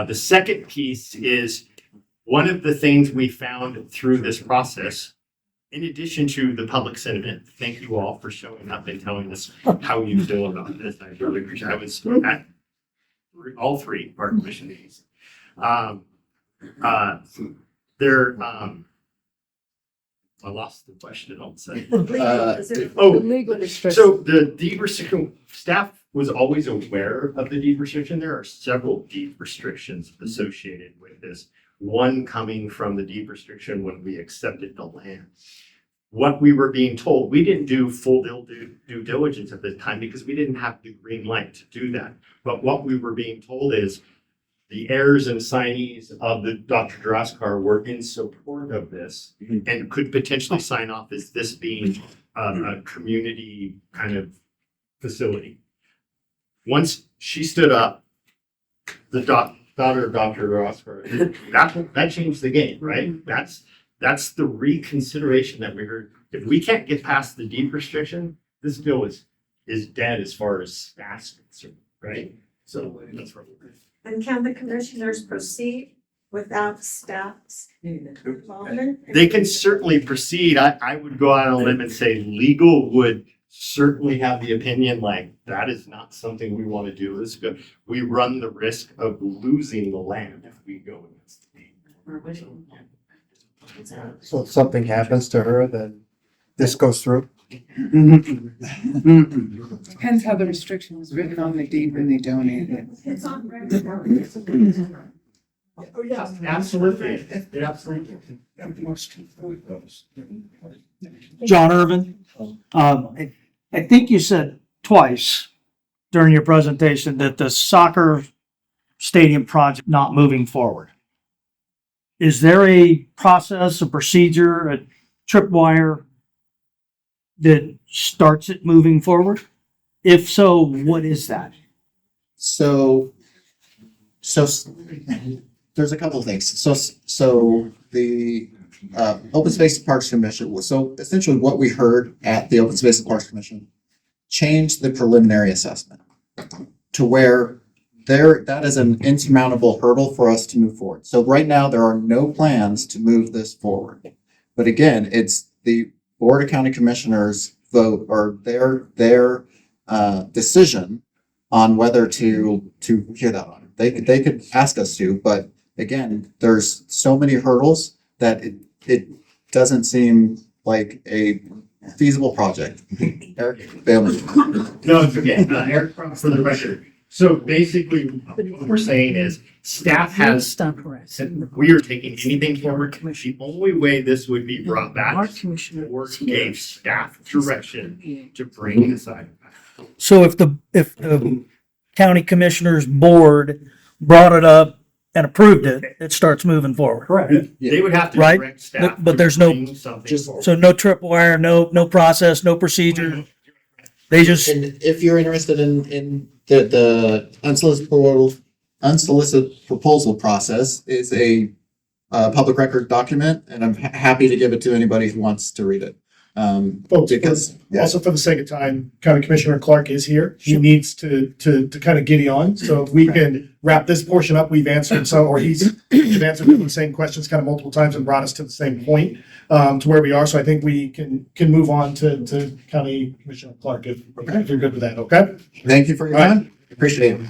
The second piece is one of the things we found through this process, in addition to the public sentiment. Thank you all for showing up and telling us how you feel about this. I really appreciate it. I was at all three Park Commission meetings. I lost the question all of a sudden. Legal restrictions. So the deed restriction, staff was always aware of the deed restriction. There are several deed restrictions associated with this. One coming from the deed restriction when we accepted the land. What we were being told, we didn't do full due diligence at the time because we didn't have the green light to do that. But what we were being told is the heirs and signees of the Dr. Draskar were in support of this and could potentially sign off as this being a community kind of facility. Once she stood up, the daughter of Dr. Draskar, that changed the game, right? That's the reconsideration that we heard. If we can't get past the deed restriction, this bill is dead as far as staff's concerned, right? So that's where we're at. And can the commissioners proceed without staff's involvement? They can certainly proceed. I would go out on a limb and say legal would certainly have the opinion like that is not something we want to do. It's good. We run the risk of losing the land if we go against the deed. So if something happens to her, then this goes through? Depends how the restriction was written on the deed when they donated it. It's on record. Oh, yeah, absolutely. Absolutely. John Irvin, I think you said twice during your presentation that the soccer stadium project not moving forward. Is there a process, a procedure, a tripwire that starts it moving forward? If so, what is that? So there's a couple of things. So the Open Space and Parks Commission, so essentially what we heard at the Open Space and Parks Commission changed the preliminary assessment to where that is an insurmountable hurdle for us to move forward. So right now, there are no plans to move this forward. But again, it's the Board of County Commissioners vote or their decision on whether to hear that on. They could ask us to, but again, there's so many hurdles that it doesn't seem like a feasible project. Eric, bail me. No, it's okay. Eric, for the record. So basically, what we're saying is staff has, we are taking anything forward. The only way this would be brought back, or gave staff direction to bring this item back. So if the county commissioners board brought it up and approved it, it starts moving forward. Correct. They would have to Right? direct staff. But to there's no, bring something forward. so no tripwire, no process, no procedure. They just, And if you're interested in the unsolicited proposal process is a public record document, and I'm happy to give it to anybody who wants to read it. Folks, Because also for the sake of time, County Commissioner Clark is here. He needs to kind of giddy on. So if we can wrap this portion up, we've answered some, or he's answered the same questions kind of multiple times and brought us to the same point to where we are. So I think we can move on to County Commissioner Clark if you're good with that, okay? Thank you for your time. Appreciate it.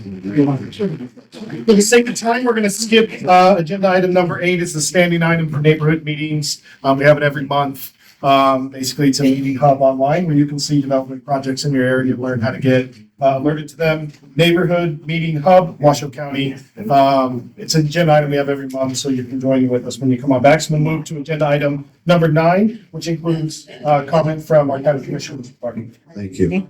For the sake of time, we're going to skip agenda item number 8. It's the standing item for neighborhood meetings. We have it every month. Basically, it's a meeting hub online where you can see development projects in your area, learn how to get alerted to them. Neighborhood Meeting Hub, Washoe County. It's an agenda item we have every month, so you can join with us when you come on back. So we'll move to agenda item number 9, which includes comment from our county commissioner's department. Thank you.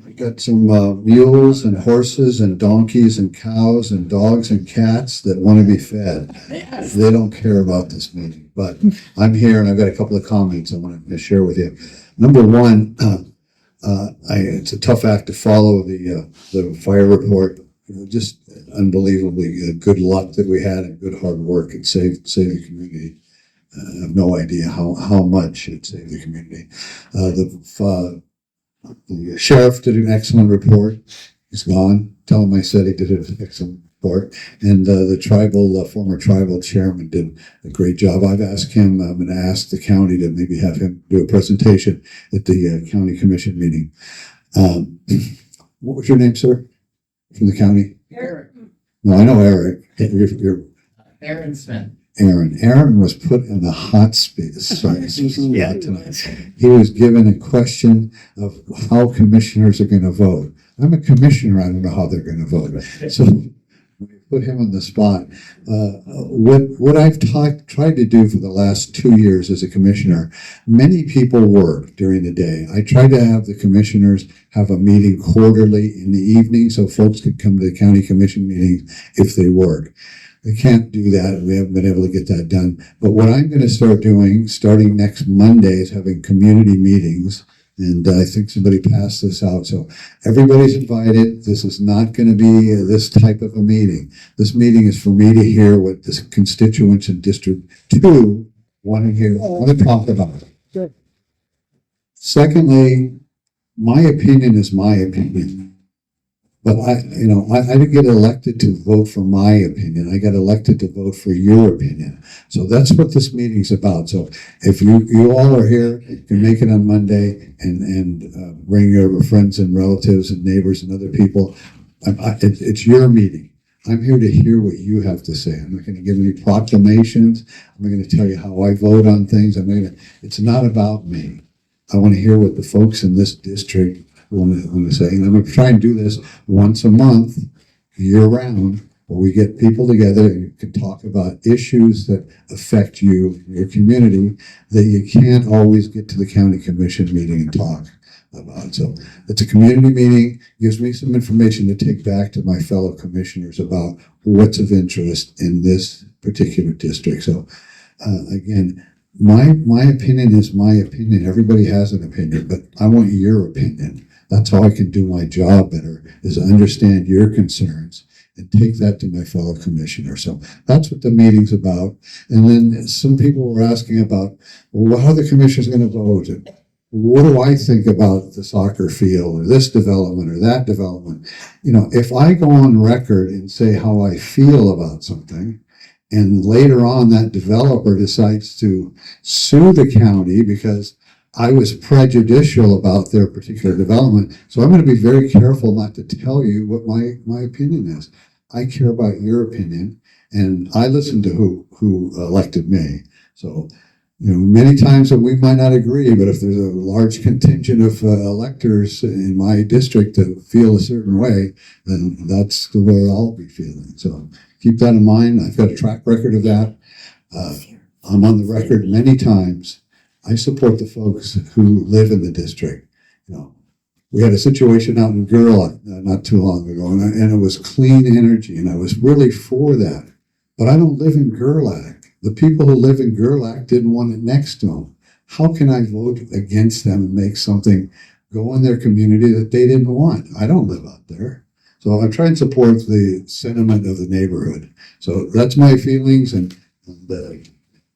We got some mules and horses and donkeys and cows and dogs and cats that want to be fed. They don't care about this meeting, but I'm here and I've got a couple of comments I want to share with you. Number one, it's a tough act to follow the fire report. Just unbelievably good luck that we had and good hard work. It saved the community. I have no idea how much it saved the community. The sheriff did an excellent report. He's gone. Tell him I said he did an excellent report. And the former tribal chairman did a great job. I've asked him, I'm going to ask the county to maybe have him do a presentation at the county commission meeting. What was your name, sir? From the county? Eric. No, I know Eric. You're Aaron Smith. Aaron was put in the hot spot tonight. He was given a question of how commissioners are going to vote. I'm a commissioner. I don't know how they're going to vote. So we put him on the spot. What I've tried to do for the last 2 years as a commissioner, many people work during the day. I try to have the commissioners have a meeting quarterly in the evening so folks can come to the county commission meetings if they work. We can't do that. We haven't been able to get that done. But what I'm going to start doing, starting next Monday, is having community meetings. And I think somebody passed this out. So everybody's invited. This is not going to be this type of a meeting. This meeting is for me to hear what the constituents in District 2 want to talk about. Good. Secondly, my opinion is my opinion. But I didn't get elected to vote for my opinion. I got elected to vote for your opinion. So that's what this meeting's about. So if you all are here, you can make it on Monday and bring your friends and relatives and neighbors and other people. It's your meeting. I'm here to hear what you have to say. I'm not going to give any proclamations. I'm not going to tell you how I vote on things. It's not about me. I want to hear what the folks in this district want to say. And I'm going to try and do this once a month, year round, where we get people together and can talk about issues that affect you, your community, that you can't always get to the county commission meeting and talk about. So it's a community meeting, gives me some information to take back to my fellow commissioners about what's of interest in this particular district. So again, my opinion is my opinion. Everybody has an opinion, but I want your opinion. That's how I can do my job better, is understand your concerns and take that to my fellow commissioner. So that's what the meeting's about. And then some people were asking about, well, how are the commissioners going to vote? And what do I think about the soccer field or this development or that development? You know, if I go on record and say how I feel about something, and later on that developer decides to sue the county because I was prejudicial about their particular development. So I'm going to be very careful not to tell you what my opinion is. I care about your opinion, and I listen to who elected me. So, you know, many times that we might not agree, but if there's a large contingent of electors in my district that feel a certain way, then that's the way I'll be feeling. So keep that in mind. I've got a track record of that. I'm on the record many times. I support the folks who live in the district. You know, we had a situation out in Gerlach not too long ago, and it was clean energy, and I was really for that. But I don't live in Gerlach. The people who live in Gerlach didn't want it next to them. How can I vote against them and make something go in their community that they didn't want? I don't live out there. So I'm trying to support the sentiment of the neighborhood. So that's my feelings, and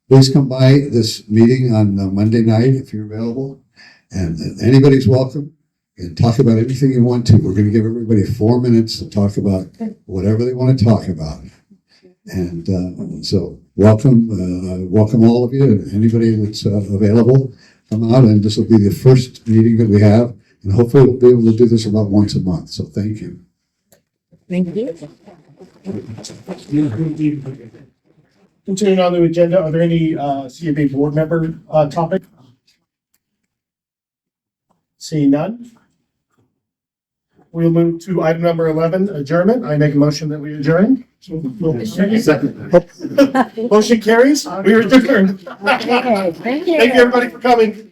please come by this meeting on Monday night if you're available. And anybody's welcome, and talk about anything you want to. We're going to give everybody 4 minutes to talk about whatever they want to talk about. And so welcome all of you, and anybody that's available, come out. And this will be the first meeting that we have, and hopefully we'll be able to do this about once a month. So thank you. Thank you. Continuing on the agenda, are there any CFA board member topic? Seeing none. We'll move to item number 11, adjournment. I make a motion that we adjourn. Second. Motion carries. We are adjourned. Okay, thank you. Thank you, everybody, for coming.